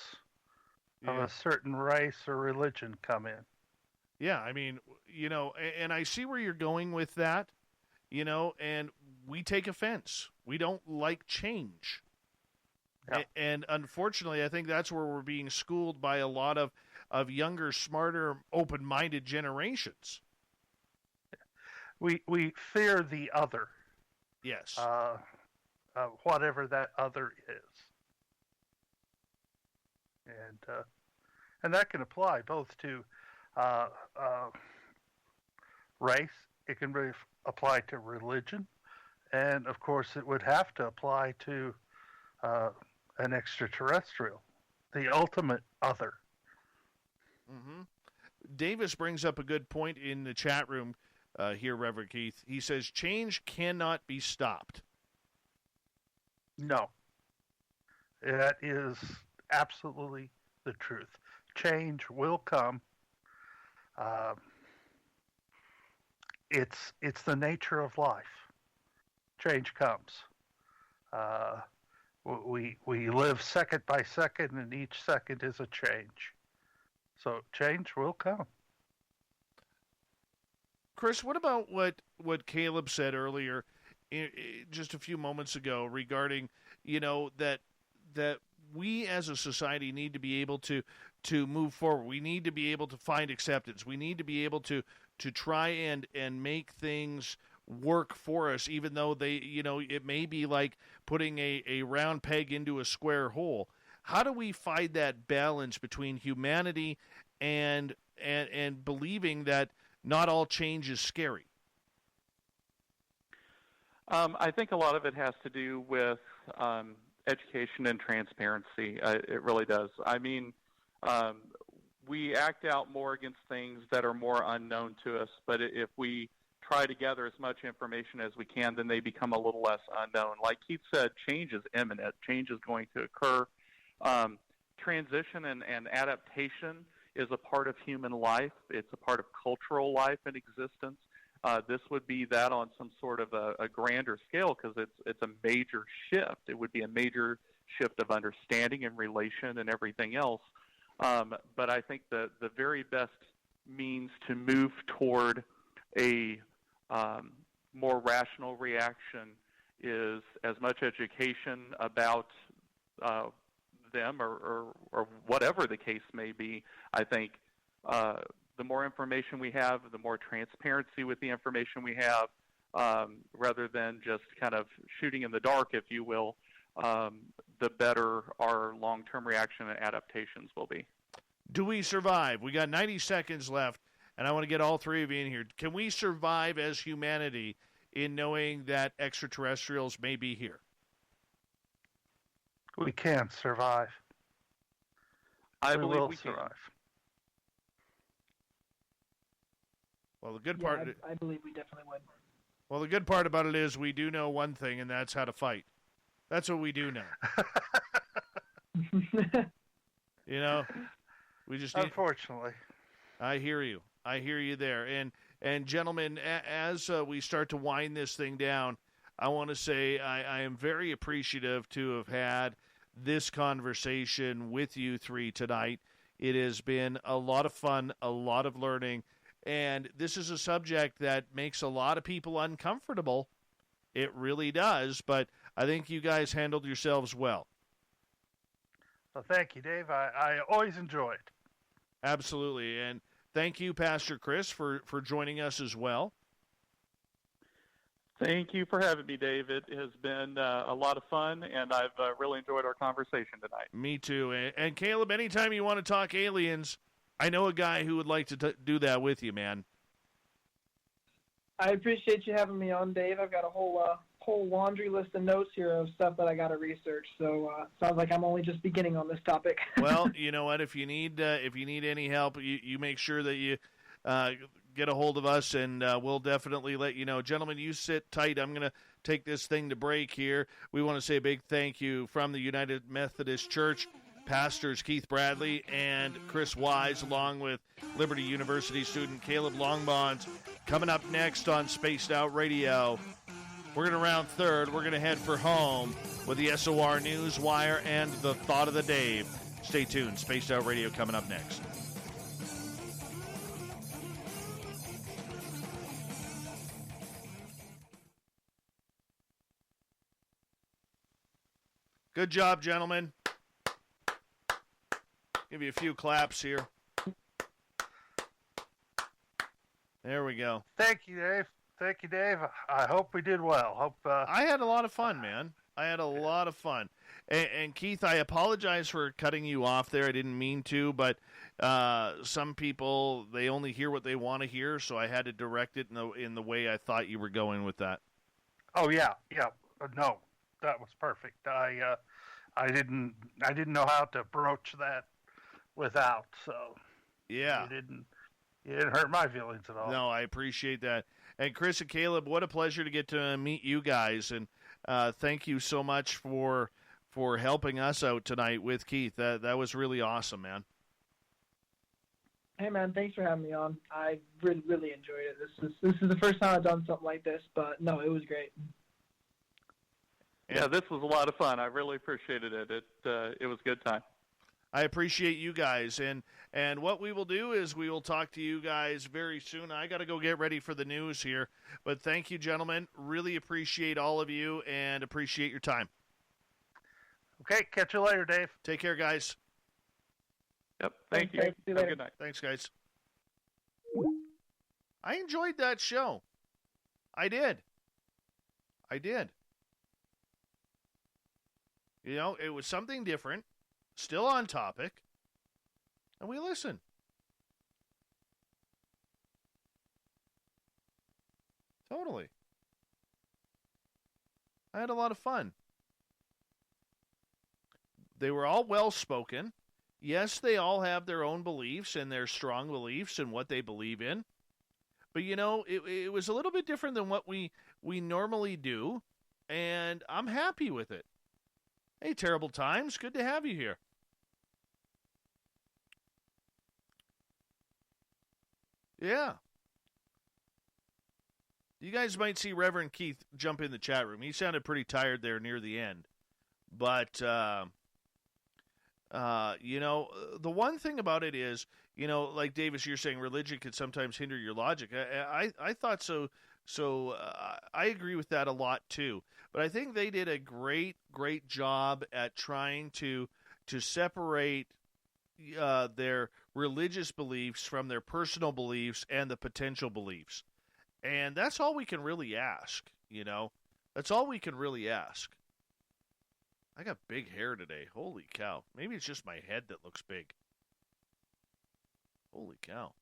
of a certain race or religion come in? Yeah, I mean, and I see where you're going with that, and we take offense. We don't like change. Yeah. And unfortunately, I think that's where we're being schooled by a lot of younger, smarter, open-minded generations. We fear the other. Yes. Whatever that other is. And that can apply both to uh, race. It can be applied to religion, and of course, it would have to apply to an extraterrestrial, the ultimate other. Mm-hmm. Davis brings up a good point in the chat room here, Reverend Keith. He says change cannot be stopped. No, that is absolutely the truth. Change will come. It's the nature of life. Change comes. We live second by second, and each second is a change. So change will come. Chris, what about what Caleb said earlier, just a few moments ago, regarding that we as a society need to be able to move forward. We need to be able to find acceptance. We need to be able to try and make things work for us, even though it may be like putting a round peg into a square hole. How do we find that balance between humanity and believing that not all change is scary? I think a lot of it has to do with education and transparency. It really does. I mean, we act out more against things that are more unknown to us, but if we try to gather as much information as we can, then they become a little less unknown. Like Keith said, change is imminent. Change is going to occur. Transition and adaptation is a part of human life. It's a part of cultural life and existence. This would be that on some sort of a grander scale, because it's a major shift. It would be a major shift of understanding and relation and everything else. But I think the very best means to move toward a more rational reaction is as much education about them or whatever the case may be. I think the more information we have, the more transparency with the information we have, rather than just kind of shooting in the dark, if you will, the better our long-term reaction and adaptations will be. Do we survive? We got 90 seconds left, and I want to get all three of you in here. Can we survive as humanity in knowing that extraterrestrials may be here? We can survive. I believe will we survive. can. Well, the good part. I believe we definitely would. Well, the good part about it is we do know one thing, and that's how to fight. That's what we do know. We just need. Unfortunately. I hear you. I hear you there. And gentlemen, as we start to wind this thing down, I want to say I am very appreciative to have had this conversation with you three tonight. It has been a lot of fun, a lot of learning, and this is a subject that makes a lot of people uncomfortable. It really does, but I think you guys handled yourselves well. Well, thank you, Dave. I always enjoy it. Absolutely, and thank you, Pastor Chris, for joining us as well. Thank you for having me, Dave. It has been a lot of fun, and I've really enjoyed our conversation tonight. Me too. And Caleb, anytime you want to talk aliens, I know a guy who would like to do that with you, man. I appreciate you having me on, Dave. I've got a whole laundry list of notes here of stuff that I got to research. So sounds like I'm only just beginning on this topic. Well, you know what? If you need any help, you make sure that you get a hold of us, and we'll definitely let you know. Gentlemen, you sit tight. I'm going to take this thing to break here. We want to say a big thank you from the United Methodist Church, Pastors Keith Bradley and Chris Wise, along with Liberty University student Caleb Longbons. Coming up next on Spaced Out Radio, we're going to round third. We're going to head for home with the SOR News Wire and the Thought of the Dave. Stay tuned. Spaced Out Radio coming up next. Good job, gentlemen. Give you a few claps here. There we go. Thank you, Dave. I hope we did well. I had a lot of fun, man. I had a lot of fun. And Keith, I apologize for cutting you off there. I didn't mean to, but some people, they only hear what they want to hear, so I had to direct it in the way I thought you were going with that. Oh yeah. No, that was perfect. I didn't know how to broach that without. So yeah, you didn't hurt my feelings at all. No, I appreciate that. And Chris and Caleb, what a pleasure to get to meet you guys. And thank you so much for helping us out tonight with Keith. That was really awesome, man. Hey man, thanks for having me on. I really, really enjoyed it. This is the first time I've done something like this, but no, it was great. Yeah, this was a lot of fun. I really appreciated it. It was a good time. I appreciate you guys, and what we will do is we will talk to you guys very soon. I got to go get ready for the news here, but thank you, gentlemen. Really appreciate all of you and appreciate your time. Okay, catch you later, Dave. Take care, guys. Yep, thank you. Have a good night. Thanks, guys. I enjoyed that show. I did. You know, it was something different, still on topic, and we listened. Totally. I had a lot of fun. They were all well-spoken. Yes, they all have their own beliefs and their strong beliefs and what they believe in. But, you know, it was a little bit different than what we normally do, and I'm happy with it. Hey, Terrible Times, good to have you here. Yeah. You guys might see Reverend Keith jump in the chat room. He sounded pretty tired there near the end. But, you know, the one thing about it is, you know, like Davis, you're saying religion can sometimes hinder your logic. I thought so. So I agree with that a lot too. But I think they did a great job at trying to separate their religious beliefs from their personal beliefs and the potential beliefs. And that's all we can really ask, you know. That's all we can really ask. I got big hair today. Holy cow. Maybe it's just my head that looks big. Holy cow.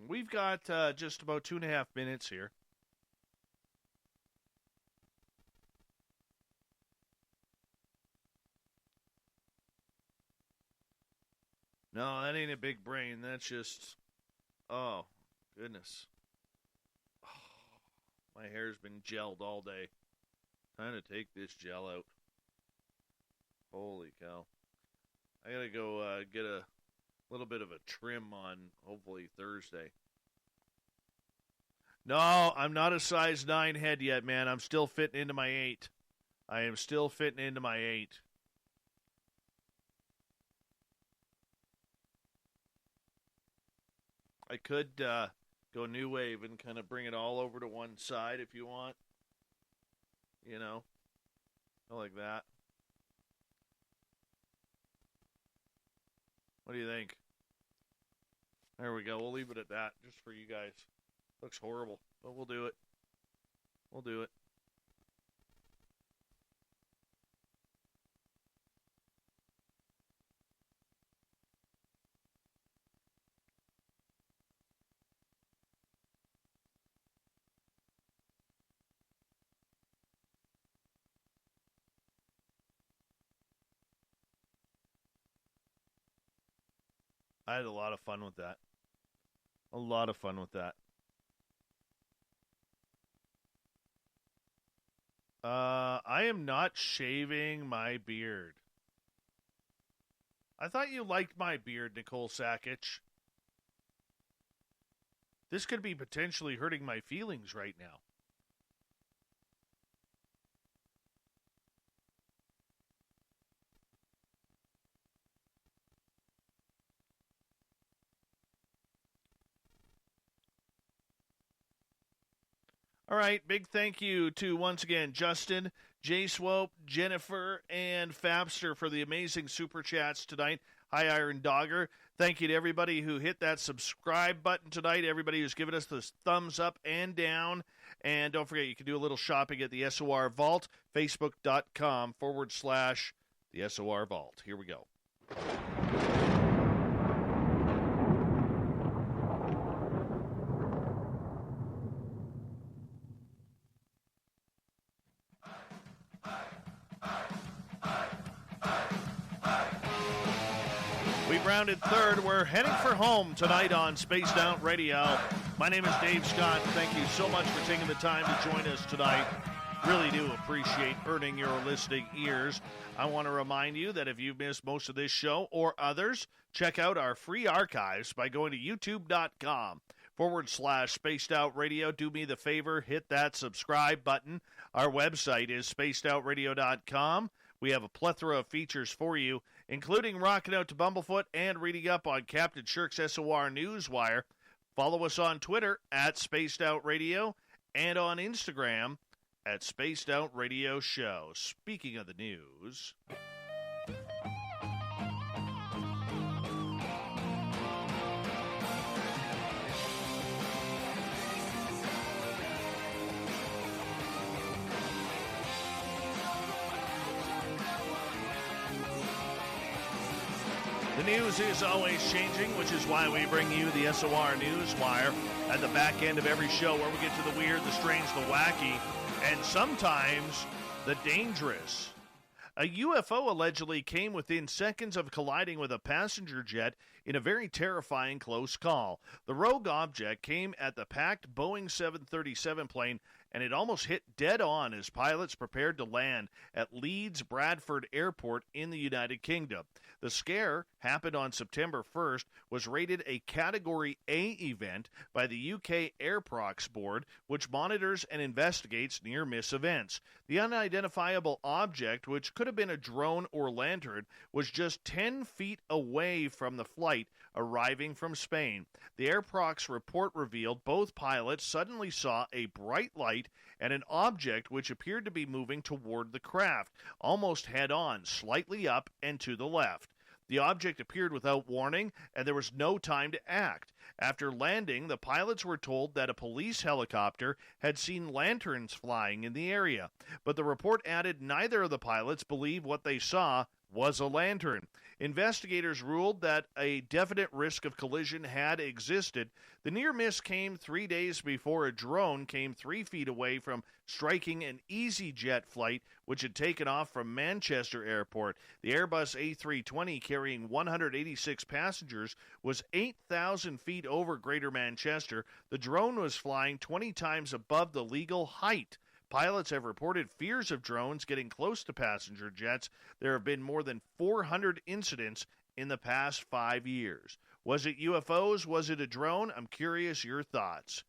We've got just about 2.5 minutes here. No, that ain't a big brain. That's just, oh, goodness. Oh, my hair's been gelled all day. Time to take this gel out. Holy cow. I gotta go get a little bit of a trim on, hopefully, Thursday. No, I'm not a size 9 head yet, man. I'm still fitting into my 8. I am still fitting into my 8. I could go new wave and kind of bring it all over to one side if you want. You know, I like that. What do you think? There we go. We'll leave it at that just for you guys. Looks horrible, but we'll do it. We'll do it. I had a lot of fun with that. A lot of fun with that. I am not shaving my beard. I thought you liked my beard, Nicole Sakic. This could be potentially hurting my feelings right now. All right, big thank you to, once again, Justin, Jay Swope, Jennifer, and Fabster for the amazing super chats tonight. Hi, Iron Dogger. Thank you to everybody who hit that subscribe button tonight, everybody who's given us this thumbs up and down. And don't forget, you can do a little shopping at the SOR Vault, facebook.com/the SOR Vault. Here we go. We've rounded third. We're heading for home tonight on Spaced Out Radio. My name is Dave Scott. Thank you so much for taking the time to join us tonight. Really do appreciate earning your listening ears. I want to remind you that if you've missed most of this show or others, check out our free archives by going to youtube.com/Spaced Out Radio. Do me the favor, hit that subscribe button. Our website is spacedoutradio.com. We have a plethora of features for you, including rocking out to Bumblefoot and reading up on Captain Shirk's SOR Newswire. Follow us on Twitter at Spaced Out Radio and on Instagram at Spaced Out Radio Show. Speaking of the news, the news is always changing, which is why we bring you the SOR Newswire at the back end of every show, where we get to the weird, the strange, the wacky, and sometimes the dangerous. A UFO allegedly came within seconds of colliding with a passenger jet in a very terrifying close call. The rogue object came at the packed Boeing 737 plane, and it almost hit dead on as pilots prepared to land at Leeds Bradford Airport in the United Kingdom. The scare happened on September 1st, was rated a Category A event by the UK Airprox Board, which monitors and investigates near-miss events. The unidentifiable object, which could have been a drone or lantern, was just 10 feet away from the flight arriving from Spain. The Airprox report revealed both pilots suddenly saw a bright light and an object which appeared to be moving toward the craft, almost head-on, slightly up and to the left. The object appeared without warning, and there was no time to act. After landing, the pilots were told that a police helicopter had seen lanterns flying in the area, but the report added neither of the pilots believed what they saw was a lantern. Investigators ruled that a definite risk of collision had existed. The near miss came 3 days before a drone came 3 feet away from striking an EasyJet flight which had taken off from Manchester Airport. The Airbus A320, carrying 186 passengers, was 8,000 feet over Greater Manchester. The drone was flying 20 times above the legal height. Pilots have reported fears of drones getting close to passenger jets. There have been more than 400 incidents in the past 5 years. Was it UFOs? Was it a drone? I'm curious your thoughts.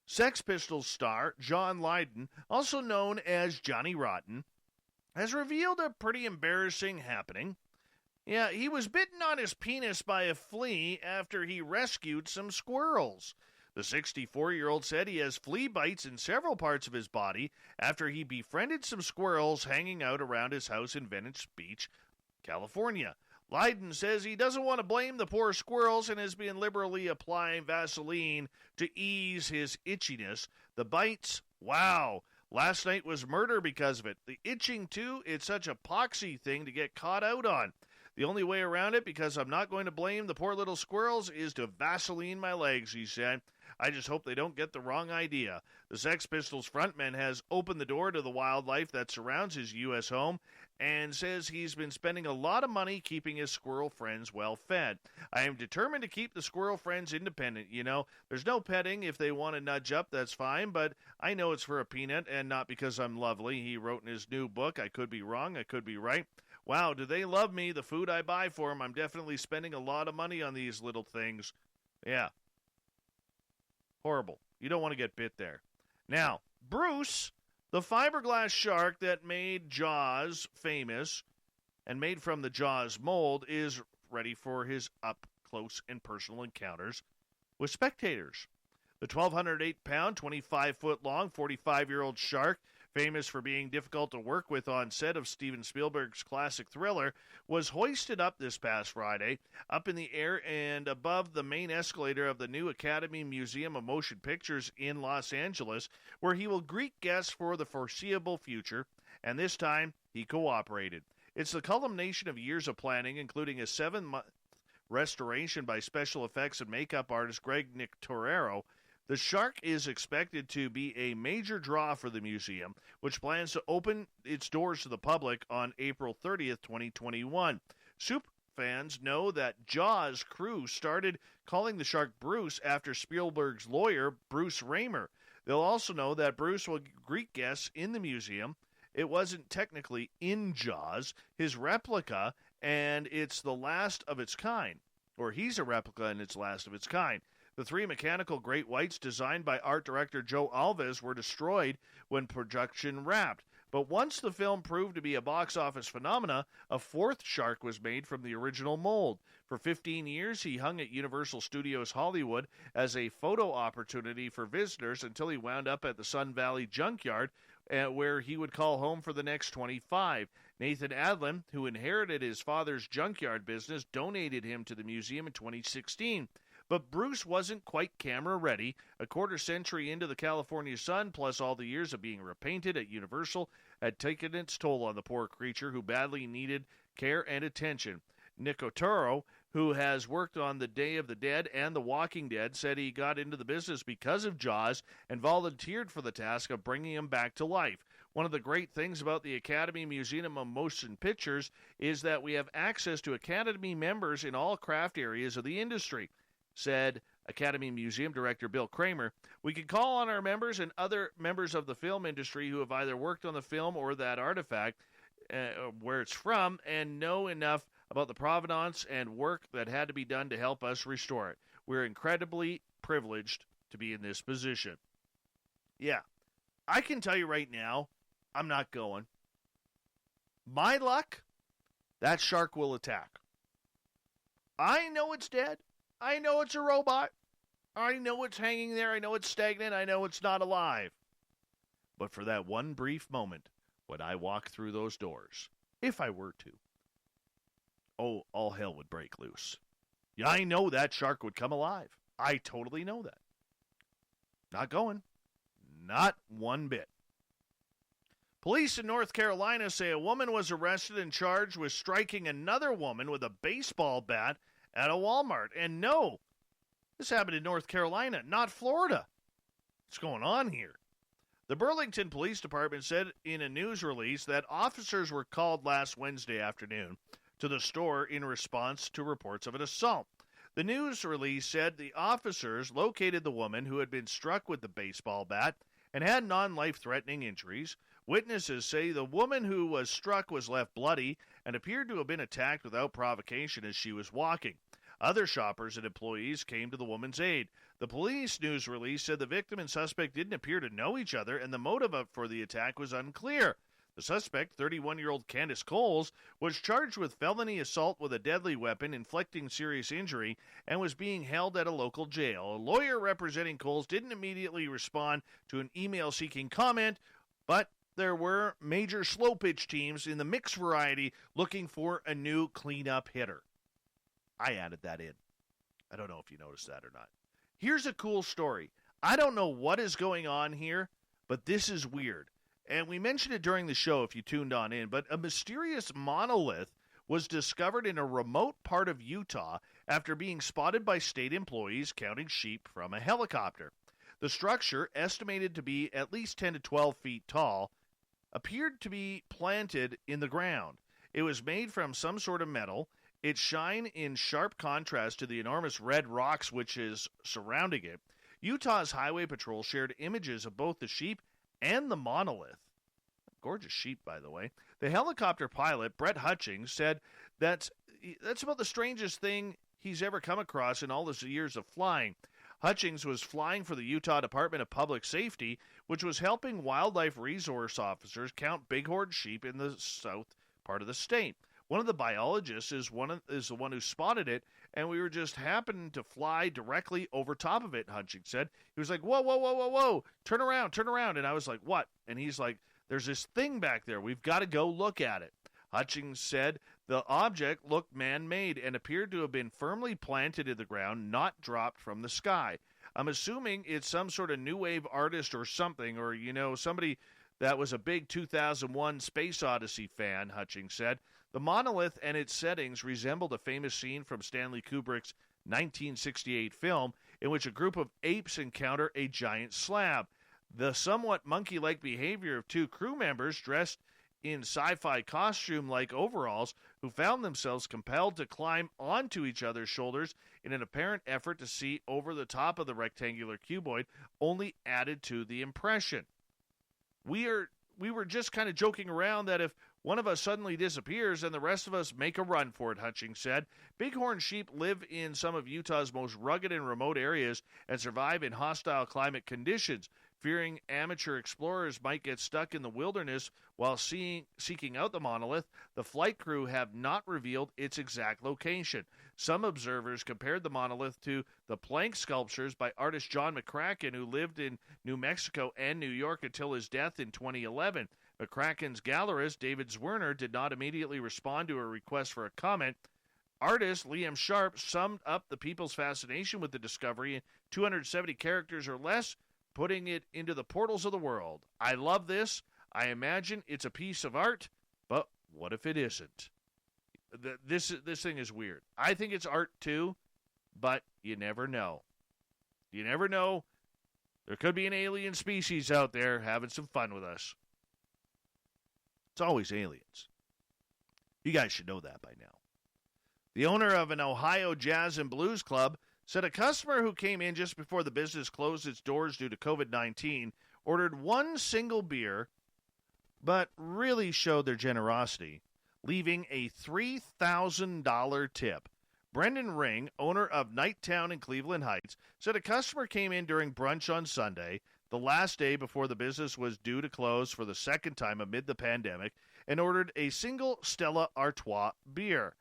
Sex Pistols star John Lydon, also known as Johnny Rotten, has revealed a pretty embarrassing happening. Yeah, he was bitten on his penis by a flea after he rescued some squirrels. The 64-year-old said he has flea bites in several parts of his body after he befriended some squirrels hanging out around his house in Venice Beach, California. Lydon says he doesn't want to blame the poor squirrels and has been liberally applying Vaseline to ease his itchiness. The bites, wow. Last night was murder because of it. The itching, too, it's such a poxy thing to get caught out on. The only way around it, because I'm not going to blame the poor little squirrels, is to Vaseline my legs, he said. I just hope they don't get the wrong idea. The Sex Pistols frontman has opened the door to the wildlife that surrounds his U.S. home and says he's been spending a lot of money keeping his squirrel friends well fed. I am determined to keep the squirrel friends independent, you know. There's no petting. If they want to nudge up, that's fine, but I know it's for a peanut and not because I'm lovely. He wrote in his new book, I could be wrong, I could be right. Wow, do they love me, the food I buy for them? I'm definitely spending a lot of money on these little things. Yeah. Horrible. You don't want to get bit there. Now, Bruce, the fiberglass shark that made Jaws famous and made from the Jaws mold, is ready for his up-close and personal encounters with spectators. The 1,208-pound, 25-foot-long, 45-year-old shark famous for being difficult to work with on set of Steven Spielberg's classic thriller, was hoisted up this past Friday, up in the air and above the main escalator of the new Academy Museum of Motion Pictures in Los Angeles, where he will greet guests for the foreseeable future, and this time he cooperated. It's the culmination of years of planning, including a 7-month restoration by special effects and makeup artist Greg Nictorero. The shark is expected to be a major draw for the museum, which plans to open its doors to the public on April 30th, 2021. Soup fans know that Jaws crew started calling the shark Bruce after Spielberg's lawyer, Bruce Raymer. They'll also know that Bruce will greet guests in the museum. It wasn't technically in Jaws, his replica, and it's the last of its kind. Or he's a replica and it's last of its kind. The 3 mechanical great whites designed by art director Joe Alves were destroyed when production wrapped. But once the film proved to be a box office phenomena, a 4th shark was made from the original mold. For 15 years, he hung at Universal Studios Hollywood as a photo opportunity for visitors until he wound up at the Sun Valley Junkyard, where he would call home for the next 25. Nathan Adlin, who inherited his father's junkyard business, donated him to the museum in 2016. But Bruce wasn't quite camera ready. A quarter century into the California sun, plus all the years of being repainted at Universal, had taken its toll on the poor creature who badly needed care and attention. Nicotero, who has worked on The Day of the Dead and The Walking Dead, said he got into the business because of Jaws and volunteered for the task of bringing him back to life. One of the great things about the Academy Museum of Motion Pictures is that we have access to Academy members in all craft areas of the industry, said Academy Museum Director Bill Kramer. We can call on our members and other members of the film industry who have either worked on the film or that artifact, where it's from, and know enough about the provenance and work that had to be done to help us restore it. We're incredibly privileged to be in this position. Yeah, I can tell you right now, I'm not going. My luck, that shark will attack. I know it's dead. I know it's a robot. I know it's hanging there. I know it's stagnant. I know it's not alive. But for that one brief moment, when I walk through those doors, if I were to, oh, all hell would break loose. Yeah, I know that shark would come alive. I totally know that. Not going. Not one bit. Police in North Carolina say a woman was arrested and charged with striking another woman with a baseball bat at a Walmart. And no, this happened in North Carolina, not Florida. What's going on here? The Burlington Police Department said in a news release that officers were called last Wednesday afternoon to the store in response to reports of an assault. The news release said the officers located the woman who had been struck with the baseball bat and had non-life-threatening injuries. Witnesses say the woman who was struck was left bloody and appeared to have been attacked without provocation as she was walking. Other shoppers and employees came to the woman's aid. The police news release said the victim and suspect didn't appear to know each other, and the motive for the attack was unclear. The suspect, 31-year-old Candace Coles, was charged with felony assault with a deadly weapon, inflicting serious injury, and was being held at a local jail. A lawyer representing Coles didn't immediately respond to an email seeking comment, but there were major slow-pitch teams in the mixed variety looking for a new cleanup hitter. I added that in. I don't know if you noticed that or not. Here's a cool story. I don't know what is going on here, but this is weird. And we mentioned it during the show if you tuned on in, but a mysterious monolith was discovered in a remote part of Utah after being spotted by state employees counting sheep from a helicopter. The structure, estimated to be at least 10 to 12 feet tall, appeared to be planted in the ground. It was made from some sort of metal. Its shine in sharp contrast to the enormous red rocks which is surrounding it. Utah's Highway Patrol shared images of both the sheep and the monolith. Gorgeous sheep, by the way. The helicopter pilot, Brett Hutchings, said that's about the strangest thing he's ever come across in all his years of flying. Hutchings was flying for the Utah Department of Public Safety, which was helping wildlife resource officers count bighorn sheep in the south part of the state. One of the biologists is the one who spotted it, and we were just happening to fly directly over top of it, Hutchings said. He was like, whoa, whoa, whoa, whoa, whoa, turn around. And I was like, what? And he's like, There's this thing back there. We've got to go look at it. Hutchings said the object looked man-made and appeared to have been firmly planted in the ground, not dropped from the sky. I'm assuming it's some sort of new wave artist or something, or, somebody that was a big 2001 Space Odyssey fan, Hutchings said. The monolith and its settings resembled a famous scene from Stanley Kubrick's 1968 film in which a group of apes encounter a giant slab. The somewhat monkey-like behavior of two crew members dressed in sci-fi costume-like overalls who found themselves compelled to climb onto each other's shoulders in an apparent effort to see over the top of the rectangular cuboid only added to the impression. We were just kind of joking around that if one of us suddenly disappears and the rest of us make a run for it, Hutchings said. Bighorn sheep live in some of Utah's most rugged and remote areas and survive in hostile climate conditions. Fearing amateur explorers might get stuck in the wilderness while seeking out the monolith, the flight crew have not revealed its exact location. Some observers compared the monolith to the plank sculptures by artist John McCracken, who lived in New Mexico and New York until his death in 2011. McCracken's gallerist, David Zwerner, did not immediately respond to a request for a comment. Artist Liam Sharp summed up the people's fascination with the discovery in 270 characters or less, putting it into the portals of the world. I love this. I imagine it's a piece of art, but what if it isn't? This thing is weird. I think it's art too, but you never know. You never know. There could be an alien species out there having some fun with us. It's always aliens. You guys should know that by now. The owner of an Ohio jazz and blues club said a customer who came in just before the business closed its doors due to COVID-19 ordered one single beer, but really showed their generosity, leaving a $3,000 tip. Brendan Ring, owner of Nighttown in Cleveland Heights, said a customer came in during brunch on Sunday, the last day before the business was due to close for the second time amid the pandemic, and ordered a single Stella Artois beer.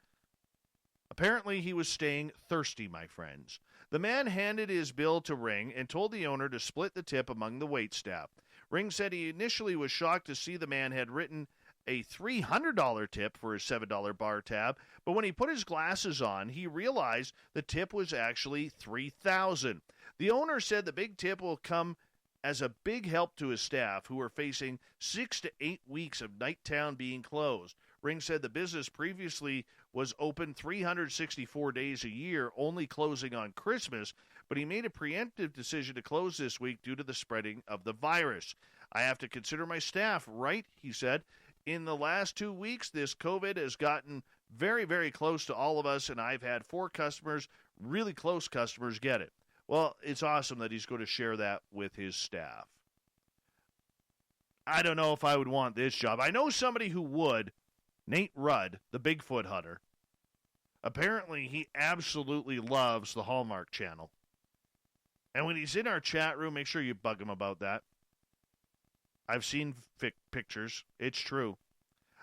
Apparently, he was staying thirsty, my friends. The man handed his bill to Ring and told the owner to split the tip among the waitstaff. Ring said he initially was shocked to see the man had written a $300 tip for his $7 bar tab, but when he put his glasses on, he realized the tip was actually $3,000. The owner said the big tip will come as a big help to his staff, who are facing 6 to 8 weeks of Nighttown being closed. Ring said the business previously was open 364 days a year, only closing on Christmas, but he made a preemptive decision to close this week due to the spreading of the virus. I have to consider my staff, right? He said. In the last 2 weeks, this COVID has gotten very, very close to all of us, and I've had 4 customers, really close customers, get it. Well, it's awesome that he's going to share that with his staff. I don't know if I would want this job. I know somebody who would. Nate Rudd, the Bigfoot hunter. Apparently, he absolutely loves the Hallmark Channel. And when he's in our chat room, make sure you bug him about that. I've seen pictures. It's true.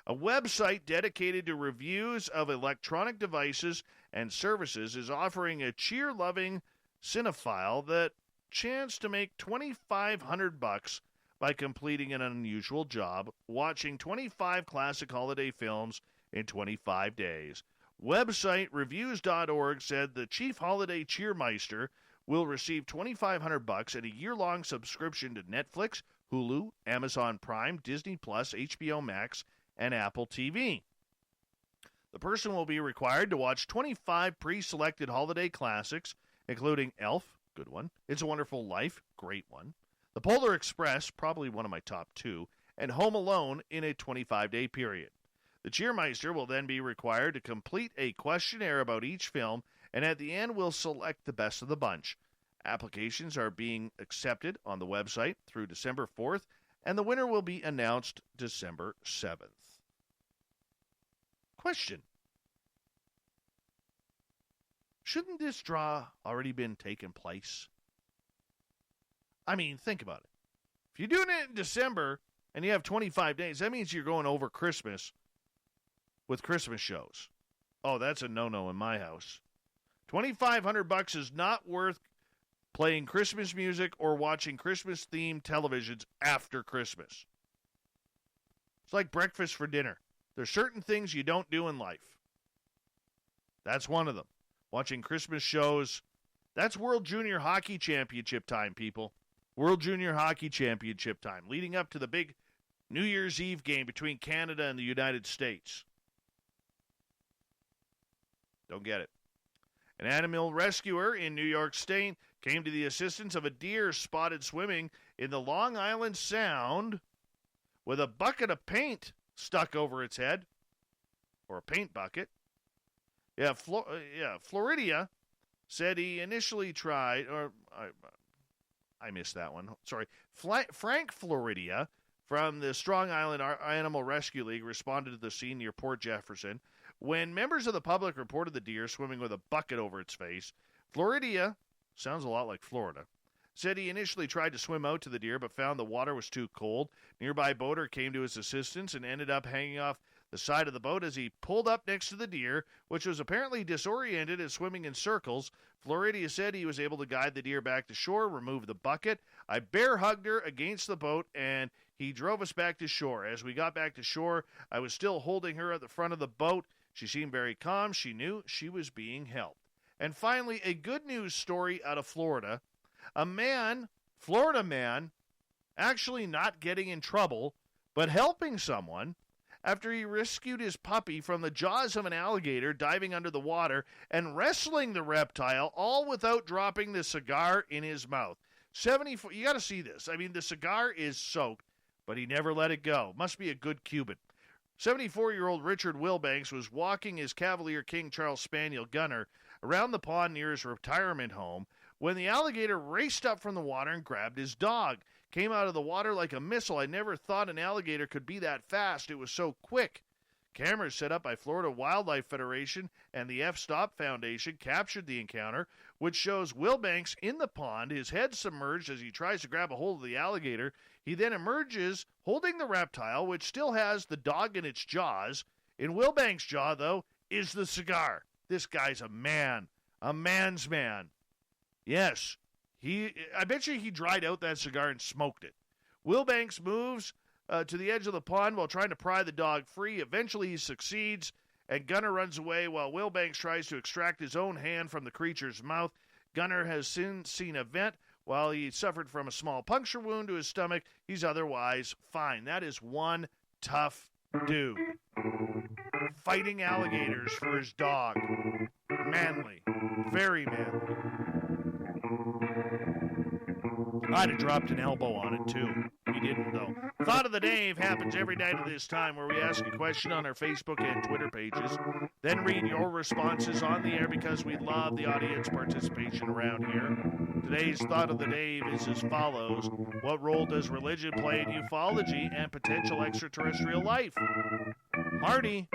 A website dedicated to reviews of electronic devices and services is offering a cheer-loving cinephile the chance to make $2,500 by completing an unusual job, watching 25 classic holiday films in 25 days. Website reviews.org said the chief holiday cheermeister will receive $2,500 and a year-long subscription to Netflix, Hulu, Amazon Prime, Disney Plus, HBO Max, and Apple TV. The person will be required to watch 25 pre-selected holiday classics, including Elf, good one, It's a Wonderful Life, great one, The Polar Express, probably one of my top 2, and Home Alone in a 25-day period. The cheermeister will then be required to complete a questionnaire about each film, and at the end will select the best of the bunch. Applications are being accepted on the website through December 4th, and the winner will be announced December 7th. Question. Shouldn't this draw already been taking place? I mean, think about it. If you're doing it in December and you have 25 days, that means you're going over Christmas with Christmas shows. Oh, that's a no-no in my house. $2,500 is not worth playing Christmas music or watching Christmas-themed televisions after Christmas. It's like breakfast for dinner. There's certain things you don't do in life. That's one of them. Watching Christmas shows. That's World Junior Hockey Championship time, people. World Junior Hockey Championship time, leading up to the big New Year's Eve game between Canada and the United States. Don't get it. An animal rescuer in New York State came to the assistance of a deer spotted swimming in the Long Island Sound with a bucket of paint stuck over its head, or a paint bucket. Floridia said he initially tried, or I missed that one. Sorry. Frank Floridia from the Strong Island Animal Rescue League responded to the scene near Port Jefferson. When members of the public reported the deer swimming with a bucket over its face, Floridia, sounds a lot like Florida, said he initially tried to swim out to the deer but found the water was too cold. Nearby boater came to his assistance and ended up hanging off the side of the boat as he pulled up next to the deer, which was apparently disoriented and swimming in circles. Floridia said he was able to guide the deer back to shore, remove the bucket. I bear hugged her against the boat, and he drove us back to shore. As we got back to shore, I was still holding her at the front of the boat. She seemed very calm. She knew she was being helped. And finally, a good news story out of Florida. A man, Florida man, actually not getting in trouble, but helping someone after he rescued his puppy from the jaws of an alligator diving under the water and wrestling the reptile, all without dropping the cigar in his mouth. 74, you got to see this. I mean, the cigar is soaked, but he never let it go. Must be a good Cuban. 74-year-old Richard Wilbanks was walking his Cavalier King Charles Spaniel Gunner around the pond near his retirement home when the alligator raced up from the water and grabbed his dog. Came out of the water like a missile. I never thought an alligator could be that fast. It was so quick. Cameras set up by Florida Wildlife Federation and the F-Stop Foundation captured the encounter, which shows Wilbanks in the pond, his head submerged as he tries to grab a hold of the alligator. He then emerges holding the reptile, which still has the dog in its jaws. In Wilbanks' jaw, though, is the cigar. This guy's a man. A man's man. Yes. I bet you he dried out that cigar and smoked it. Wilbanks moves to the edge of the pond while trying to pry the dog free. Eventually he succeeds, and Gunner runs away while Wilbanks tries to extract his own hand from the creature's mouth. Gunner has since seen a vet. While he suffered from a small puncture wound to his stomach, he's otherwise fine. That is one tough dude. Fighting alligators for his dog. Manly. Very manly. I'd have dropped an elbow on it, too. He didn't, though. Thought of the Dave happens every night at this time where we ask a question on our Facebook and Twitter pages, then read your responses on the air because we love the audience participation around here. Today's Thought of the Dave is as follows. What role does religion play in ufology and potential extraterrestrial life? Marty.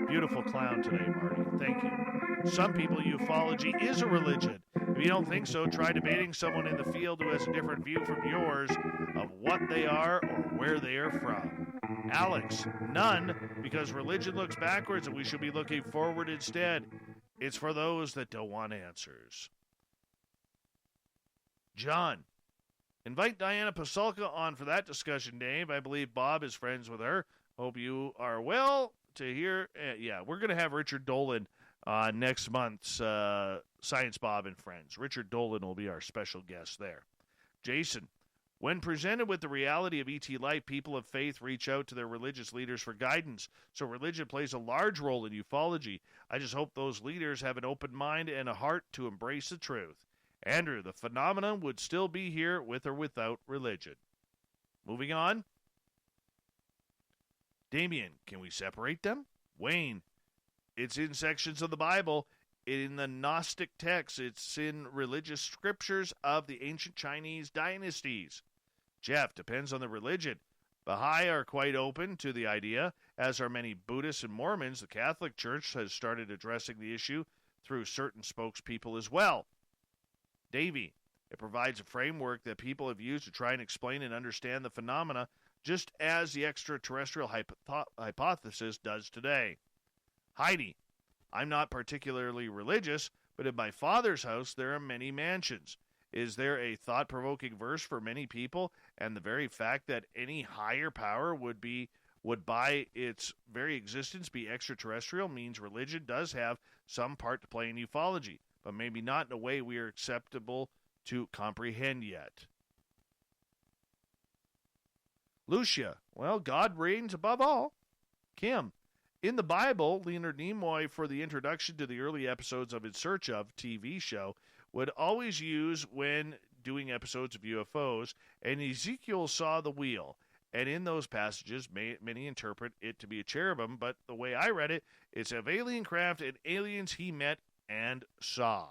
Beautiful clown today, Marty. Thank you. Some people, ufology is a religion. If you don't think so, try debating someone in the field who has a different view from yours of what they are or where they are from. Alex, none, because religion looks backwards and we should be looking forward instead. It's for those that don't want answers. John, invite Diana Pasulka on for that discussion, Dave. I believe Bob is friends with her. Hope you are well to hear. We're going to have Richard Dolan next month's Science Bob and Friends. Richard Dolan will be our special guest there. Jason, when presented with the reality of ET life, people of faith reach out to their religious leaders for guidance. So religion plays a large role in ufology. I just hope those leaders have an open mind and a heart to embrace the truth. Andrew, the phenomenon would still be here with or without religion. Moving on. Damien, can we separate them? Wayne, it's in sections of the Bible, in the Gnostic texts, it's in religious scriptures of the ancient Chinese dynasties. Jeff, depends on the religion. Baha'i are quite open to the idea, as are many Buddhists and Mormons. The Catholic Church has started addressing the issue through certain spokespeople as well. Davey, it provides a framework that people have used to try and explain and understand the phenomena, just as the extraterrestrial hypothesis does today. Heidi, I'm not particularly religious, but in my father's house there are many mansions. Is there a thought-provoking verse for many people, and the very fact that any higher power would be would by its very existence be extraterrestrial means religion does have some part to play in ufology, but maybe not in a way we are acceptable to comprehend yet. Lucia, well, God reigns above all. Kim, in the Bible, Leonard Nimoy, for the introduction to the early episodes of In Search Of TV show, would always use when doing episodes of UFOs, and Ezekiel saw the wheel. And in those passages, many interpret it to be a cherubim, but the way I read it, it's of alien craft and aliens he met and saw.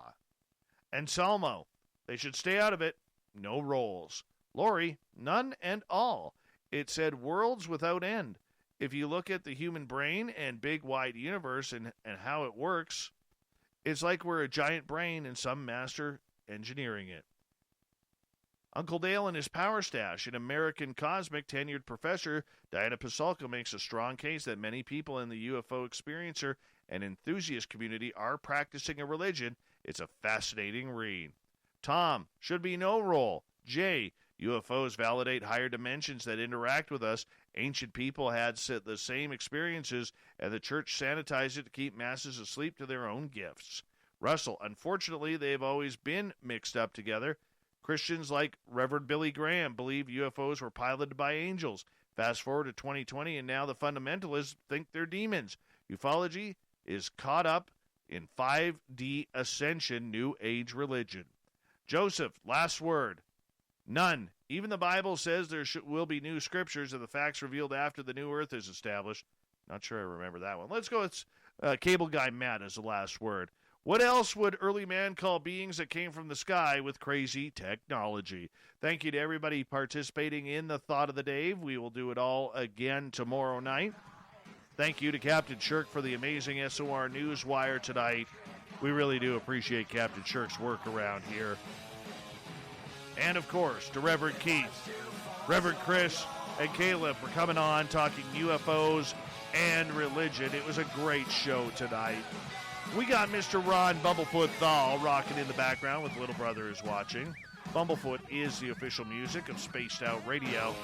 And Salmo, they should stay out of it. No roles. Lori, none and all. It said worlds without end. If you look at the human brain and big wide universe and how it works, it's like we're a giant brain and some master engineering it. Uncle Dale and his power stash. An American cosmic tenured professor, Diana Pasulka, makes a strong case that many people in the UFO experiencer and enthusiast community are practicing a religion. It's a fascinating read. Tom, should be no role. Jay, UFOs validate higher dimensions that interact with us. Ancient people had the same experiences, and the church sanitized it to keep masses asleep to their own gifts. Russell, unfortunately, they've always been mixed up together. Christians like Reverend Billy Graham believe UFOs were piloted by angels. Fast forward to 2020, and now the fundamentalists think they're demons. Ufology is caught up in 5D ascension, New Age religion. Joseph, last word. None. Even the Bible says there will be new scriptures and the facts revealed after the new earth is established. Not sure I remember that one. Let's go with Cable Guy Matt as the last word. What else would early man call beings that came from the sky with crazy technology? Thank you to everybody participating in the Thought of the Dave. We will do it all again tomorrow night. Thank you to Captain Shirk for the amazing SOR Newswire tonight. We really do appreciate Captain Shirk's work around here. And, of course, to Reverend Keith, Reverend Chris, and Caleb for coming on, talking UFOs and religion. It was a great show tonight. We got Mr. Ron Bumblefoot Thal rocking in the background with Little Brother is watching. Bumblefoot is the official music of Spaced Out Radio,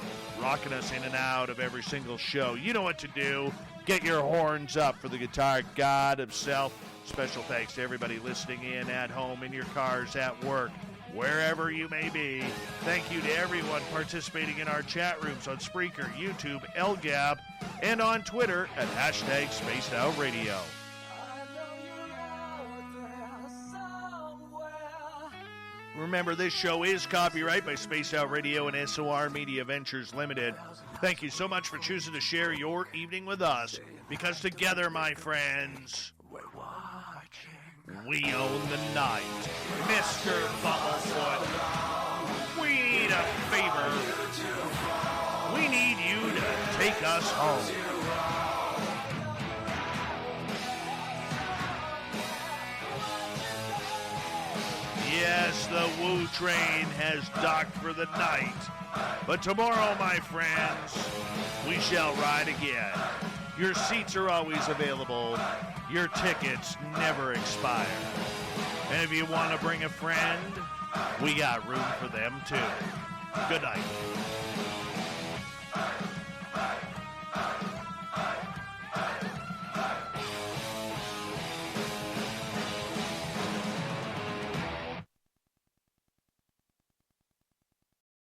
rocking us in and out of every single show. You know what to do. Get your horns up for the guitar god himself. Special thanks to everybody listening in at home, in your cars, at work, wherever you may be. Thank you to everyone participating in our chat rooms on Spreaker, YouTube, LGAB, and on Twitter at hashtag Spaced Out Radio. Remember, this show is copyright by Spaced Out Radio and SOR Media Ventures Limited. Thank you so much for choosing to share your evening with us, because together, my friends, we own the night. Mr. Bumblefoot, we need a favor. We need you to take us home. Yes, the Woo train has docked for the night. But tomorrow, my friends, we shall ride again. Your seats are always available. Your tickets never expire. And if you want to bring a friend, we got room for them too. Good night.